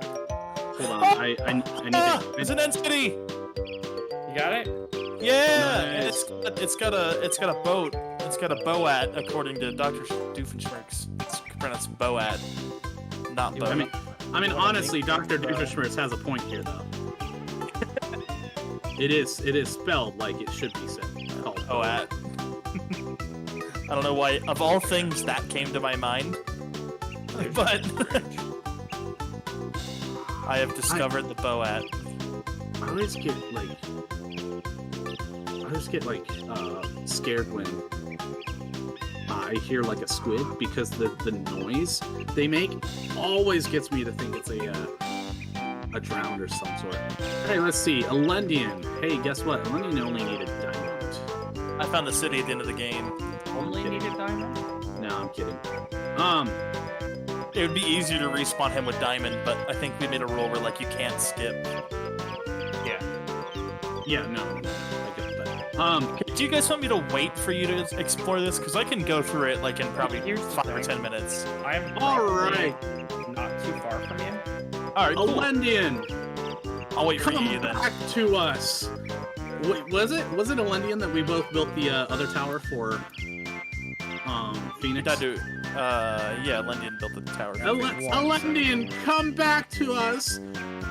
I need to. It's an entity. You got it? Yeah, and Nice. it's got a boat. It's got a boat, according to Dr. Doofenshmirtz. It's pronounced boat, not You boat. I mean, honestly, Dr. Doofenshmirtz has a point here, though. It is spelled like it should be said. Called boat. I don't know why. Of all things, that came to my mind, but I have discovered the boat. I always get like I just get like scared when I hear like a squid because the noise they make always gets me to think it's a drowned or some sort. Hey, let's see. Elendian. Hey, guess what? Elendian only needed diamond. I found the city at the end of the game. Only needed diamond? No, I'm kidding. It would be easier to respawn him with diamond, but I think we made a rule where like you can't skip. Yeah, no, I get that. Do you guys want me to wait for you to explore this? Because I can go through it like in probably Here's the 5 or thing. 10 minutes. I'm All probably right, not too far from you. All right, cool. Elendian, I'll wait for come you then. back to us. Wait, was it Elendian that we both built the other tower for? Phoenix. Yeah, Lendian built the tower. Elendian, come back to us.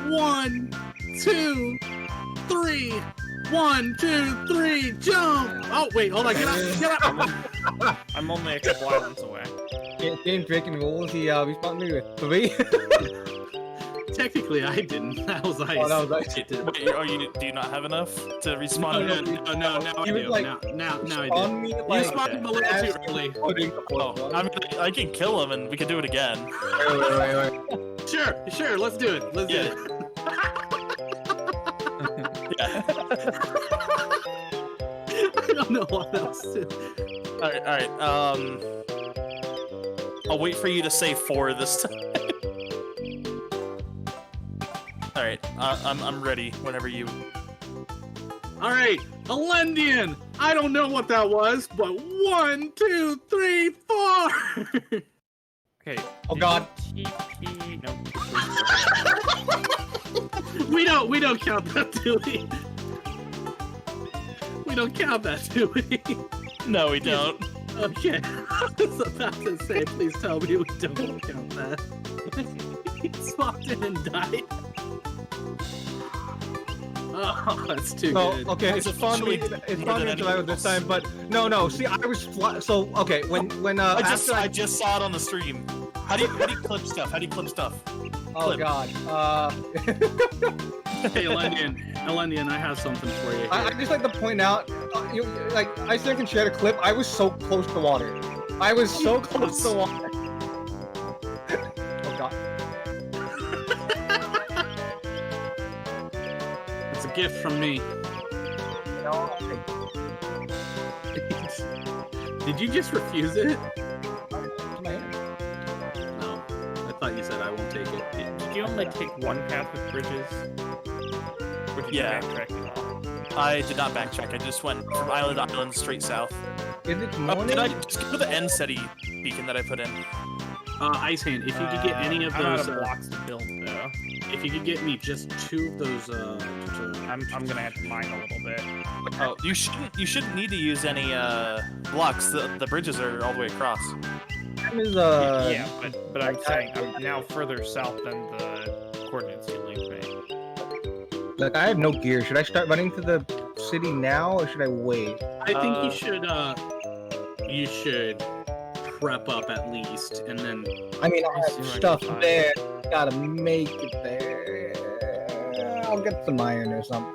1, 2, 3. 1, 2, 3, jump! Oh wait, hold on, get up! I'm only a couple islands away. Game breaking rules. He respawned me with 3. Technically, I didn't. That was ice. Oh, that was ice. It did. Wait, do you not have enough to respawn? No, now I He was do. like, Now I do. On me, You like, spawned him a little too early. Oh, I can kill him and we can do it again. Wait. Sure, let's do it. Let's do it. Yeah. I don't know what else to. All right. I'll wait for you to say 4 this time. All right. I'm ready whenever you. All right, Elendian. I don't know what that was, but 1, 2, 3, 4. Okay. Oh God. TP. No. We don't count that, do we? We don't count that, do we? No, we don't. Okay. I was about to say, please tell me we don't count that. He swapped in and died. Oh, that's too good. Okay, It's it's fun. officially It's more fun than until I was anything this time, but no. See, I was so okay. When I after just saw it on the stream. How do you clip stuff? How do you clip stuff? oh clip. God. Hey, Elendian, I have something for you. I just like to point out, like I still can share the clip. I was so close to water. I was so close to water. Oh God. It's a gift from me. No. Did you just refuse it? Man. No. I thought you said I won't take it. Did you only take one path with bridges? Or did Yeah. you backtrack at all? I did not backtrack. I just went from island to island straight south. Is it Oh, morning? did I just go to the end city beacon that I put in? Ice Hand, if you could get any of I'm out those, of blocks to build though. if you could get me just 2 of those, I'm gonna have to mine a little bit. Oh, you shouldn't need to use any blocks. The bridges are all the way across. Is, Yeah, but I'm saying I'm now further south than the coordinates you linked me. Like I have no gear. Should I start running to the city now, or should I wait? I think you should prep up at least, and then I mean, I see have what I stuff can find. there. Gotta make it there. I'll get some iron or something.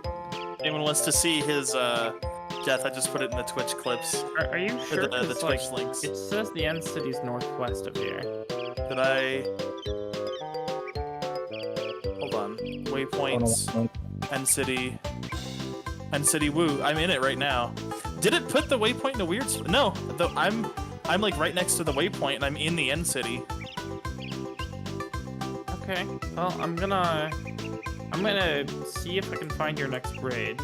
Anyone wants to see his death? I just put it in the Twitch clips. Are you For sure? the 'Cause, like, Twitch links. it says the end city's northwest of here. Did I? Hold on. Waypoints. End city. End city. Woo! I'm in it right now. Did it put the waypoint in a weird? No. Though I'm like right next to the waypoint and I'm in the end city. Okay. Well, I'm gonna see if I can find your next bridge.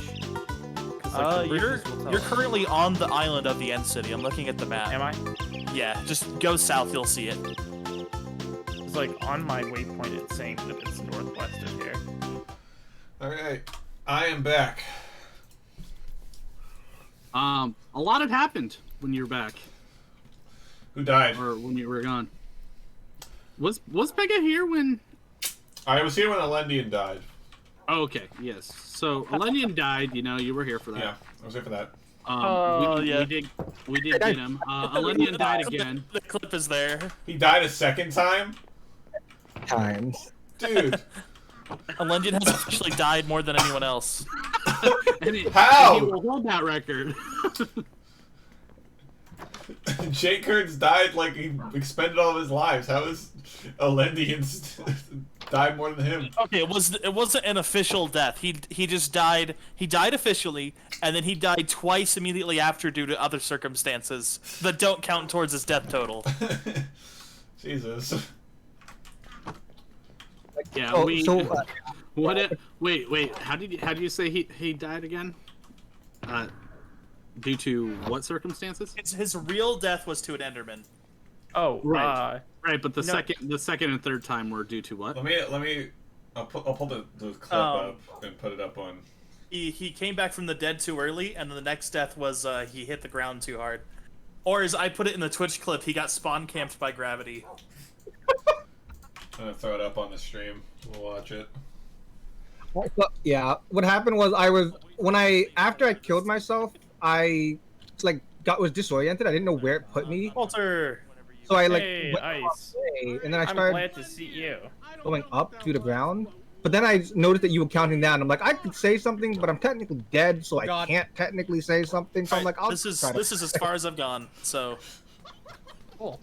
'Cause, like, the You're bridges will tell you're us. currently on the island of the end city. I'm looking at the map. Am I? Yeah, just go south. You'll see it. It's like on my waypoint. It's saying that it's northwest of here. All right, I am back. a lot had happened when you were back, Who died? or when you were gone. Was Pega here when? I was here when Elendian died. Oh, okay, yes. So Elendian died. You know, you were here for that. Yeah, I was here for that. Yeah. We did get him. Elendian died again. The clip is there. He died a second time? Times. Dude. Elendian has officially died more than anyone else. How? And he will hold that record. Jake Kurtz died like he expended all of his lives. How is Alendian died more than him? Okay, it wasn't an official death. He just died. He died officially, and then he died twice immediately after due to other circumstances that don't count towards his death total. Jesus. Yeah, Oh, we. so, Wait. How did you say he died again? Due to what circumstances? His real death was to an Enderman. Oh, Right. Right, but the no. second and third time were due to what? Let me. I'll pull the clip up and put it up on. He came back from the dead too early, and then the next death was he hit the ground too hard. Or as I put it in the Twitch clip, he got spawn camped by gravity. I'm gonna throw it up on the stream. We'll watch it. Yeah, what happened was after I killed myself, I was disoriented. I didn't know where it put me, Walter. so I Hey, went Ice. away, and then I I'm started glad to see you. going up to the ground. But then I noticed that you were counting down. I'm like, I could say something, but I'm technically dead, so I can't technically say something. So I'm like, I'll this is try to... as far as I've gone. So Cool.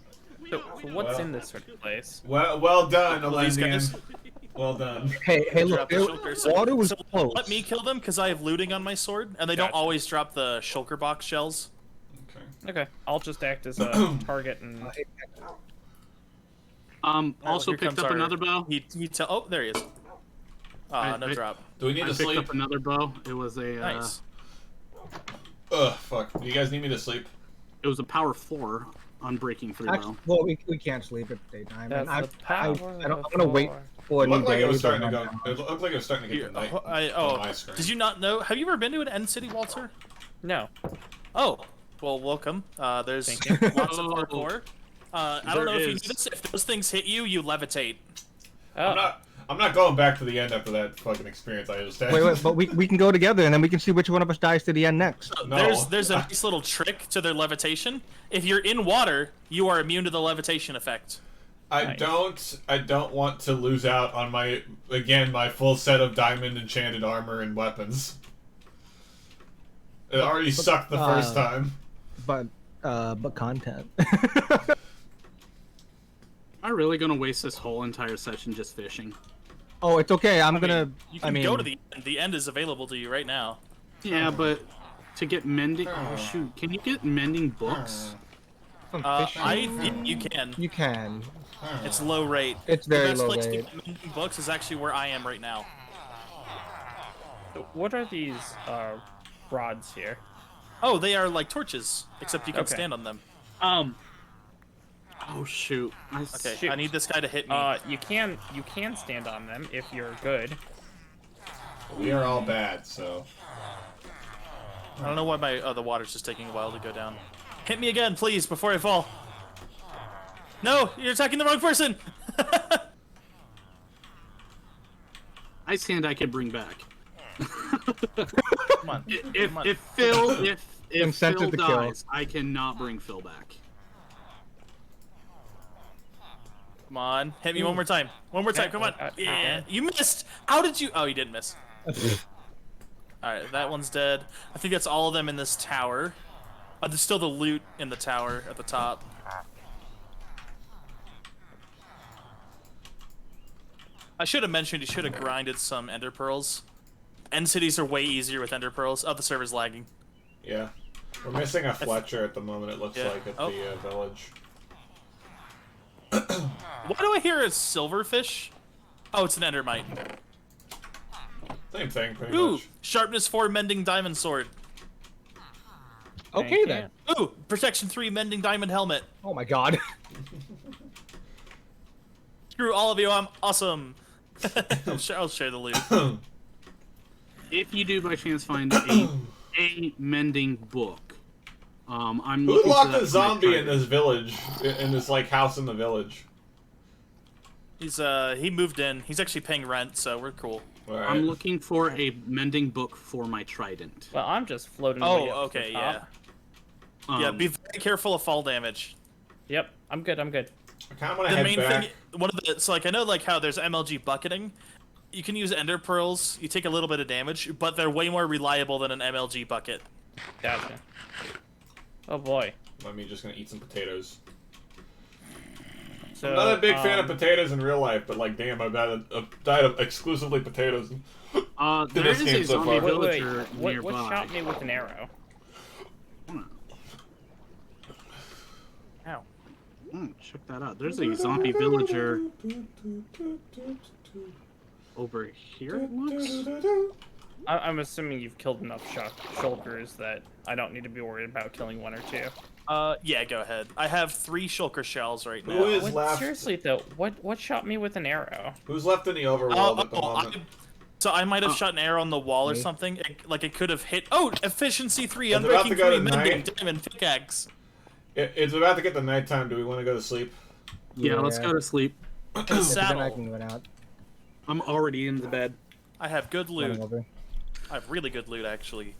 So what's in this sort of place? Well done, Well, these Alendian. guys- Well done. Hey, look, drop the shulker. So- water was so close. let me kill them because I have looting on my sword, and they don't Gotcha. always drop the shulker box shells. Okay. Okay, I'll just act as a target and. Also here picked comes up our- another bow. Oh, there he is. No I- drop. Do we need I to picked sleep? up another bow. It was a Nice. Ugh, fuck. Do you guys need me to sleep? it was a power 4 unbreaking 3 Actually, bow. well, we can't sleep at daytime. That's And I, the I, power I don't, of I'm gonna wait war. for a It new looked like day. it was but starting to I'm go. It looked like it was starting to get Here, to night. oh, on my screen. did you not know? Have you ever been to an End City, Walter? No. Oh, well, welcome. There's Thank you. lots of Oh. parkour. I don't know if you is. knew this. If those things hit you, you levitate. Oh. I'm not going back to the end after that fucking experience I just had. Wait, but we can go together and then we can see which one of us dies to the end next. No. There's a nice little trick to their levitation. If you're in water, you are immune to the levitation effect. I Nice. don't want to lose out on my full set of diamond enchanted armor and weapons. It already sucked the first time. But content. Am I really gonna waste this whole entire session just fishing? Oh, it's okay. I'm I gonna. mean, you can go to the end. The end is available to you right now. Yeah, but to get mending. Oh shoot! Can you get mending books? from fishing. You can. You can. It's low rate. It's The very best low place to rate. get mending books is actually where I am right now. What are these rods here? Oh, they are like torches, except you can Okay. stand on them. Oh shoot! Okay, Shoot. I need this guy to hit me. You can stand on them if you're good. We are all bad, so. I don't know why the water's just taking a while to go down. Hit me again, please, before I fall. No, you're attacking the wrong person. Ice hand I could bring back. Come on. If Come on. if Phil if Incentive Phil to kill. dies, I cannot bring Phil back. Come on, hit me one more time. One more time, come on. Yeah, you missed. How did you? Oh, you didn't miss. All right, that one's dead. I think that's all of them in this tower. There's still the loot in the tower at the top. I should have mentioned you should have grinded some ender pearls. End cities are way easier with ender pearls. Oh, the server's lagging. Yeah. We're missing a Fletcher at the moment, it looks Yeah. like, at Oh. the village. Why do I hear a silverfish? Oh, it's an endermite. Same thing, pretty Ooh, much. sharpness 4 mending diamond sword. Okay Thank then. Ooh, protection 3 mending diamond helmet. Oh my god. Screw all of you, I'm awesome. I'll share the loot. If you do by chance find a mending book, I'm Who looking for locked that a for my zombie in trident. this village? In this, like, house in the village? He moved in. He's actually paying rent, so we're cool. Alright. I'm looking for a mending book for my trident. Well, I'm just floating. Oh, way up to okay, the yeah. top. Yeah, be very careful of fall damage. Yep, I'm good. I'm good. I kind of want to The head main back. thing, one of the, so like I know like how there's MLG bucketing. You can use ender pearls. You take a little bit of damage, but they're way more reliable than an MLG bucket. Gotcha. Oh boy. I'm just gonna eat some potatoes. So, I'm not a big fan of potatoes in real life, but like, damn, I've had a diet of exclusively potatoes. There this is game a so zombie far. Wait, villager nearby. what shot me with an arrow? Ow. Check that out. There's a zombie villager over here, it looks. I'm assuming you've killed enough shulkers that I don't need to be worried about killing one or two. Yeah, go ahead. I have 3 shulker shells right now. Who is What, left? seriously though, what shot me with an arrow? Who's left in the overworld at the moment? So I might have shot an arrow on the wall or something. It could have hit. Oh, efficiency 3, It's about unbreaking to go 3, to mending, night. diamond, pickaxe. It's about to get to nighttime. Do we want to go to sleep? Yeah, let's go to sleep. Then I Saddle. can run out. I'm already in the bed. I have good loot. Running over. I have really good loot, actually.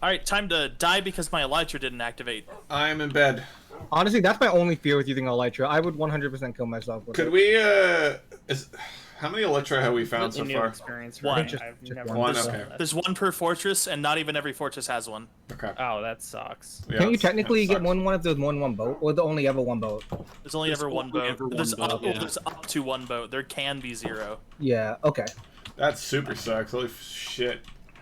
Alright, time to die because my elytra didn't activate. I'm in bed. Honestly, that's my only fear with using Elytra. I would 100% kill myself with Could it. we, how many Elytra have we found so Completely new far? experience for One. me. Just I've one. never One, done okay. that. There's 1 per fortress, and not even every fortress has one. Okay. Oh, that sucks. Yeah, Can't you that's- technically that get sucks. one if there's more than one boat? Or the only ever one boat? There's only There's ever one only boat. ever one There's, boat, up, yeah. there's up to 1 boat. There can be 0. Yeah, okay. That super sucks. Holy shit.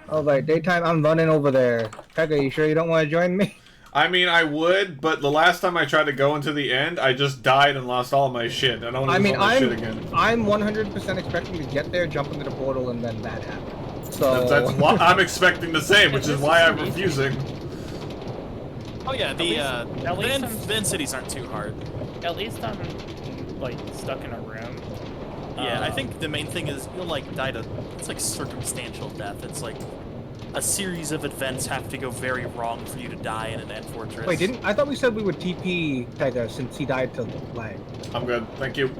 Alright, daytime, I'm running over there. Pega, you sure you don't want to join me? I mean, I would, but the last time I tried to go into the end, I just died and lost all my shit. I don't want to lose all my shit again. I'm 100% expecting to get there, jump into the portal, and then that happens. So That's what I'm expecting the same, which is why I'm refusing. Oh yeah, the at least I'm- Van cities aren't too hard. At least I'm like stuck in a room. Yeah, I think the main thing is you'll like die to. It's like circumstantial death. It's like a series of events have to go very wrong for you to die in an end fortress. Wait, I thought we said we would TP Pega since he died to lag. I'm good. Thank you.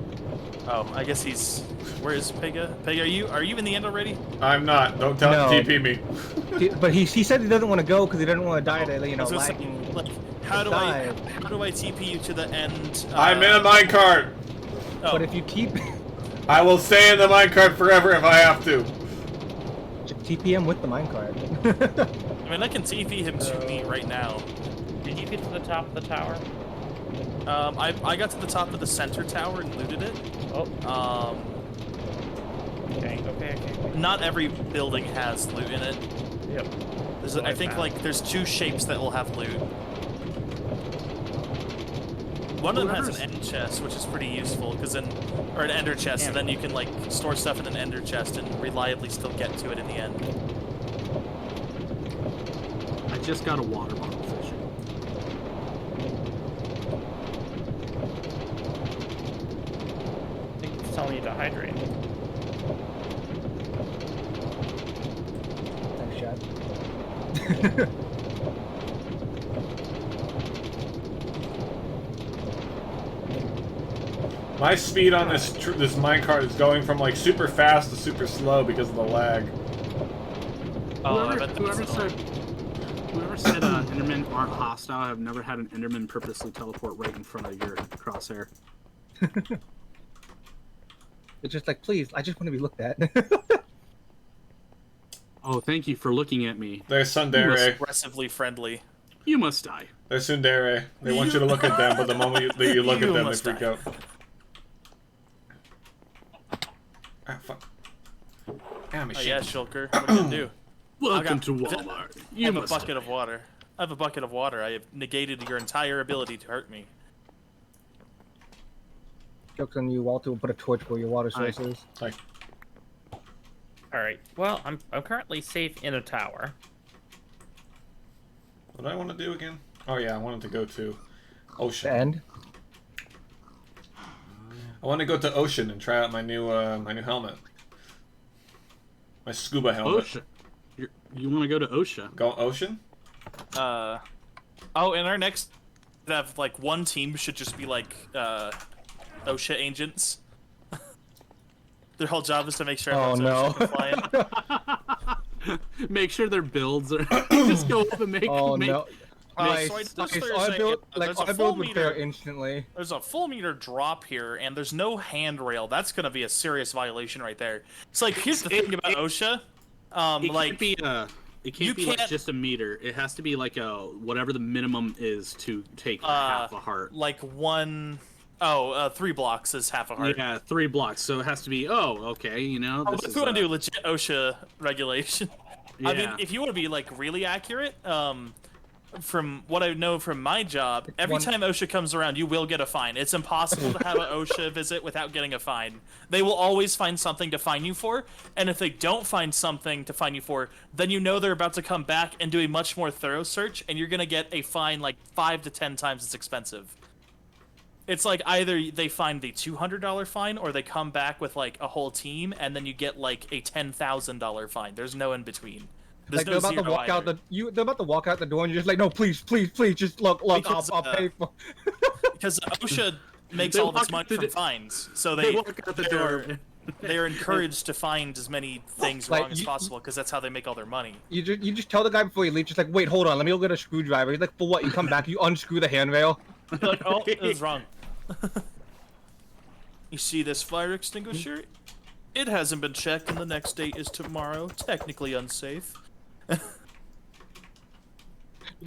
Oh, I guess he's. Where is Pega? Pega, are you in the end already? I'm not. Don't tell No. TP me. But he said he doesn't want to go because he doesn't want to die to, you I know, was gonna say, lagging. like, how do I dive. TP you to the end? I'm in a minecart. Oh, But if you I will stay in the minecart forever if I have to. TP him with the minecart. I mean, I can TP him to me right now. Did you get to the top of the tower? I got to the top of the center tower and looted it. Oh, okay. Not every building has loot in it. Yep. I think like there's 2 shapes that will have loot. One of them has an end chest, which is pretty useful, or an ender chest, and then you can like store stuff in an ender chest and reliably still get to it in the end. I just got a water bottle fishing. I think it's telling you to hydrate. Nice shot. My speed on this minecart is going from like super fast to super slow because of the lag. Oh, I bet that's Whoever annoying. said Endermen aren't hostile, I've never had an Enderman purposely teleport right in front of your crosshair. It's just like, please, I just want to be looked at. Oh, thank you for looking at me. There's Sundere. Aggressively friendly. You must die. There's Sundere. They want you to look at them, but the moment that you look at them, they must freak die. out. Ah, fuck. Damn, Oh yeah, Shulker. What are you gonna do? Welcome got- to Walmart. I You have a must bucket die. of water. I have a bucket of water. I have negated your entire ability to hurt me. Joke's on you, Walter will put a torch where your water source is. Like, All right. Well, I'm currently safe in a tower. what do I want to do again? Oh yeah, I wanted to go to The Ocean. end. I want to go to Ocean and try out my new helmet. My scuba helmet. OSHA. You want to go to OSHA? Go Ocean? Oh, in our next, have like one team should just be like OSHA agents. Their whole job is to make sure Oh, everyone's no. OSHA compliant. Make sure their builds are just go up and make Oh make, no. So I just okay, for so a I second, build there's a I full build would fail meter. instantly. There's a full meter drop here, and there's no handrail. That's gonna be a serious violation right there. It's like here's the thing about OSHA. It Like can't be it can't you be like can't- just a meter. It has to be like a whatever the minimum is to take half a heart. like 3 blocks is half a heart. Yeah, 3 blocks. So it has to be. Oh, okay. You know, Oh, this but is if you want to do legit OSHA regulation, I mean, yeah. if you want to be like really accurate, from what I know from my job, every time OSHA comes around, you will get a fine. It's impossible to have an OSHA visit without getting a fine. They will always find something to fine you for, and if they don't find something to fine you for, then you know they're about to come back and do a much more thorough search, and you're gonna get a fine like 5 to 10 times as expensive. It's like either they find the $200 fine, or they come back with like a whole team, and then you get like a $10,000 fine. There's no in between. There's Like no they're about to zero walk out either. they're about to walk out the door, and you're just like, no, please, just look, Because, I'll pay for. Because OSHA makes They all this walk money through from the- fines, so They walk out the door. they're encouraged to find as many things Like, wrong as possible, because that's how they make all their money. You just tell the guy before you leave, just like, wait, hold on, let me go get a screwdriver. He's like, for what? You come back, you unscrew the handrail. You're like, oh, it was wrong. You see this fire extinguisher? It hasn't been checked, and the next date is tomorrow. Technically unsafe. You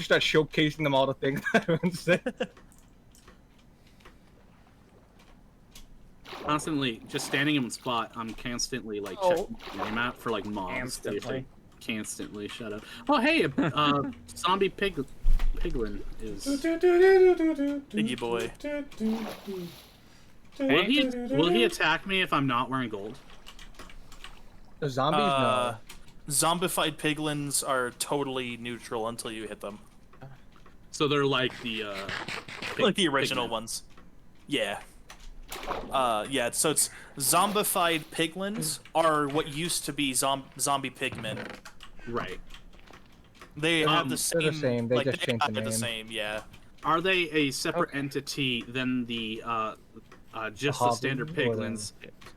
start showcasing them all the things that are unsafe. Constantly, just standing in one spot. I'm constantly like checking the name out for like mobs. Constantly. Constantly. Shut up. Oh hey, zombie piglin is. Piggy boy. Will he attack me if I'm not wearing gold? The zombies, no. Zombified piglins are totally neutral until you hit them. So they're like the Like the original pigmen. ones. Yeah. Yeah, so it's zombified piglins are what used to be zombie pigmen. Right. They have the they're same, the same, they like, just changed the are the name. same, yeah. Are they a separate entity than the just the hobby standard or piglins?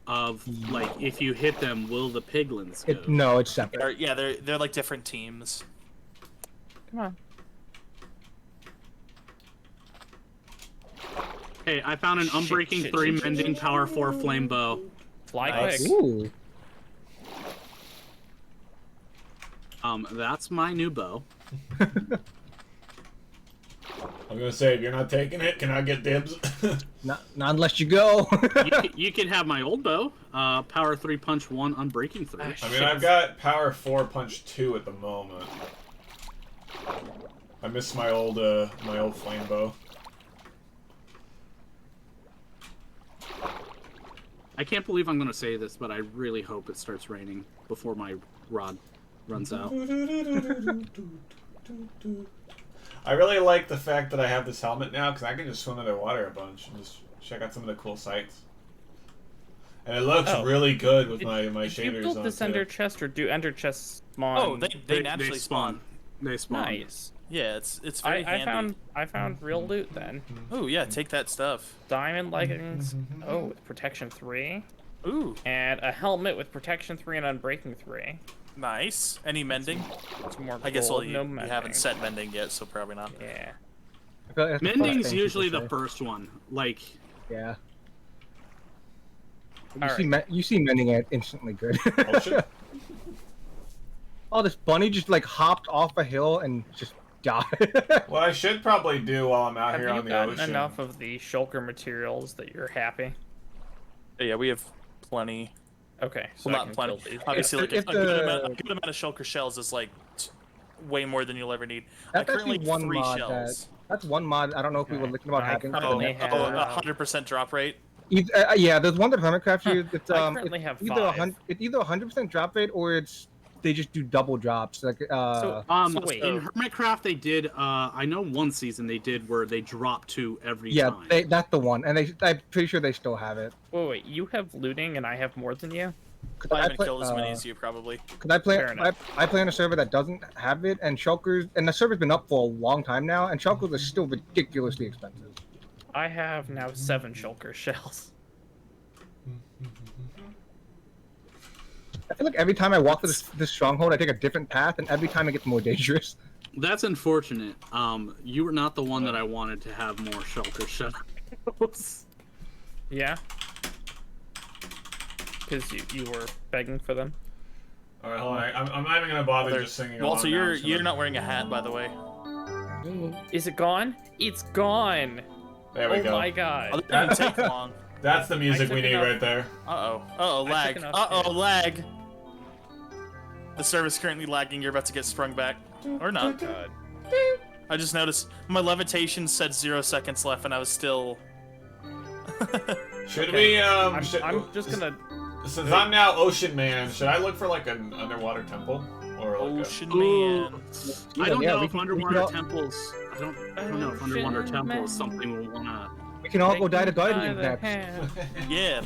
Of like, if you hit them, will the piglins go? No, it's separate. They're like different teams. Come on. Hey, I found an Unbreaking 3 Mending Power 4 Flame Bow. Fly Nice. quick. Ooh. That's my new bow. I'm gonna say, if you're not taking it, can I get dibs? Not unless you go. You can have my old bow. Power 3 Punch 1 Unbreaking 3. I mean, I've got Power 4 Punch 2 at the moment. I miss my old flame bow. I can't believe I'm going to say this, but I really hope it starts raining before my rod runs out. I really like the fact that I have this helmet now, because I can just swim underwater a bunch and just check out some of the cool sights. And it looks really good with my Did you shaders build on this too. ender chest, or do ender chests spawn? Oh, they naturally spawn. They spawn. Nice. Yeah, it's very handy. I found real loot then. Ooh, yeah, take that stuff. Diamond leggings. Oh, with protection 3, Ooh, and a helmet with protection 3 and unbreaking 3. nice. Any mending? Some more I guess gold, you no haven't mending. set mending yet, so probably not. Yeah. I feel like that's the first Mending's thing usually people the say. first one. Like, Yeah. Alright. You see mending it instantly good. Oh, shit. Oh, this bunny just like hopped off a hill and just died. What I should probably do while I'm out Have here you on the gotten ocean. enough of the shulker materials that you're happy? Yeah, we have plenty. Okay, so Well, I not can plenty. kill these. Obviously, like If a good the- amount of shulker shells is like way more than you'll ever need. I That's currently actually have one 3 mod shells. that's one mod. I don't know if we were looking about I having. currently but- have- 100% drop rate. Yeah, there's one that Hermitcraft used. It's I it's currently have either 5. it's either 100% drop rate or they just do double drops. Like So wait. in Hermitcraft they did. I know one season they did where they dropped 2 every yeah, time. that's the one, and I'm pretty sure they still have it. Wait, you have looting and I have more than you? I haven't killed as many as you, probably. Cause I play Fair enough. I play on a server that doesn't have it, and shulkers, and the server's been up for a long time now, and shulkers are still ridiculously expensive. I have now 7 shulker shells. I feel like every time I walk to this stronghold, I take a different path, and every time it gets more dangerous. That's unfortunate. You were not the one that I wanted to have more shelter shadows. Yeah. Because you were begging for them. All right, hold on. I'm not even gonna bother just singing along. Walter, now. you're not wearing a hat, by the way. Is it gone? It's gone. There we go. Oh my god. Oh, that didn't take long. That's the music we took need enough. right there. Lag. took enough Lag. The server's currently lagging. You're about to get sprung back. Or not. God. I just noticed my levitation said 0 seconds left, and I was still. Should Okay. we? I'm just gonna. Since I'm now Ocean Man, should I look for like an underwater temple or like Ocean Ooh. Man. I don't Yeah, know we if can- we underwater can all- temples. I don't know if underwater Ocean temple is Man. something we'll wanna. We can all go die to Take me Guardians by the next. hand. Yeah,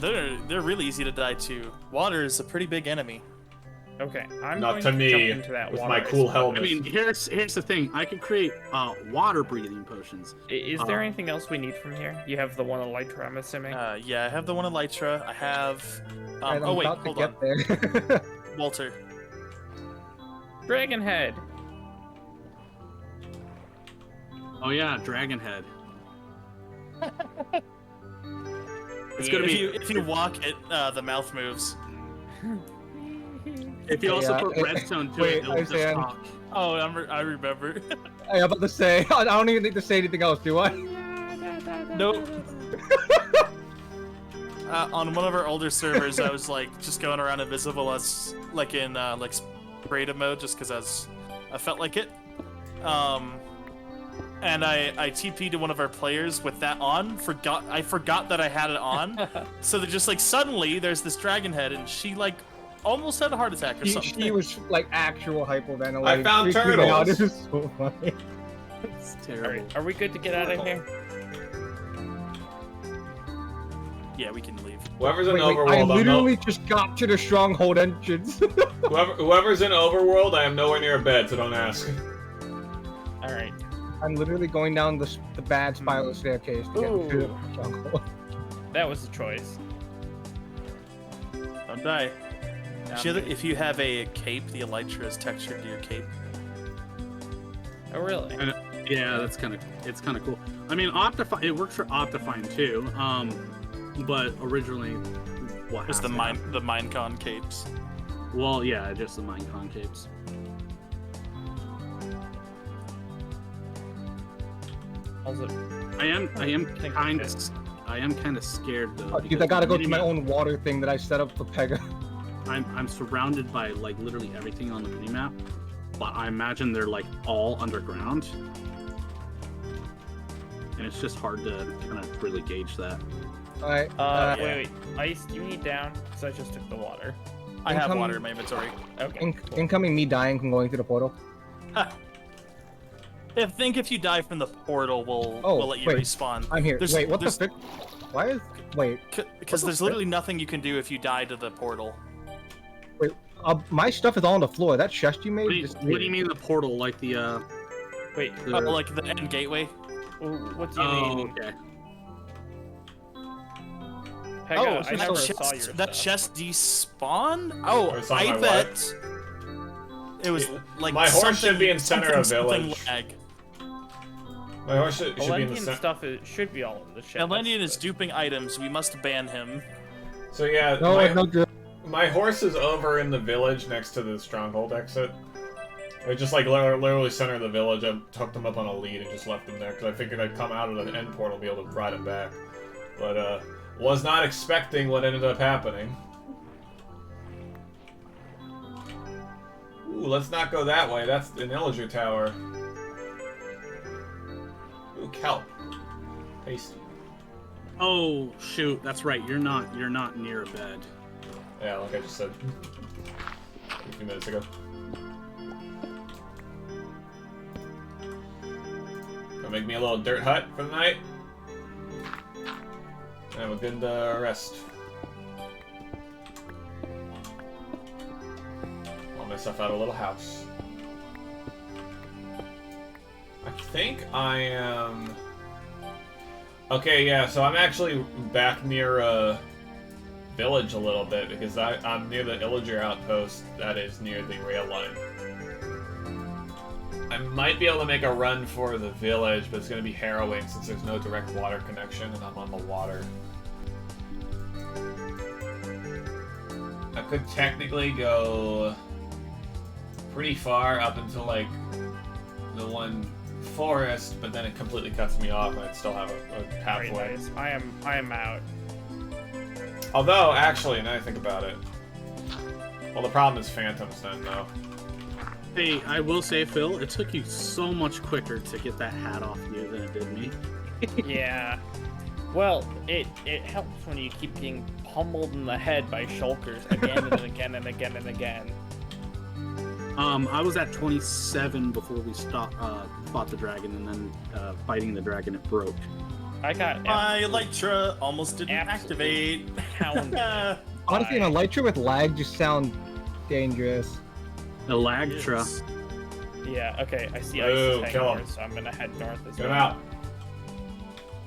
they're really easy to die to. Water is a pretty big enemy. Okay, I'm Not going to to me, jump into that with water. my cool helmet. I mean, here's the thing. I could create water breathing potions. Is there anything else we need from here? You have the one elytra, I'm assuming. Yeah, I have the one Elytra. I have. Alright, Oh I'm wait, about to hold on, get there. Walter. Dragon head. Oh yeah, dragon head. It's Yeah. gonna If be. you walk it, the mouth moves. If you also Yeah, put redstone to wait, it, it'll I just stand. talk. Oh, I remember. I'm about to say, I don't even need to say anything else, do I? Nope. On one of our older servers, I was like just going around invisible as like in like creative mode, just because I felt like it. And I TP'd to one of our players with that on. I forgot that I had it on. So they're just like suddenly there's this dragon head, and she like almost had a heart attack or something. She was like actual hyperventilating. I found freaking out. turtles. This is so funny. It's Alright, terrible. are we good to get out of here? Yeah, we can leave. Whoever's in Wait, I Overworld, I'm literally just got to the stronghold entrance. whoever's in Overworld, I am nowhere near a bed, so don't ask. Alright. I'm literally going down the bad spiral staircase to get to the Ooh. stronghold. That was the choice. Don't die. If you have a cape, the elytra is textured to your cape. Oh, really? Yeah, it's kind of cool. I mean, it works for Optifine too. But originally, what It's the happened? Minecon capes. Well, yeah, just the Minecon capes. Also, I am think kind okay. of scared though. Oh, dude, because I gotta go the to my minimap- own water thing that I set up for Pega. I'm surrounded by like literally everything on the minimap, but I imagine they're like all underground, and it's just hard to kind of really gauge that. Alright. yeah. wait. Ice, do you need down? Because I just took the water. I have Incoming- water in my inventory. Okay. cool. Incoming me dying from going through the portal. I think if you die from the portal, we'll let you wait. respawn. I'm here. There's- Wait, what the there's- frick? Why is... Wait. Because there's literally nothing you can do if you die to the portal. Wait. My stuff is all on the floor. That chest you made? What do you mean the portal? Like the Wait, Oh, like the end gateway. what do you Oh, mean? okay. Pega, it's I just never so- saw your that stuff. chest despawned? Oh, It's on I my bet it was like My horse should something- be in center of something village. lag. My horse should be in the Atlantean center. stuff should be all in the chest. Atlantean is but- duping items. We must ban him. So yeah, No, my, no good. my horse is over in the village next to the stronghold exit. I just like literally center of the village. I hooked him up on a lead and just left him there because I figured I'd come out of the end portal and be able to ride him back. But was not expecting what ended up happening. Ooh, let's not go that way. That's an Illager tower. Ooh, kelp. Tasty. Oh shoot, that's right. You're not near a bed. Yeah, like I just said a few minutes ago. Gonna make me a little dirt hut for the night. And have a good rest. All myself out a little house. I think I am... Okay, yeah, so I'm actually back near village a little bit because I'm near the Illager outpost that is near the rail line. I might be able to make a run for the village, but it's going to be harrowing since there's no direct water connection and I'm on the water. I could technically go pretty far up until like the one forest, but then it completely cuts me off and I'd still have a Very pathway. nice. I am out. Although, actually, now I think about it. Well, the problem is phantoms then, though. Hey, I will say, Phil, it took you so much quicker to get that hat off you than it did me. Yeah. Well, it helps when you keep getting pummeled in the head by shulkers again and again and again and again. I was at 27 before we fought the dragon, and then fighting the dragon, it broke. I got My Elytra almost didn't Absolutely activate. pounded. Honestly, an Elytra with lag just sound dangerous. Electra. Yes. Yeah, okay, I see Ooh, ice is heading kill him. north, so I'm gonna head north as Get him well. out.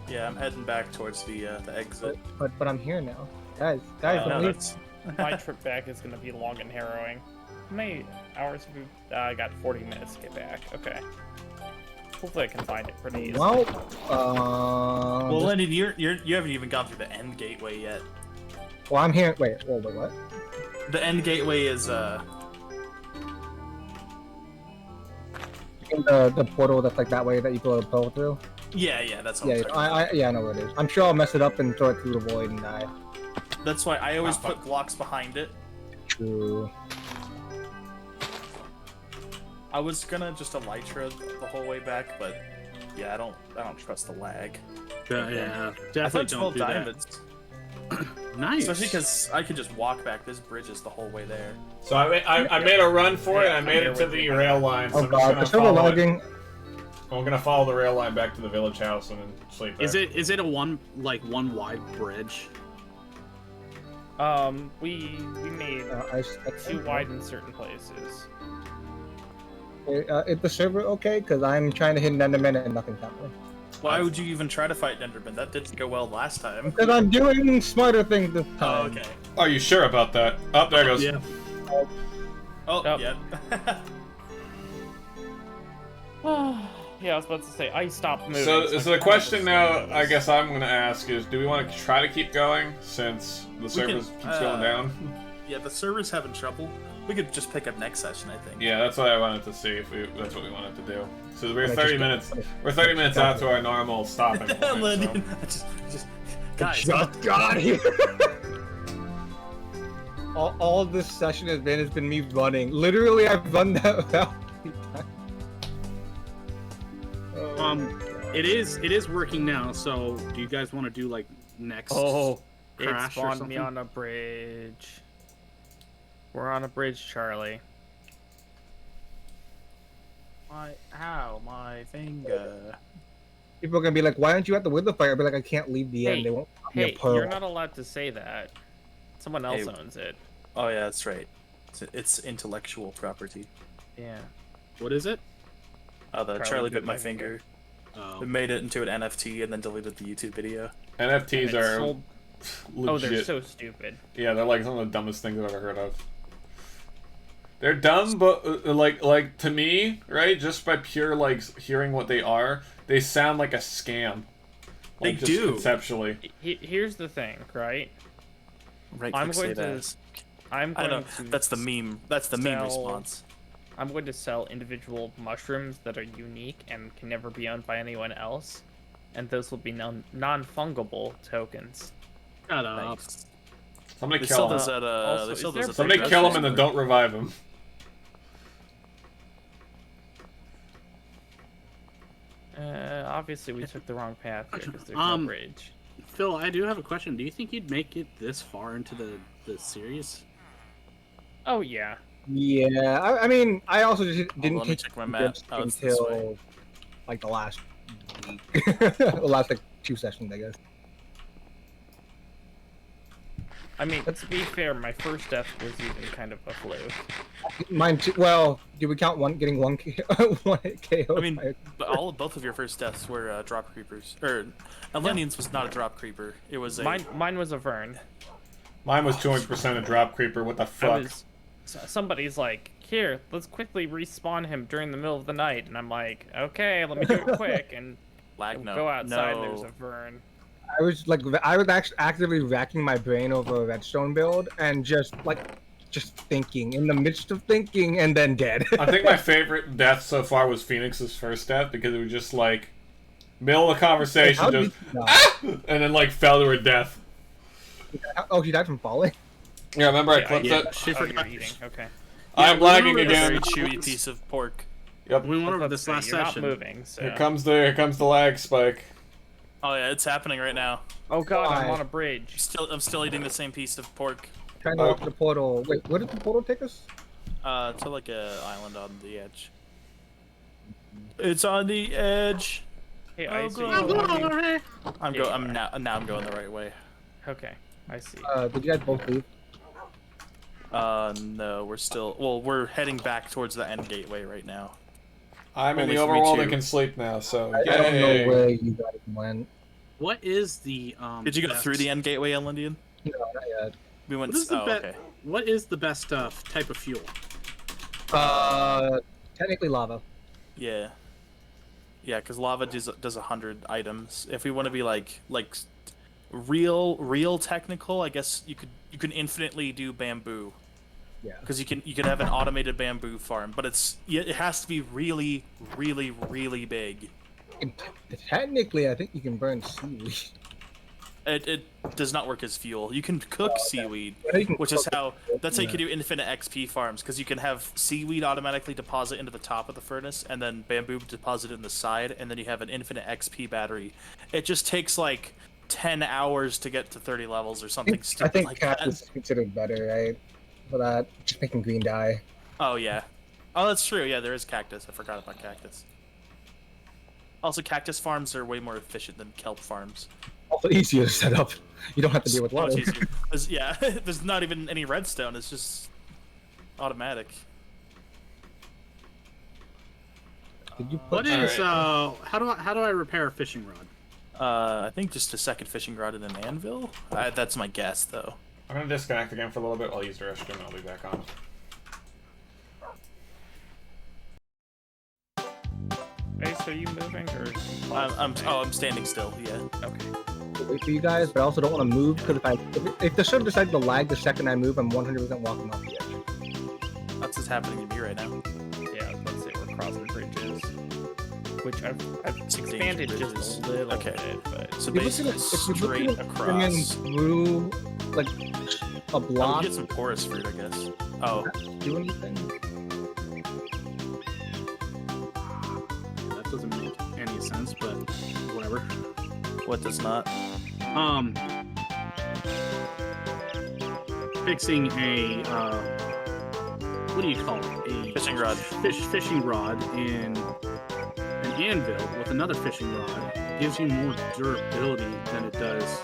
Yeah, I'm heading back towards the exit. But I'm here now, guys. No, Don't leave. that's- My trip back is gonna be long and harrowing. How many hours have we... I got 40 minutes to get back. Okay. Hopefully I can find it pretty easily. Well, well, just- Lennon, you haven't even gone through the end gateway yet. well, I'm here. Wait, what? The end gateway is In the portal that's like that way that you go pull through. yeah, that's what Yeah, I'm talking I know where it is. I'm sure I'll mess it up and throw it through the void and die. about. That's why I always put blocks behind it. True. I was gonna just Elytra the whole way back, but yeah, I don't trust the lag. Yeah, I definitely thought don't 12 do that. diamonds, Nice. especially because I could just walk back. There's bridges the whole way there. So I made a run for it, and I made it to the rail line, so Oh I'm just god, gonna the server follow it. lagging. I'm gonna follow the rail line back to the village house and then sleep there. Is it a one wide bridge? We made I too wide in certain places. Is the server okay? Because I'm trying to hit an Enderman and nothing's happening. Why would you even try to fight Enderman? That didn't go well last time. Because I'm doing smarter things this Oh, time. okay. Are you sure about that? Oh, there it goes. Yeah. Oh, Yep. yeah. Yeah, I was about to say, I stopped moving. So I the kinda question just now, noticed. I guess I'm gonna ask is, do we want to try to keep going since the servers keeps going down? Yeah, the server's having trouble. We could just pick up next session, I think. Yeah, that's what I wanted to see. If that's what we wanted to do. So we're Like, 30 just- minutes. We're 30 minutes out to our normal stopping point. So. Lennon, just guys. Just got here. all this session has been me running. Literally, I've run that about 3 times. It is working now. So do you guys want to do like next? Oh, it crash or spawned me something? on a bridge. We're on a bridge, Charlie. My finger. People are gonna be like, "Why aren't you at the Wither Fire?" I'll be like, "I can't leave the Hey, end. They won't give me Hey, a pearl." you're not allowed to say that. Someone else Hey. owns it. Oh yeah, that's right. It's intellectual property. Yeah. What is it? The Charlie bit my finger. Oh. We made it into an NFT and then deleted the YouTube video. NFTs It's are sold- legit. Oh, they're so stupid. Yeah, they're like some of the dumbest things I've ever heard of. They're dumb, but like to me, right? Just by pure like hearing what they are, they sound like a scam. They Like, just do. conceptually. Here's the thing, right? Right I'm click going save to- as. I'm I going know. to That's the meme. That's the meme sell- response. I'm going to sell individual mushrooms that are unique and can never be owned by anyone else, and those will be non-fungible tokens. Shut up. Nice. Somebody They kill sell him. those at Also, they is sell there those at Somebody the kill him grocery and then store. don't revive him. Obviously we took the wrong path here because there's Um, no bridge. Phil, I do have a question. Do you think you'd make it this far into the series? Oh yeah. Yeah, I mean, I also just didn't let me take check my the map. risk Oh, it's this way. until like the last week, the last like 2 sessions, I guess. I mean, to be fair, my first death was even kind of a fluke. Mine too. Well, do we count getting one one KO? I mean, but both of your first deaths were drop creepers. Or Elenian's was not a drop creeper. It was a. Mine was a Vern. Mine was 200% a drop creeper. What the I fuck? was somebody's like here, let's quickly respawn him during the middle of the night. And I'm like, okay, let me do it quick. And Lag, no. go outside, no. there's a Vern. I was actually actively racking my brain over a redstone build and just thinking in the midst of thinking and then dead. I think my favorite death so far was Phoenix's first death because it was just like middle of the conversation, How just did you die? and then like fell to her death. Oh, she died from falling. Yeah, remember I clipped yeah. it. She Oh, forgot. you're eating. Okay. I'm we lagging remember A very again. chewy piece of pork. Yep. We went over Let's this see, last you're session. not moving, so. Here comes the lag spike. Oh yeah, it's happening right now. Oh god, I'm Why? on a bridge. I'm still eating the same piece of pork. Trying to walk the portal. Wait, where did the portal take us? To like a island on the edge. It's on the edge. Hey, I see God. you walking. I'm Yeah, go. you I'm are. now I'm going the right way. Okay, I see. Did you guys both leave? No, we're still. Well, we're heading back towards the end gateway right now. I'm in the Only for me overworld too. and can sleep now, so I don't know where you guys went. What is the Did you go best- through the end gateway, Elindian? No, not yet. We went. What is the Oh, be- okay. What is the best type of fuel? Technically lava. Yeah. Yeah, because lava does 100 items. If we want to be like real technical, I guess you can infinitely do bamboo. Yeah. Because you can have an automated bamboo farm, but it has to be really big. Technically, I think you can burn seaweed. It does not work as fuel. You can cook seaweed, I know you can which is cook that's how you yeah. can do infinite XP farms, because you can have seaweed automatically deposit into the top of the furnace, and then bamboo deposit in the side, and then you have an infinite XP battery. It just takes like 10 hours to get to 30 levels or something I stupid think like cactus that. is considered better, right? For that, just making green dye. Oh yeah. Oh, that's true. Yeah, there is cactus. I forgot about cactus. Also, cactus farms are way more efficient than kelp farms. Also easier to set up. You don't have to deal with So much water. easier. Yeah, there's not even any redstone. It's just automatic. Did you put What is Alright. how do I repair a fishing rod? I think just a second fishing rod and an anvil. That's my guess, though. I'm gonna disconnect again for a little bit. I'll use the restroom and I'll be back on. Hey, so you moving or? I'm standing still. Yeah. Okay. wait for you guys, but I also don't want to move because if the server decides to lag the second I move, I'm 100% walking off the edge. That's what's happening to me right now. Yeah, I was about to say we're crossing bridges, which I've Some expanded danger just bridges. a little Okay. bit, but So If you basically, look straight at it bringing across. through like a Oh, block, we get some porous fruit, I guess. Oh, do anything? That doesn't make any sense, but whatever. what does not? Fixing a what do you call it? A Fishing rod. Fishing rod in an anvil with another fishing rod gives you more durability than it does.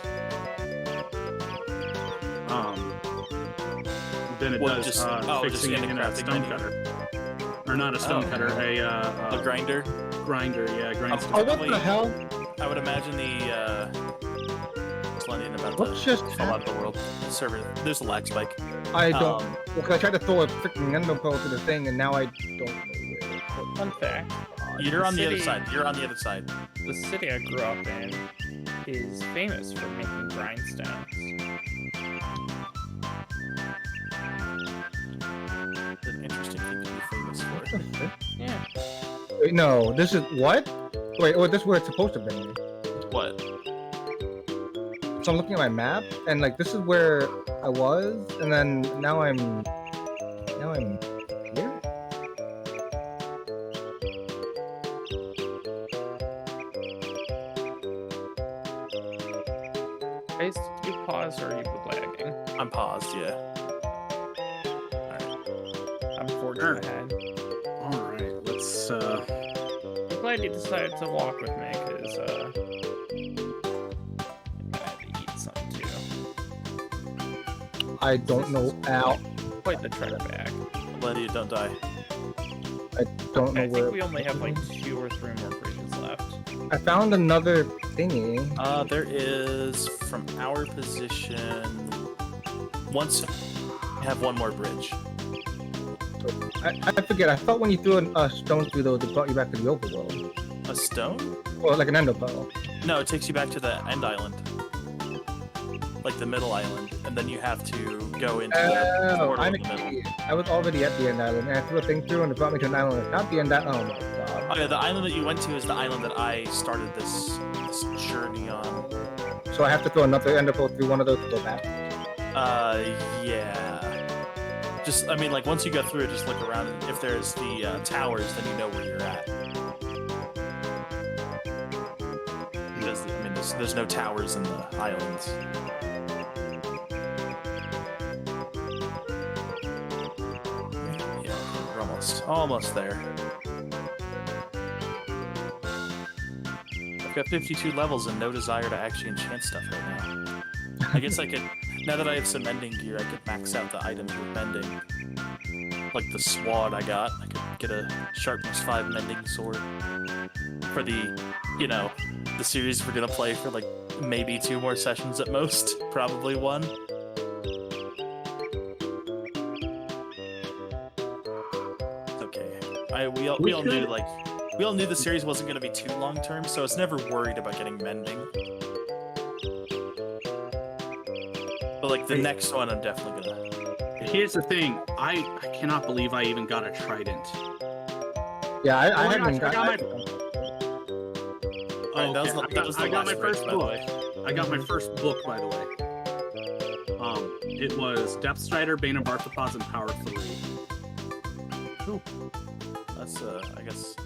Than it What, does just- oh, just fixing it in a in a crafting stone menu? cutter, or not a stone Oh. cutter, The grinder. grinder. Yeah, grind Oh, Oh, what Probably- the hell? I would imagine the Slendian about What to just fall out of the world. Server. There's a lag spike. I don't. Um, Well, 'cause I tried to throw a freaking ender pearl to the thing, and now I don't know where. fun fact: You're on the other city- side. You're on the other side. the city I grew up in is famous for making grindstones. It's an interesting thing to be famous for. Yeah. Wait, no, this is what? Wait, oh, this is where it's supposed to be. What? So I'm looking at my map, and like this is where I was, and then now I'm here. Guys, did you pause or are you lagging? I'm paused. Yeah. I'm forging ahead. All right, let's. I'm glad you decided to walk with me, because I had to eat something too. I don't know. Ow! Quite the trek back. Let you don't die. I don't know I where. think we only have like 2 or 3 more bridges left. I found another thingy. There is from our position. Once you have one more bridge. I forget. I thought when you threw a stone through those, it brought you back to the overworld. A stone? Or like an ender pearl. No, it takes you back to the end island. Like the middle island, and then you have to go into the Oh, portal I'm in the middle. idiot. I was already at the end island, and I threw a thing through, and it brought me to an island that's not the end island. Oh my god. Oh yeah, the island that you went to is the island that I started this journey on. So I have to throw another ender pearl through one of those to go back. Yeah. Just, I mean, like, once you go through it, just look around, and if there's the towers, then you know where you're at. Because, I mean, there's no towers in the islands. Yeah, we're almost there. I've got 52 levels and no desire to actually enchant stuff right now. I guess I could, now that I have some mending gear, I could max out the items with mending. Like the sword I got, I could get a sharpness 5 mending sword. For the, you know, the series we're gonna play for like maybe 2 more sessions at most, probably 1. It's okay. We all knew like we all knew the series wasn't gonna be too long term, so I was never worried about getting mending. But like the next one, I'm definitely gonna. Here's the thing. I cannot believe I even got a trident. Yeah, I Oh my haven't gosh, got. Alright, that was the I got my last first bridge, by the book. way. I got my first book, by the way. It was Depth Strider, Bane of Arthropods, and Power 3. That's I guess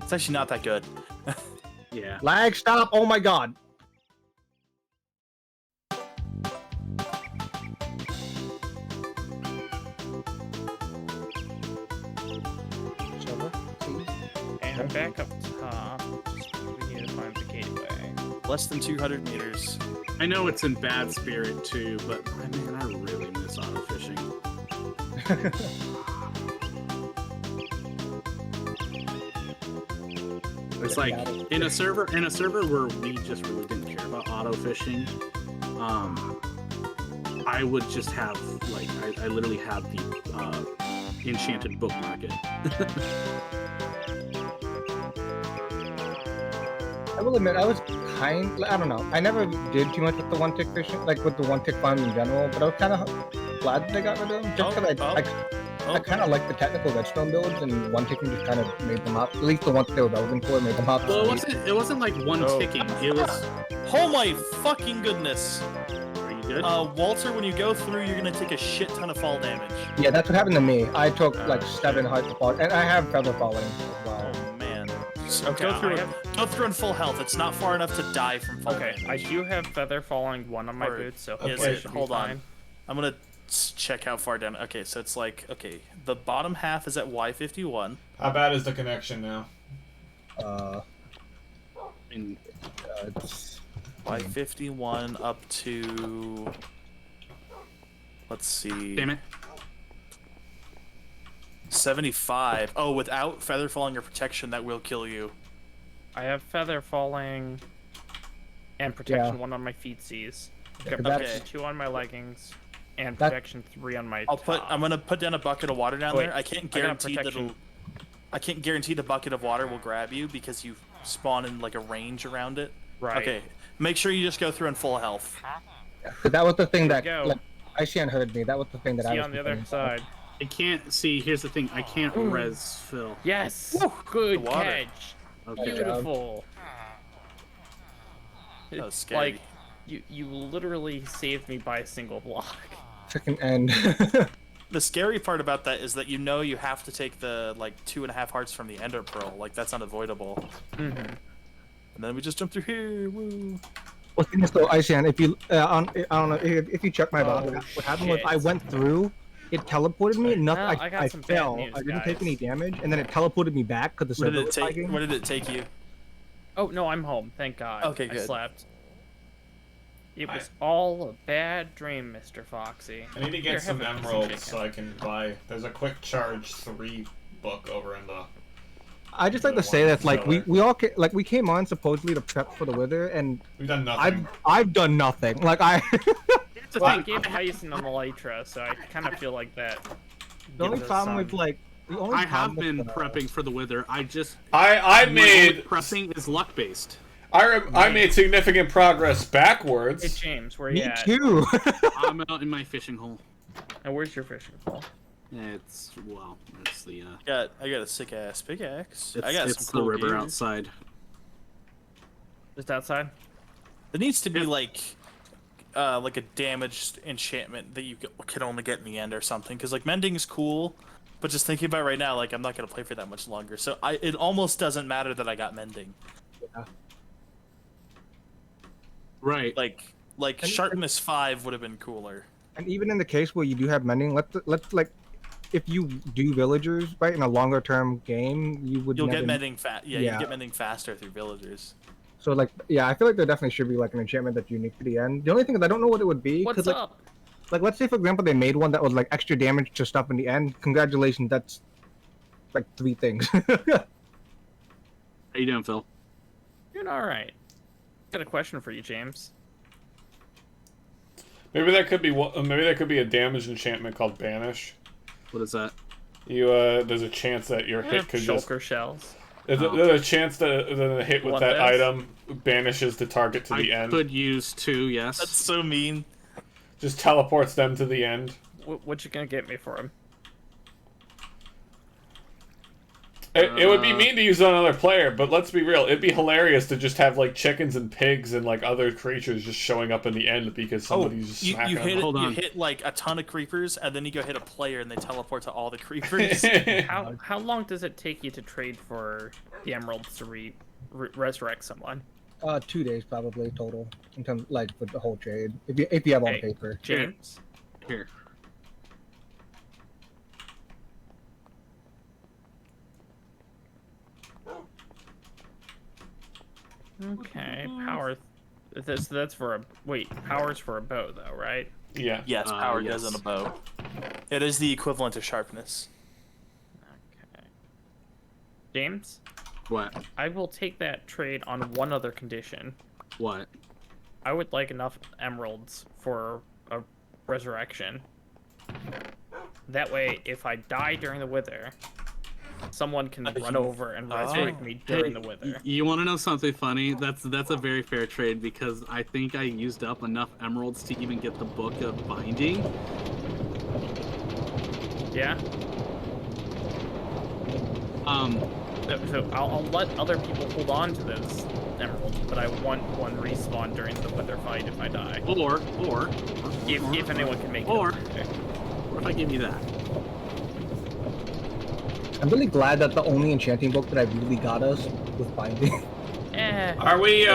it's actually not that good. Yeah. Lag, stop! Oh my god. And I'm back up top. We need to find the gateway. Less than 200 meters. I know it's in bad spirit too, but man, I really miss auto fishing. It's like in a server where we just really didn't care about auto fishing. I would just have like I literally had the enchanted book market. I will admit, I was I don't know. I never did too much with the one-tick fishing, like with the one-tick farm in general, but I was kind of glad they got rid of them, just because I kind of like the technical redstone builds, and one-ticking just kind of made them up. At least the ones they were relevant for made them up. Well, it wasn't like one ticking. It was. Oh my fucking goodness! Are you good? Walter, when you go through, you're gonna take a shit ton of fall damage. Yeah, that's what happened to me. I took like 7 hearts of fall, and I have feather falling as well. Oh man. Okay, Go through in full health. It's not far enough to die from fall Okay, damage. I do have feather falling 1 on my Or- boots, so Okay, hopefully it should be hold on. fine. I'm gonna check how far down. Okay, so it's like, okay, the bottom half is at Y51. How bad is the connection now? And It's Y51 up to, let's see, damn it. 75. Oh, without feather falling or protection, that will kill you. I have feather falling and protection 1 on my feetsies. I've got that's- protection 2 on my leggings and That- protection 3 on my I'm gonna put down a bucket of water down Wait, there. I can't I got guarantee that protection. I can't guarantee the bucket of water will grab you because you spawn in like a range around it. Right. Okay. Make sure you just go through in full health. But that was the thing that go. like, Ishan heard me. That was the thing that I See was on the other complaining side. I can't see. Here's the thing. I can't res Phil. Yes! Good the water. catch! Okay. Beautiful! That was It's scary. like, you literally saved me by a single block. freaking end. The scary part about that is that you know you have to take the like 2.5 hearts from the Ender Pearl. Like that's unavoidable. Mm-hmm. And then we just jump through here. Woo. Well, thing is though, Ishan, if you I don't know if you check my bot, Oh, what happened was shit. I went through. It teleported me. Nothing. Well, I got I some bad fell. news, I didn't take guys. any damage, and then it teleported me back because the Where server did it was take? lagging. Where did it take you? Oh, no, I'm home. Thank God. Okay, I good. slept. It was all a bad dream, Mr. Foxy. I need to Here, get some have a piece of emeralds chicken. so I can buy. There's a quick charge 3 book over in the. I just like to say that like we all we came on supposedly to prep for the wither, and We've done nothing. I've done nothing. Like I Here's the thing, I gave Tyson on the Elytra, so I kind of feel like that The only the problem sun. with like the only I have problem been with, prepping for the wither. I my only made prepping is luck based. I made significant progress Hey backwards. James, where you Me at? too. I'm out in my fishing hole. And where's your fishing pole? It's the I got a sick ass pickaxe. it's, I got it's some cool the river gear. outside. Just outside? There needs to be like a damaged enchantment that you can only get in the end or something. Because like mending is cool, but just thinking about it right now, like I'm not gonna play for that much longer. So it almost doesn't matter that I got mending. Right. Like And- sharpness 5 would have been cooler. And even in the case where you do have mending, let's like, if you do villagers right in a longer term game, You'll never, get mending Yeah. you get mending faster through villagers. So like, yeah, I feel like there definitely should be like an enchantment that's unique to the end. The only thing is I don't know what it would be. What's like, up? Like, let's say for example they made one that was like extra damage to stuff in the end. Congratulations, that's like 3 things. How you doing, Phil? Doing all right. Got a question for you, James. Maybe that could be a damage enchantment called Banish. What is that? You there's a chance that your hit could just Shulker shells. there's a chance that a hit with Want that this? item banishes the target to the I end. could use 2, yes. That's so mean. Just teleports them to the end. What you gonna get me for him? It would be mean to use on another player, but let's be real. It'd be hilarious to just have like chickens and pigs and like other creatures just showing up in the end because somebody's just you smacking hit them. Hold you on. hit like a ton of creepers, and then you go hit a player, and they teleport to all the creepers. How long does it take you to trade for the emeralds to resurrect someone? 2 days probably total in terms like with the whole trade. If you have on Hey, paper. James. Here. Okay, power. That's for a Power's for a bow though, right? Yeah. Yes, power yes. does on a bow. It is the equivalent of sharpness. Okay. James, What? I will take that trade on one other condition. What? I would like enough emeralds for a resurrection. That way, if I die during the wither, someone can run over and resurrect me during the wither. You want to know something funny? That's a very fair trade because I think I used up enough emeralds to even get the book of binding. Yeah. So I'll let other people hold on to those emeralds, but I want one respawn during the wither fight if I die. Or If anyone can make or- it. what if I give you that? I'm really glad that the only enchanting book that I really got us was binding. Are we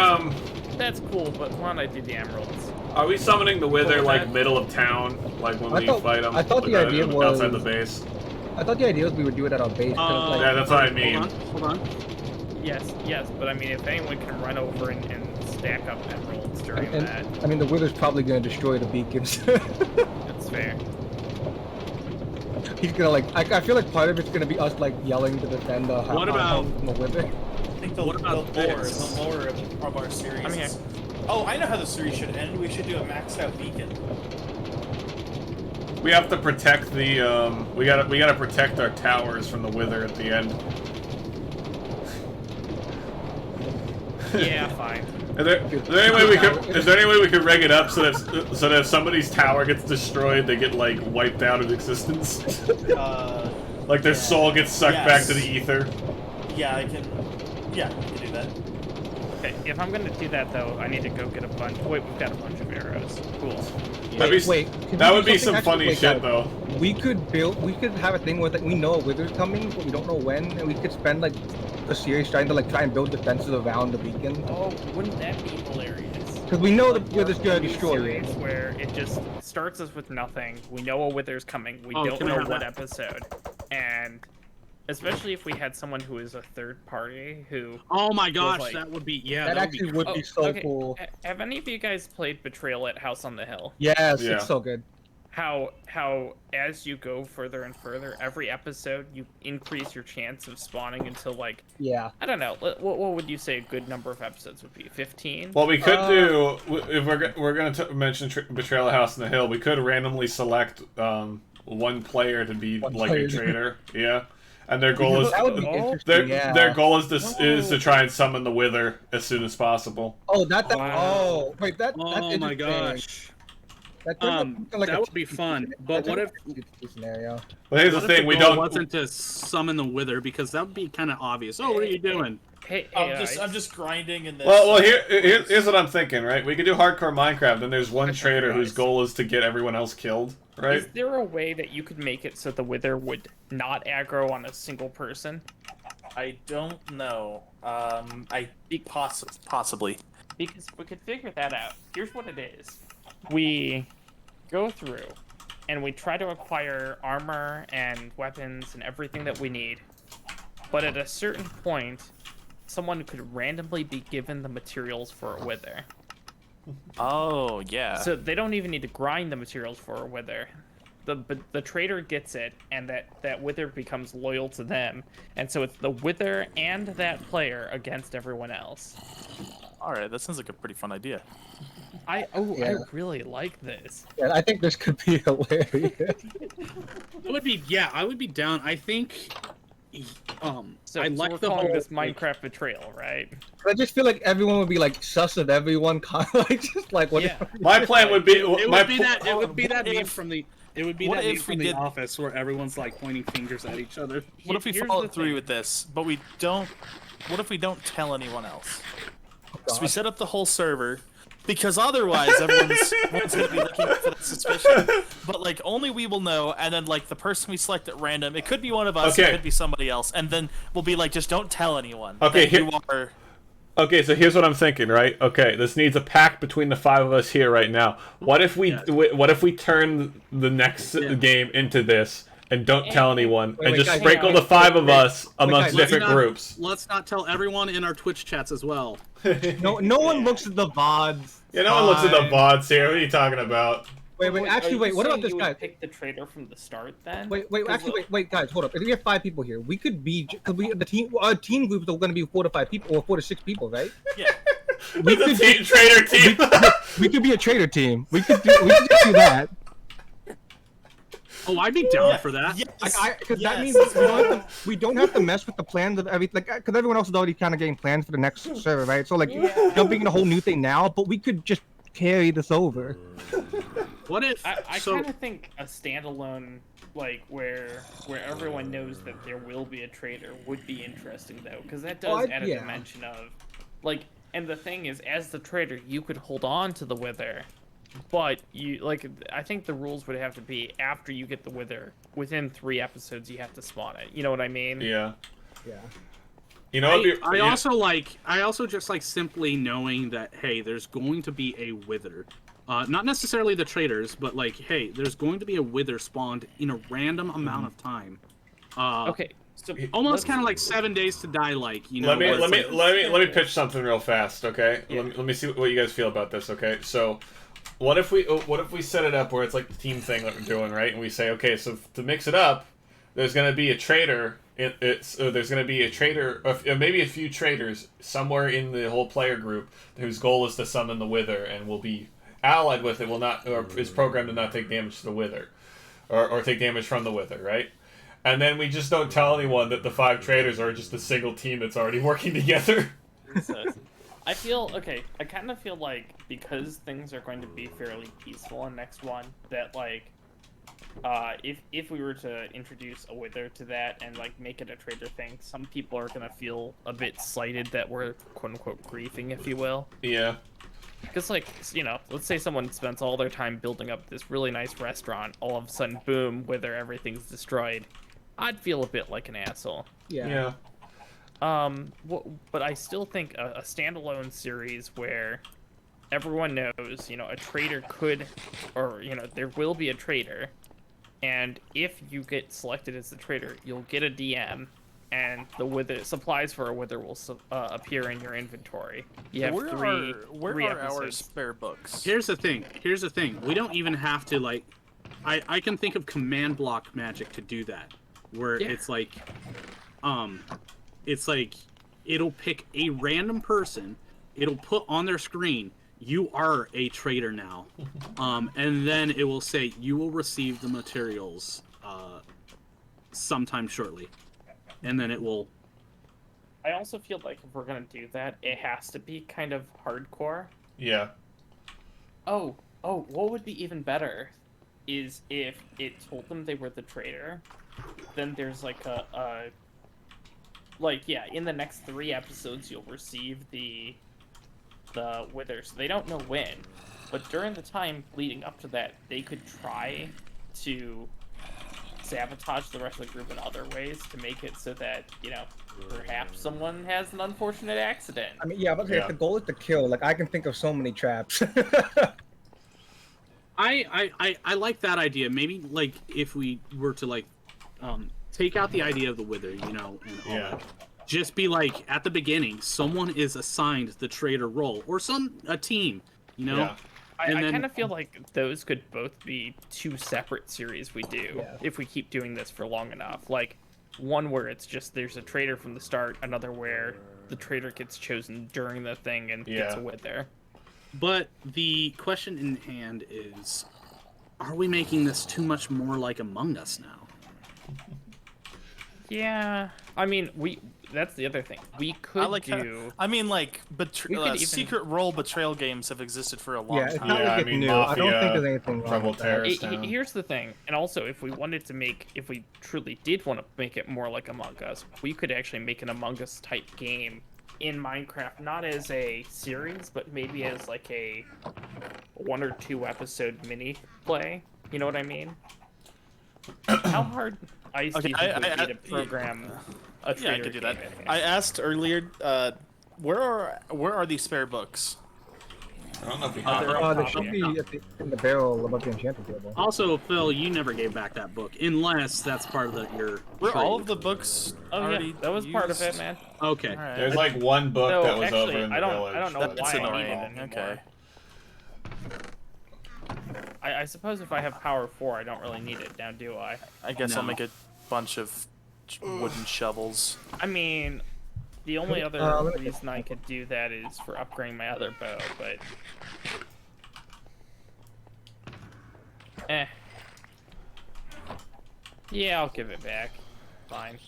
That's cool, but why don't I do the emeralds? are we summoning the wither What was like that? middle of town, like when I we thought- fight them? I thought the idea was- outside the base. I thought the idea was we would do it at our base. 'cause, like, Yeah, that's what I mean. Hold on. Yes, but I mean, if anyone can run over and stack up emeralds during and, that, I mean, the wither's probably gonna destroy the beacons. that's fair. He's gonna like. I feel like part of it's gonna be us like yelling to defend the. What about- the wither? I think the, What about the lore, this? the lore of our series. I'm here. is- Oh, I know how the series should end. We should do a maxed out beacon. We have to protect the we gotta protect our towers from the wither at the end. Yeah, fine. Is there any way we could rig it up so that if somebody's tower gets destroyed, they get like wiped out of existence? Like their soul gets sucked back to the ether. Yeah, I can. Yeah, we can do that. Okay, if I'm gonna do that though, I need to go get a bunch. Wait, we've got a bunch of arrows. Cool. That'd be- Wait, can That we would do be something some actually- funny wait, shit guys, though. We could have a thing where like we know a wither's coming, but we don't know when, and we could spend like a series trying to like try and build defenses around the beacon. Oh, wouldn't that be hilarious? Because we know the Like, wither's work gonna a new destroy series it. where it just starts us with nothing. We know a wither's coming. We Oh, don't can I know have what that? episode, and especially if we had someone who is a third party who. Oh my gosh, like- that would be That actually would be so okay. cool. Have any of you guys played Betrayal at House on the Hill? Yes, Yeah. it's so good. How as you go further and further, every episode you increase your chance of spawning until like Yeah. I don't know. What would you say a good number of episodes would be? 15? What we could do if we're gonna mention Betrayal of House on the Hill, we could randomly select one player to be One like player. a traitor. Yeah, and their goal is That would be Oh, interesting. Yeah. their goal is to try and summon the Wither as soon as possible. Oh, that. Wow. Oh, wait. That's Oh my interesting. gosh. That, turned out like That a would be fun. But what if scenario? But here's the what if thing: we goal don't. wasn't to summon the Wither, because that would be kind of obvious. Oh, what are you doing? Hey, I'm just grinding in this. Well, here's what I'm thinking, right? We could do hardcore Minecraft, and there's one traitor whose goal is to get everyone else killed, right? Is there a way that you could make it so the Wither would not aggro on a single person? I don't know. Possibly. Because we could figure that out. Here's what it is. We go through, and we try to acquire armor and weapons and everything that we need. But at a certain point, someone could randomly be given the materials for a Wither. Oh yeah. So they don't even need to grind the materials for a Wither. The trader gets it, and that Wither becomes loyal to them. And so it's the Wither and that player against everyone else. All right, that sounds like a pretty fun idea. I Yeah. really like this. Yeah, I think this could be hilarious. It would be, yeah, I would be down. I think, So, I so like we're the calling whole this Minecraft betrayal, right? I just feel like everyone would be like sus of everyone, kind of like just like what. Yeah. My plan would be. It would be that. It would be what that meme if- from the. It would be what that meme if from we The did- Office where everyone's like pointing fingers at each other. What if we Here's follow the through thing. with this, but we don't? What if we don't tell anyone else? So we set up the whole server, because otherwise everyone's gonna be looking for that suspicion. But like only we will know, and then like the person we select at random, it could be one of us, Okay. it could be somebody else, and then we'll be like, just don't tell anyone. Okay, that here- you are. Okay, so here's what I'm thinking, right? Okay, this needs a pact between the five of us here right now. What if we what if we turn the next game into this and don't tell anyone and just guys, sprinkle hang the on. five of us amongst guys, different Let's not- groups? Let's not tell everyone in our Twitch chats as well. No one looks at the VODs. Yeah, no one looks at the Fine. VODs here. What are you talking about? Wait, actually, wait. What about this guy? Pick the traitor from the start, then. Wait, 'Cause actually, wait, guys, hold up. If we have 5 people here, we could be, cause the team, our team groups are going to be 4 to 5 people, or 4 to 6 people, right? Yeah. We The could team, traitor team. we could be a trader team. We could just do that. Oh, I'd be down for that. Yes. Because that yes. means we don't have to mess with the plans of everything. Like, because everyone else is already kind of getting plans for the next server, right? So like jumping in a whole new thing now, but we could just carry this over. What if? I so, kind of think a standalone, like where everyone knows that there will be a traitor, would be interesting though, because that does add a yeah. dimension of, like, and the thing is, as the traitor, you could hold on to the Wither, but I think the rules would have to be after you get the Wither, within 3 episodes, you have to spawn it. You know what I mean? Yeah. Yeah. You know, it'd be- I also just like simply knowing that, hey, there's going to be a Wither. Not necessarily the traders, but like, hey, there's going to be a Wither spawned in a random amount of time. Okay. So Almost let's- kind of like 7 days to die, like, you know. Let me where it's like- let me pitch something real fast, okay? Yeah. Let me see what you guys feel about this, okay? So, what if we set it up where it's like the team thing that we're doing, right? And we say, okay, so to mix it up, there's gonna be a traitor. There's gonna be a traitor, or maybe a few traitors somewhere in the whole player group whose goal is to summon the Wither and will be allied with it. Will not, or is programmed to not take damage to the Wither, or take damage from the Wither, right? And then we just don't tell anyone that the 5 traitors are just a single team that's already working together. I feel okay. I kind of feel like because things are going to be fairly peaceful in next one, that like, if we were to introduce a Wither to that and like make it a traitor thing, some people are gonna feel a bit slighted that we're quote unquote griefing, if you will. Yeah. Because like, you know, let's say someone spends all their time building up this really nice restaurant, all of a sudden, boom, Wither, everything's destroyed. I'd feel a bit like an asshole. Yeah. But I still think a standalone series where everyone knows, you know, a traitor could, or, you know, there will be a traitor, and if you get selected as the traitor, you'll get a DM, and the Wither supplies for a Wither will appear in your inventory. You have Where three are our episodes. spare books? Here's the thing. We don't even have to, like... I can think of command block magic to do that. Where Yeah. it's like, it'll pick a random person, it'll put on their screen, you are a traitor now. And then it will say you will receive the materials sometime shortly. And then it will... I also feel like if we're gonna do that, it has to be kind of hardcore. Yeah. Oh, what would be even better is if it told them they were the traitor, then there's like in the next 3 episodes you'll receive the Wither, so they don't know when. But during the time leading up to that, they could try to sabotage the rest of the group in other ways to make it so that, perhaps someone has an unfortunate accident. I mean, yeah, but if the goal is to kill, like, I can think of so many traps. I like that idea. Maybe, like, if we were to, like, take out the idea of the Wither, and all that. Just be like, at the beginning, someone is assigned the traitor role, or a team, Yeah. I kind of feel like those could both be 2 separate series we do if we keep doing this for long enough. Like, one where it's just there's a traitor from the start, another where the traitor gets chosen during the thing and gets a Wither. But the question in hand is, are we making this too much more like Among Us now? Yeah, I mean, that's the other thing. We could secret role betrayal games have existed for a long It's time. not like it's new. Mafia, I don't think there's anything wrong Trouble with that. Terrorist Town. Here's the thing, and also if we truly did want to make it more like Among Us, we could actually make an Among Us type game in Minecraft, not as a series, but maybe as like a 1 or 2 episode mini play. You know what I mean? How hard Ice do you think would be to program a traitor? Yeah, I could do that. game? I asked earlier, where are these spare books? I don't know if we have They should be in the barrel above the enchanted table. Also, Phil, you never gave back that book, unless that's part of your... Were all of the books already yeah, that was part of it, used? man. Okay. Alright. There's like one book No, that was actually, over in the I village. don't know That's why I need annoying. it anymore. Okay. I suppose if I have power 4, I don't really need it now, do I? I guess I'll No. make a bunch of wooden shovels. I mean, the only other let me reason I could do that is for upgrading my other bow, but... Yeah, I'll give it back. Fine.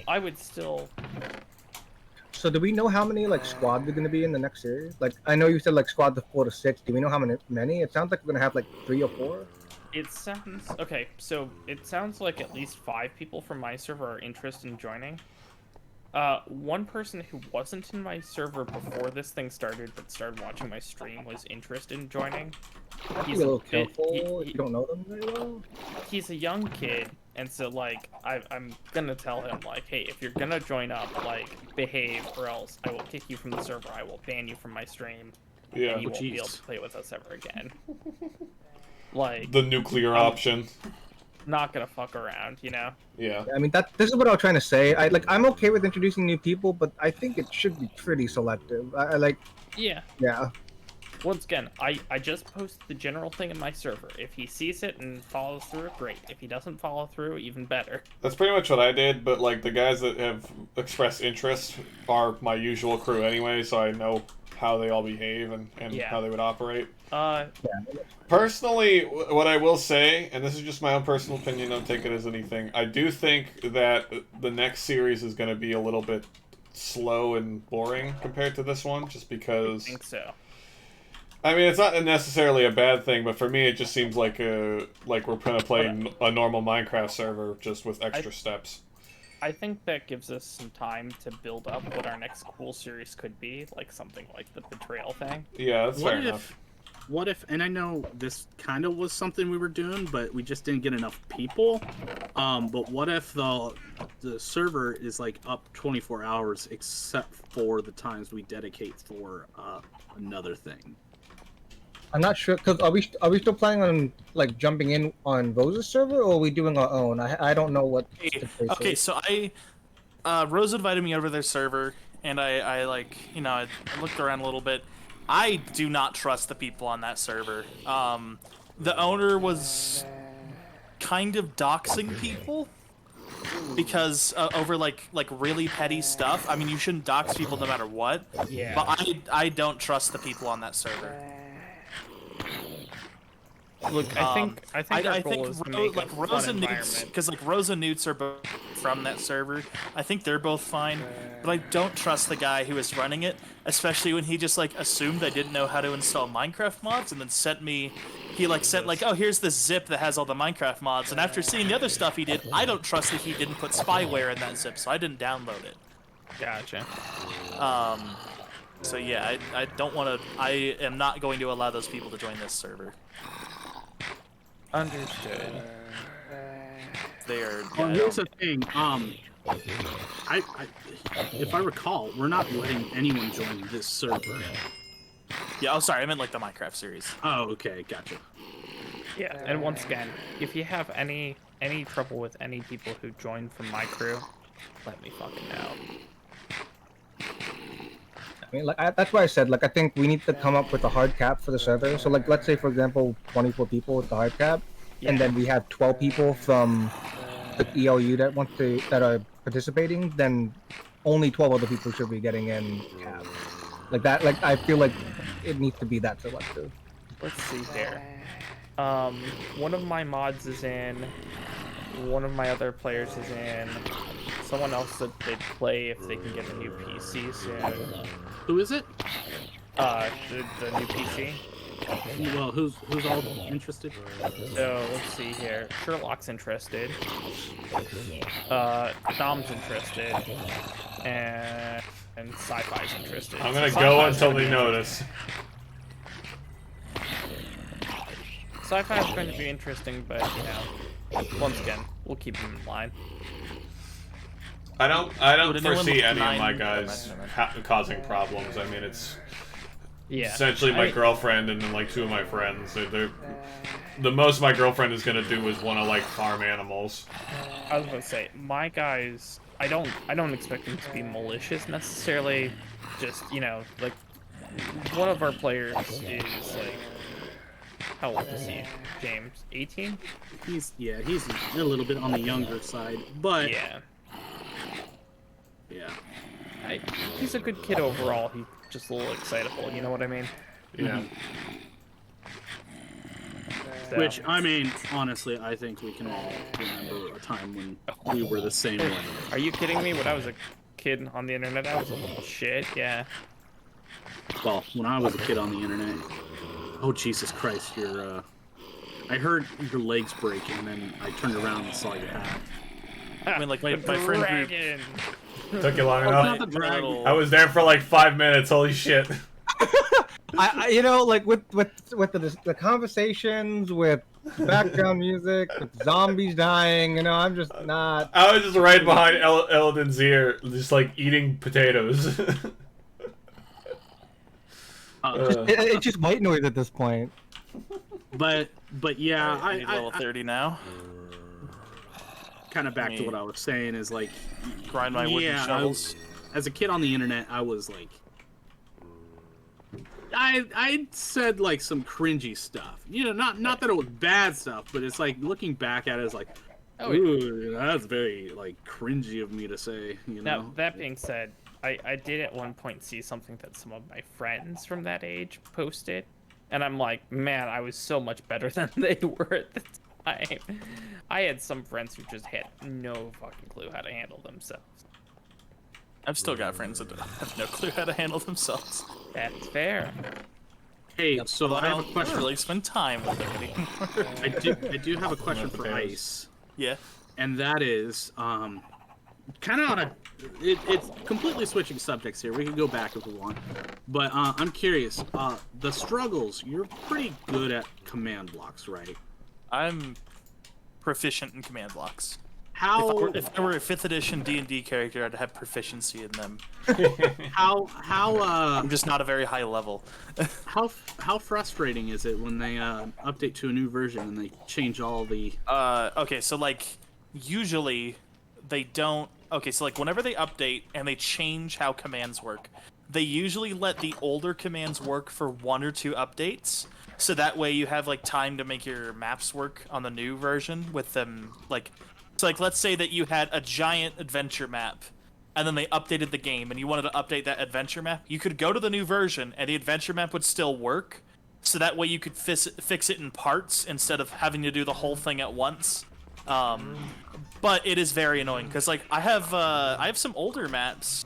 I would still... So do we know how many like squads are going to be in the next series? Like, I know you said like squads of 4 to 6. Do we know how many? It sounds like we're going to have like 3 or 4. It sounds... Okay, so it sounds like at least 5 people from my server are interested in joining. One person who wasn't in my server before this thing started, but started watching my stream, was interested in joining. Be a little careful if you don't know them very well. He's a young kid, and so, like, I'm gonna tell him, like, hey, if you're gonna join up, like, behave, or else I will kick you from the server, I will ban you from my stream, Yeah. and you won't be able to play with us ever again. Like, The nuclear option. not gonna fuck around, you know? Yeah. I mean, this is what I was trying to say. I'm okay with introducing new people, but I think it should be pretty selective. Yeah. Yeah. Once again, I just post the general thing in my server. If he sees it and follows through, great. If he doesn't follow through, even better. That's pretty much what I did, but like the guys that have expressed interest are my usual crew anyway, so I know how they all behave and how they would operate. Personally, what I will say, and this is just my own personal opinion, don't take it as anything, I do think that the next series is going to be a little bit slow and boring compared to this one, just because... I think so. I mean, it's not necessarily a bad thing, but for me, it just seems like we're gonna play a normal Minecraft server just with extra steps. I think that gives us some time to build up what our next cool series could be, like something like the Betrayal thing. Yeah, that's fair enough. What if, and I know this kind of was something we were doing, but we just didn't get enough people. But what if the server is like up 24 hours except for the times we dedicate for another thing? I'm not sure, because are we still planning on like jumping in on Rose's server, or are we doing our own? I don't know what. Okay, so Rose invited me over to their server, and I looked around a little bit. I do not trust the people on that server. The owner was kind of doxing people. because over like really petty stuff. I mean, you shouldn't dox people no matter what. Yeah. But I don't trust the people on that server. Look, I think our goal is to make like a Rose fun and Newts, environment. because like Rose and Newts are both from that server. I think they're both fine, but I don't trust the guy who is running it, especially when he just like assumed I didn't know how to install Minecraft mods and then sent like, oh, here's this zip that has all the Minecraft mods, and after seeing the other stuff he did, I don't trust that he didn't put spyware in that zip, so I didn't download it. Gotcha. So yeah, I don't want to. I am not going to allow those people to join this server. Understood. They are. Well, Yeah, here's the thing. If I recall, we're not letting anyone join this server. yeah. Oh, sorry. I meant like the Minecraft series. Oh, okay, gotcha. Yeah, and once again, if you have any trouble with any people who join from my crew, let me fucking know. I mean, that's why I said, like, I think we need to come up with a hard cap for the server. So, like, let's say, for example, 24 people with the hard cap, and then we have 12 people from the ELU that are participating. Then only 12 other people should be getting in cap. Like that. Like, I feel like it needs to be that selective. Let's see here. One of my mods is in. One of my other players is in. Someone else said they'd play if they can get a new PC soon. Who is it? The new PC. Well, who's all interested? So let's see here. Sherlock's interested. Dom's interested, and Sci-Fi's interested. I'm gonna So go Sci-Fi's until gonna they be notice. Sci-Fi is going to be interesting, but you know, once again, we'll keep him in line. I don't Would anyone foresee look any of nine- my guys causing problems. I mean, it's Yeah. essentially my girlfriend and then like two of my friends. They're the most my girlfriend is gonna do is want to like farm animals. I was gonna say, my guys, I don't expect them to be malicious necessarily. Just, you know, like one of our players is like, how old is he? James, 18? He's a little bit on the younger side, but Yeah. yeah. He's a good kid overall. He's just a little excitable. You know what I mean? Yeah. So, Which, I mean, honestly, I think we can all remember a time when we were the same way. are you kidding me? When I was a kid on the internet, I was a little shit. Yeah. Well, when I was a kid on the internet, oh Jesus Christ, I heard your legs break, and then I turned around and saw your hat. I mean, like my The friend group. dragon. Took you long Oh, enough. not the dragon. I was there for like 5 minutes. Holy shit. I you know, like with the conversations, with background music, with zombies dying, you know, I'm just not. I was just right behind Eldon's ear, just like eating potatoes. It's just white noise at this point. But yeah, I need level I 30 now. kind of back to what I was saying is like, Grind my wooden yeah, shovels. as a kid on the internet, I was like, I said like some cringy stuff. You know, not that it was bad stuff, but it's like looking back at it, it's like, ooh, that's very like cringy of me to say. You know. Now, that being said, I did at one point see something that some of my friends from that age posted, and I'm like, man, I was so much better than they were at the time. I had some friends who just had no fucking clue how to handle themselves. I've still got friends that have no clue how to handle themselves. That's fair. Hey, so I have a don't question. really spend time with them anymore. I do have a question for Ice, Yeah. and that is kind of on a. It's completely switching subjects here. We can go back if we want, but I'm curious. The struggles. You're pretty good at command blocks, right? I'm proficient in command blocks. How If I were a 5th edition D&D character, I'd have proficiency in them. how I'm just not a very high level. how frustrating is it when they update to a new version and they change all the? Okay, so like usually they don't. Okay, so like whenever they update and they change how commands work, they usually let the older commands work for 1 or 2 updates. So that way you have like time to make your maps work on the new version with them like. So like, let's say that you had a giant adventure map, and then they updated the game, and you wanted to update that adventure map. You could go to the new version, and the adventure map would still work. So that way you could fix it in parts instead of having to do the whole thing at once. But it is very annoying because like I have some older maps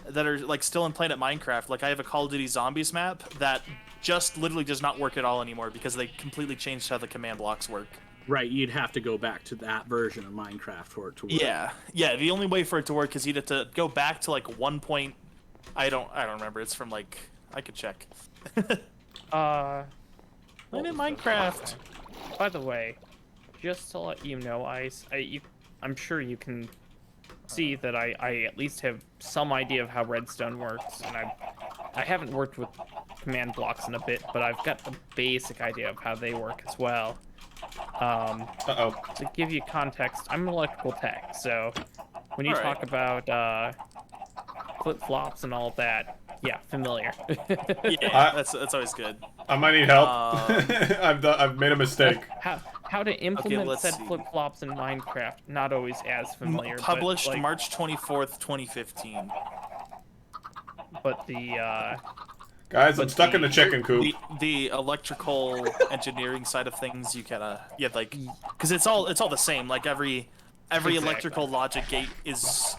that are like still in Planet Minecraft. Like I have a Call of Duty Zombies map that just literally does not work at all anymore because they completely changed how the command blocks work. Right, you'd have to go back to that version of Minecraft for it to work. Yeah. The only way for it to work is you'd have to go back to like 1 point. I don't remember. It's from like I could check. What Planet was the- Minecraft. By the way, just to let you know, Ice, I'm sure you can see that I at least have some idea of how redstone works, and I haven't worked with command blocks in a bit, but I've got a basic idea of how they work as well. Uh-oh. To give you context, I'm an electrical tech, so when you Alright. talk about flip-flops and all that, yeah, familiar. Yeah, that's always good. I might need help. Um, I've made a mistake. How to implement let's said see. flip-flops in Minecraft, not always as familiar. Published but, like, March 24th, 2015. But the Guys, I'm But stuck in the the- chicken coop. The electrical engineering side of things, you gotta like, because it's all the same. Like every Exactly. electrical logic gate is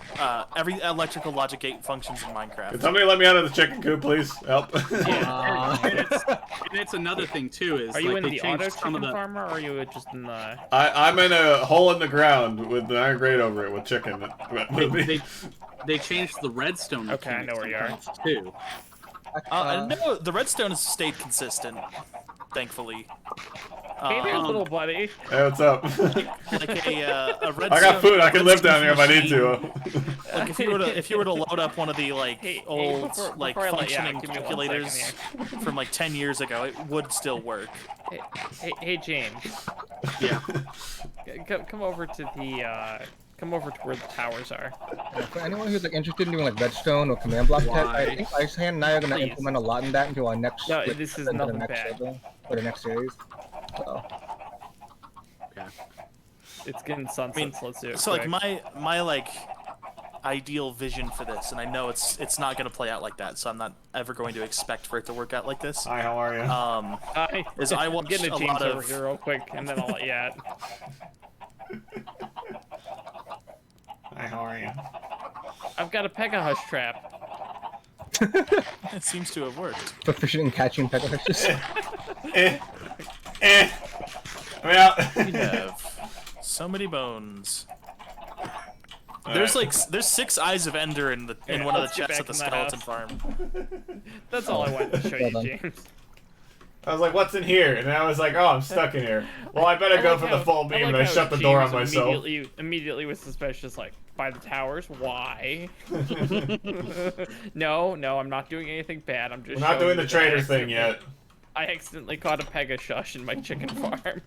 every electrical logic gate functions in Can Minecraft. somebody let me out of the chicken coop, please? Help. And it's another thing too is Are you like in they the changed auto some chicken of the farmer, or are you just in the? I'm in a hole in the ground with an iron grate over it with chicken. they changed the redstone. Okay, I know mechanics where you are. sometimes, too. No, the redstone has stayed consistent, thankfully. Hey there, little buddy. Hey, what's up? Like a redstone. I got food. I can live down here if I need redstone to. machine, Like if you were to load up one of the like Hey, old before like I let you out, functioning give me 1 calculators second from like 10 years ago, it would still work. Hey, James, Yeah. come over to the come over to where the towers are. For anyone who's like interested in doing like redstone or command block tech, Why? I think Ice Hand and I are gonna Please. implement a lot in that into our next. No, switch this is into the nothing next bad. server, or the next series. So. Okay. It's getting sunset, so let's do it. So like quick. my like ideal vision for this, and I know it's not gonna play out like that, so I'm not ever going to expect for it to work out like this. Hi, how are you? Is I I'm watched getting a a James lot over of here real quick, and then I'll let you out. Hi, how are you? I've got a Pegasus trap. it seems to have worked. Proficient in catching Pegasus. I'm out. We have so many bones. There's there's 6 eyes of Ender in Yeah, one of the let's get chests at back the in the house. skeleton farm. That's all I wanted to show you, Well done. James. I was like, what's in here? And I was like, oh, I'm stuck in here. Well, I better go like for the how- full beam, like and I how shut the door on James myself. Immediately was suspicious, like, by the towers? Why? No, I'm not doing anything bad. I'm just We're not showing doing the you that I trader thing accidentally- yet. I accidentally caught a Pegasus in my chicken farm.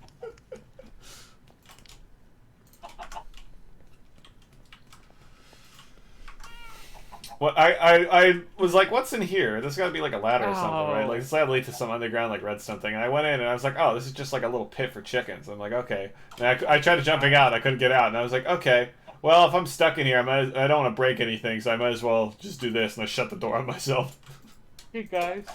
What I was like, what's in here? There's got to be like a ladder or something, right? Oh. Like this ladder leads to some underground like redstone thing. And I went in and I was like, oh, this is just like a little pit for chickens. I'm like, okay. And I tried jumping out, and I couldn't get out, and I was like, okay. Well, if I'm stuck in here, I don't want to break anything, so I might as well just do this, and I shut the door on myself. Hey guys,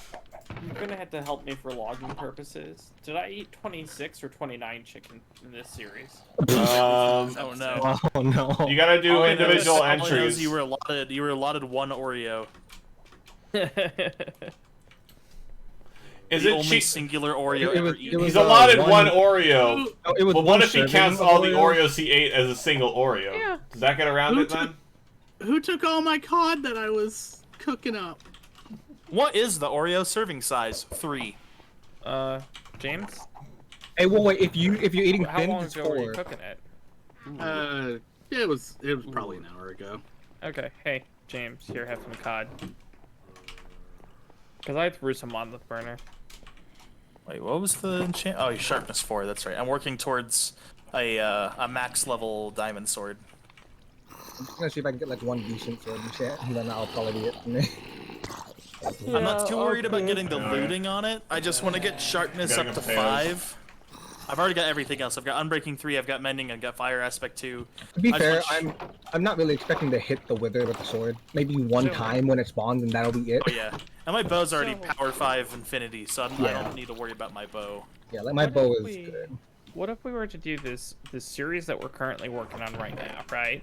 you're gonna have to help me for logging purposes. Did I eat 26 or 29 chicken in this series? Oh no. Oh no. You gotta do All I know is- individual all I know is entries. you were allotted 1 Oreo. Is The it only cheap? singular Oreo It was- ever it eaten. was, He's allotted one- one Oreo. No, it was But one what if he serving counts of all the Oreo. Oreos he ate as a single Oreo? Yeah. Does that get around Who it then? Who took all my cod that I was cooking up? What is the Oreo serving size? 3. James? Hey, well, wait. If you're eating How thin, long it's ago were you 4. cooking it? Yeah, it was probably an hour ago. Okay, hey, James, here, have some cod. Because I threw some on the burner. Wait, what was the enchant? Oh, sharpness 4. That's right. I'm working towards a max level diamond sword. I'm just gonna see if I can get like one decent sword and shit, and then that'll probably be it for me. I'm not too worried about okay. getting the looting on it. I just want to get sharpness Getting up to potatoes. 5. I've already got everything else. I've got Unbreaking 3, I've got Mending, I've got Fire Aspect 2. To be I fair, just want- I'm not really expecting to hit the Wither with the sword. Maybe one time when it spawns, and that'll be it. Oh yeah. And my bow's already So- Power 5 Infinity, so I Yeah. don't need to worry about my bow. Yeah, like my What bow if is we- good. What if we were to do this series that we're currently working on right now, right?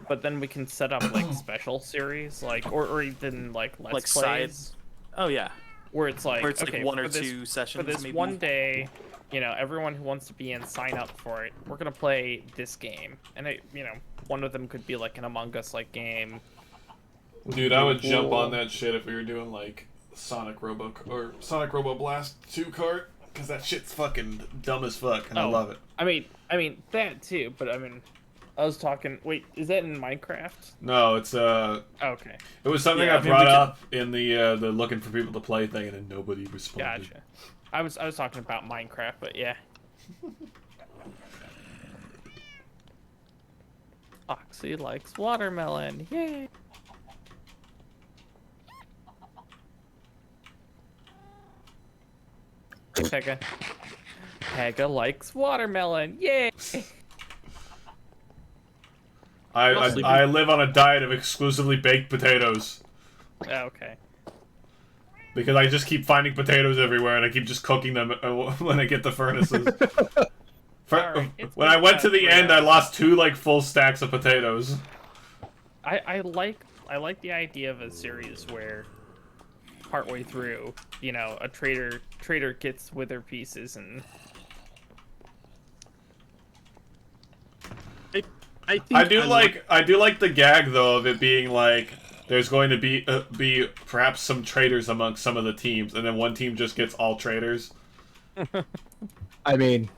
But then we can set up like special series, like or even like let's Like plays, side- Oh yeah. where it's like Where it's okay, like one or for this- two sessions for this maybe. one day, you know, everyone who wants to be in sign up for it. We're gonna play this game, and one of them could be like an Among Us like game. Dude, I would jump on that shit if we were doing like Sonic Robo Blast 2 kart, because that shit's fucking dumb as fuck, and I love it. I mean that too, but I was talking. Wait, is that in Minecraft? No, it's Okay, it was something Yeah, I I mean, brought we could- up in the looking for people to play thing, and then nobody responded. gotcha. I was talking about Minecraft, but yeah. Oxy likes watermelon. Yay! Pega likes watermelon. Yay! I live on a diet of exclusively baked potatoes Okay. because I just keep finding potatoes everywhere, and I keep just cooking them when I get the furnaces. Alright, it's When I been went to about the 3 end, I hours. lost 2 like full stacks of potatoes. I like the idea of a series where partway through, you know, a trader gets wither pieces and I think I do like the gag though of it being like there's going to be perhaps some traitors amongst some of the teams, and then one team just gets all traitors. I mean,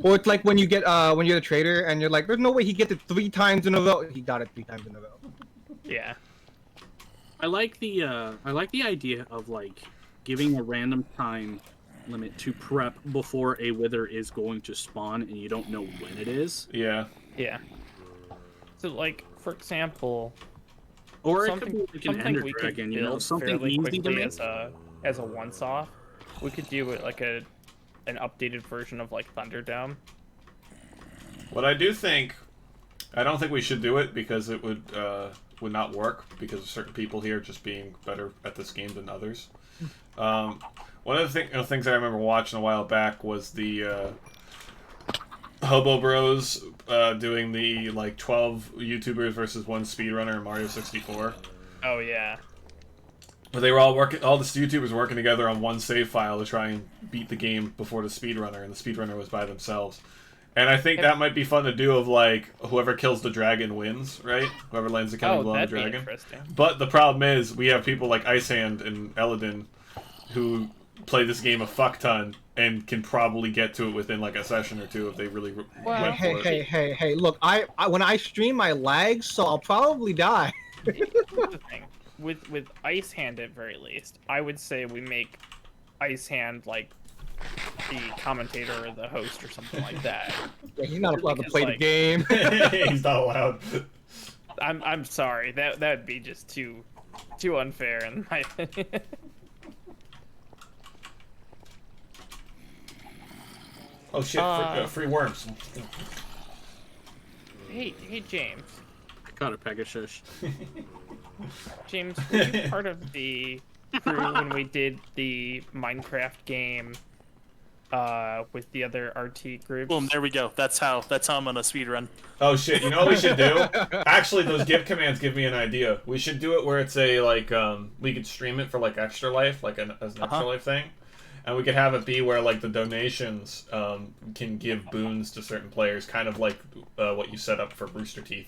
or it's like when you get when you're a trader and you're like, there's no way he gets it 3 times in a row. He got it 3 times in a row. yeah. I like the idea of like giving a random time limit to prep before a wither is going to spawn, and you don't know when it is. Yeah. Yeah. So, like, for example, Or it something, could be like an something ender we could dragon, build you know, something fairly easy to quickly make. as a once-off. We could do it like an updated version of like Thunderdome. What I do think, I don't think we should do it because it would not work because of certain people here just being better at this game than others. One of the things I remember watching a while back was the Hobo Bros doing the like 12 YouTubers versus 1 speedrunner in Mario 64. Oh yeah. But they were all the YouTubers working together on one save file to try and beat the game before the speedrunner, and the speedrunner was by themselves. And I think that might be fun to do of like whoever kills the dragon wins, right? Whoever lands the killing blow on the that'd be dragon. interesting. But the problem is we have people like Icehand and Eladin who play this game a fuck ton and can probably get to it within like a session or 2 if they really Well, went for it. Hey! Look, I when I stream, I lag, so I'll probably die. Here's the thing. With Ice Hand at very least, I would say we make Ice Hand like the commentator or the host or something like that. Yeah, he's not allowed to Because, play like, the game. He's not allowed. I'm sorry. That'd be just too unfair in my opinion. Oh shit! Free worms. Hey James. I caught a Pegasus. James, were you part of the crew when we did the Minecraft game with the other RT groups? Boom, there we go. That's how I'm gonna speedrun. Oh shit! You know what we should do? Actually, those give commands give me an idea. We should do it where it's a like we could stream it for like Extra Life, like as an Extra Life thing, and we could have it be where like the donations can give boons to certain players, kind of like what you set up for Rooster Teeth.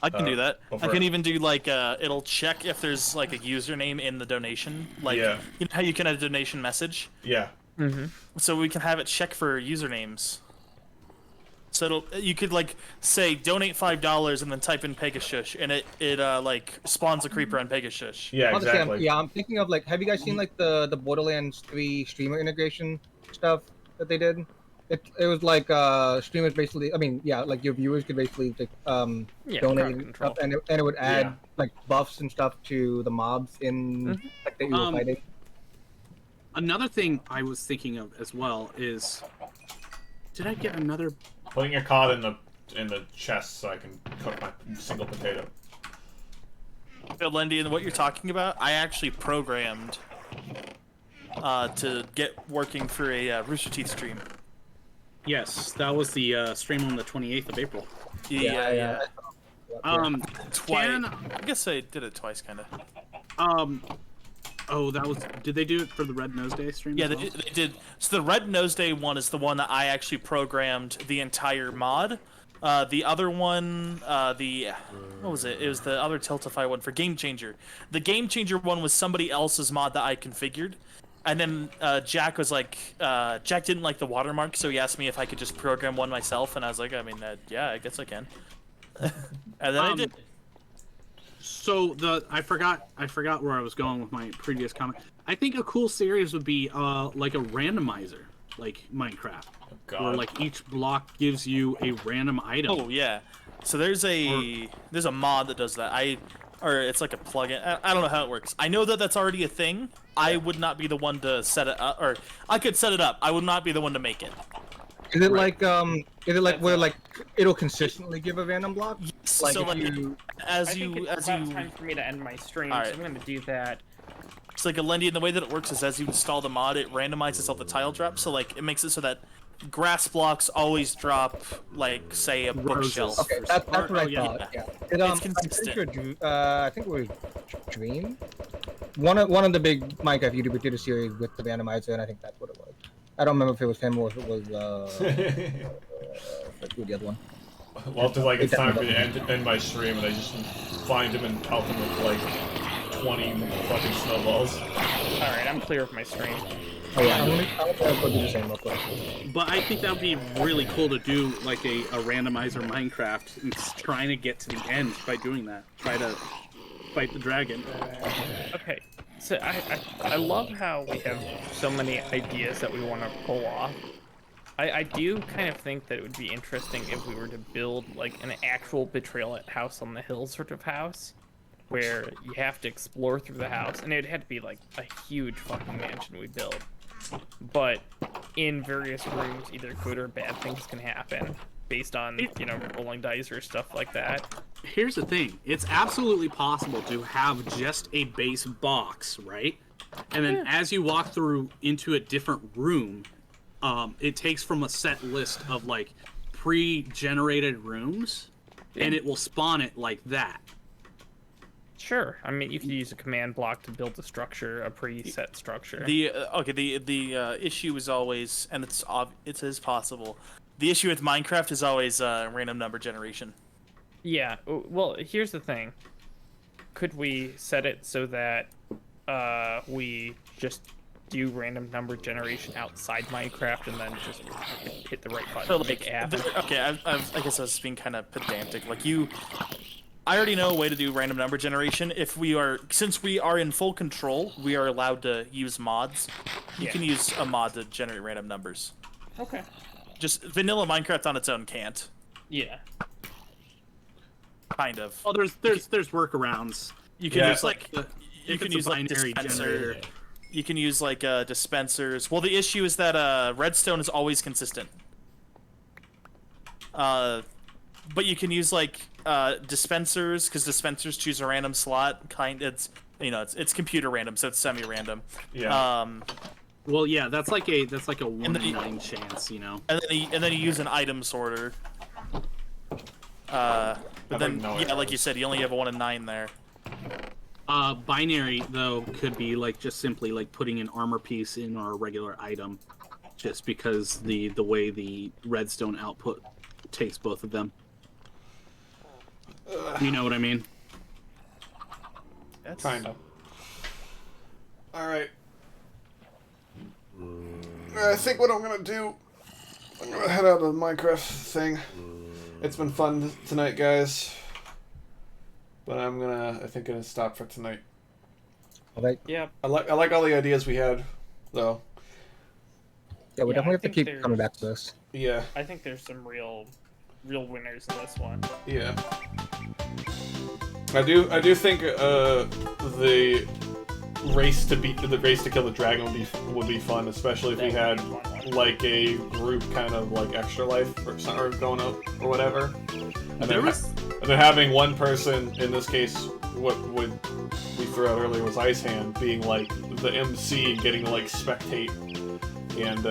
I can do that. I over- can even do like it'll check if there's like a username in the donation. Like Yeah. you know how you can have a donation message. Yeah. Mm-hmm. So we can have it check for usernames. So you could like say donate $5 and then type in Pegasus, and it like spawns a creeper on Pegasus. Yeah. Honestly, Exactly. I'm thinking of like, have you guys seen like the Borderlands 3 streamer integration stuff that they did? It was like streamers basically. I mean, yeah, like your viewers could basically like Yeah, donate crowd and control. stuff, and it would add Yeah. like buffs and stuff to the mobs in like that you were fighting. Another thing I was thinking of as well is Did I get another? Putting your cod in the chest so I can cook my single potato. Lindy, and what you're talking about, I actually programmed to get working for a Rooster Teeth stream. Yes, that was the stream on the 28th of April. Yeah. Twice. Can I guess I did it twice, kind of. Oh, that was. Did they do it for the Red Nose Day stream? Yeah, as they well? did. So the Red Nose Day one is the one that I actually programmed the entire mod. The other one, what was it? It was the other Tiltify one for Game Changer. The Game Changer one was somebody else's mod that I configured. And then Jack was like, Jack didn't like the watermark, so he asked me if I could just program one myself, and I was like, I mean, yeah, I guess I can. And then I did. So I forgot where I was going with my previous comment. I think a cool series would be like a randomizer, like Minecraft, where like each block gives you a random item. Oh yeah. So there's a mod that does that. Or it's like a plugin. I don't know how it works. I know that that's already a thing. I would not be the one to set it up, or I could set it up. I would not be the one to make it. Is it like where like it'll consistently give a random block? Yes. Like So if like, you I think it's about time for me to end my stream, so Alright. I'm gonna do that. It's like a Lendy, and the way that it works is as you install the mod, it randomizes all the tile drops. So like it makes it so that grass blocks always drop, like say a bookshelf. Okay, that's what I thought. Yeah. It, It's I'm pretty consistent. sure, I think it was Dream. One of the big Minecraft YouTubers did a series with the randomizer, and I think that's what it was. I don't remember if it was him or if it was who the other one. Well, to like it's time for me to end my stream, and I just find him and help him with like 20 fucking snowballs. Alright, I'm clear of my stream. Oh yeah, I'll go do the same real quick. But I think that would be really cool to do like a randomizer Minecraft and trying to get to the end by doing that. Try to fight the dragon. Okay, so I love how we have so many ideas that we want to pull off. I do kind of think that it would be interesting if we were to build like an actual Betrayal at House on the Hill sort of house, where you have to explore through the house, and it'd have to be like a huge fucking mansion we build. But in various rooms, either good or bad things can happen based on, you know, rolling dice or stuff like that. Here's the thing. It's absolutely possible to have just a base box, right? And then as you walk through into a different room, it takes from a set list of like pre-generated rooms, and it will spawn it like that. Sure. I mean, you could use a command block to build a structure, a preset structure. The issue is always, and it is possible. The issue with Minecraft is always random number generation. Yeah. Well, here's the thing. Could we set it so that we just do random number generation outside Minecraft and then just hit the right button So to make app? okay, I guess I was being kind of pedantic. Like I already know a way to do random number generation. Since we are in full control, we are allowed to use mods. You can use a mod to generate random numbers. Okay. Just vanilla Minecraft on its own can't. Yeah. Kind of. Oh, there's workarounds. You can use like you can use like binary generator. You can use like dispensers. Well, the issue is that redstone is always consistent. But you can use like dispensers, because dispensers choose a random slot. It's computer random, so it's semi-random. Yeah. Well, yeah, that's like a 1 in 9 chance, you know. And then you use an item sorter. But then like you said, you only have a 1 in 9 there. Binary though could be like just simply like putting an armor piece in our regular item, just because the way the redstone output takes both of them. You know what I mean? Kind of. Alright. I think what I'm gonna do, I'm gonna head out of the Minecraft thing. It's been fun tonight, guys. But I think gonna stop for tonight. Alright. Yeah. I like all the ideas we had, though. Yeah, we Yeah, definitely I have to think keep coming back to this. Yeah. I think there's some real winners in this one. Yeah. I do think the race to kill the dragon would be fun, especially if we had like a group kind of like extra life or going up or whatever, and then having one person, in this case, what would we threw out earlier was Ice Hand, being like the MC, getting to like spectate and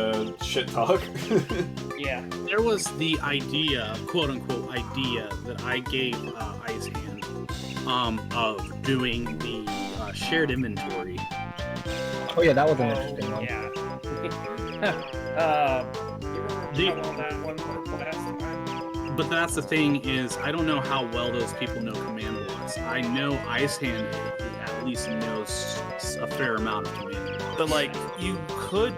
shit talk. Yeah. There was the idea, quote unquote idea, that I gave Ice Hand of doing the shared inventory. Oh yeah, that was an interesting one. Yeah. You remember that one last time? But that's the thing is, I don't know how well those people know command blocks. I know Ice Hand at least knows a fair amount of command blocks. But like, you could,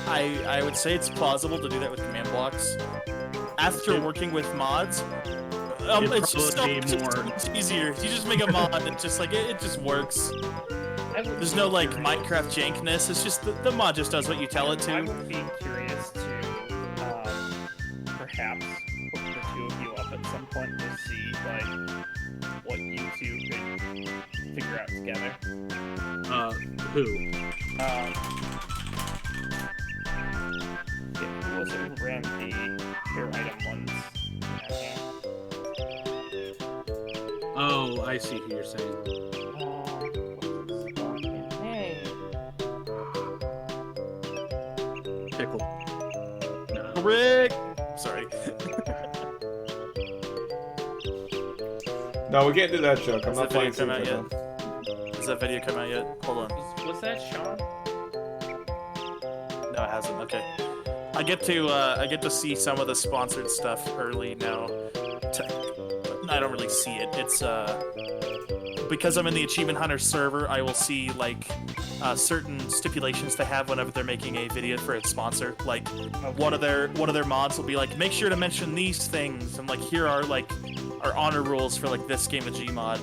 I would say it's plausible to do that with command blocks. After working with mods, it's just it's easier. You just make a mod that just like it just works. There's no like Minecraft jankness. It's just the mod just does what you tell it to. I would be curious to perhaps hook the two of you up at some point to see like what you two could figure out together. Who? Who was it who ran the share item ones? Oh, I see who you're saying. Pickle. No. Rick! Sorry. No, we can't do that joke. I'm Has not that playing video come out Super yet? Has that video come out yet? Hold on. Was that Sean? No, it hasn't. Okay. I get to see some of the sponsored stuff early now. I don't really see it. It's because I'm in the Achievement Hunter server, I will see like certain stipulations they have whenever they're making a video for a sponsor. Like one of their mods will be like, make sure to mention these things, and like here are like our honor rules for like this game of Gmod.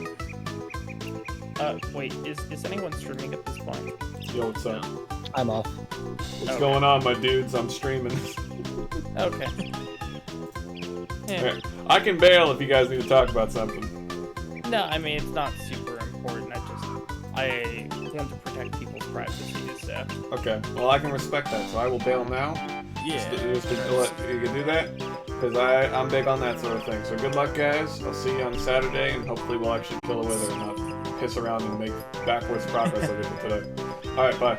Wait, is anyone streaming at this point? Yo, what's up? I'm off. What's going on, my dudes? I'm streaming. Okay. Yeah. Okay. I can bail if you guys need to talk about something. No, I mean, it's not super important. I want to protect people's privacy, so. Okay, well I can respect that, so I will bail now. Yeah. You can do that, because I'm big on that sort of thing. So good luck, guys. I'll see you on Saturday, and hopefully we'll actually kill a wither and not piss around and make backwards progress like we did today. Alright, bye.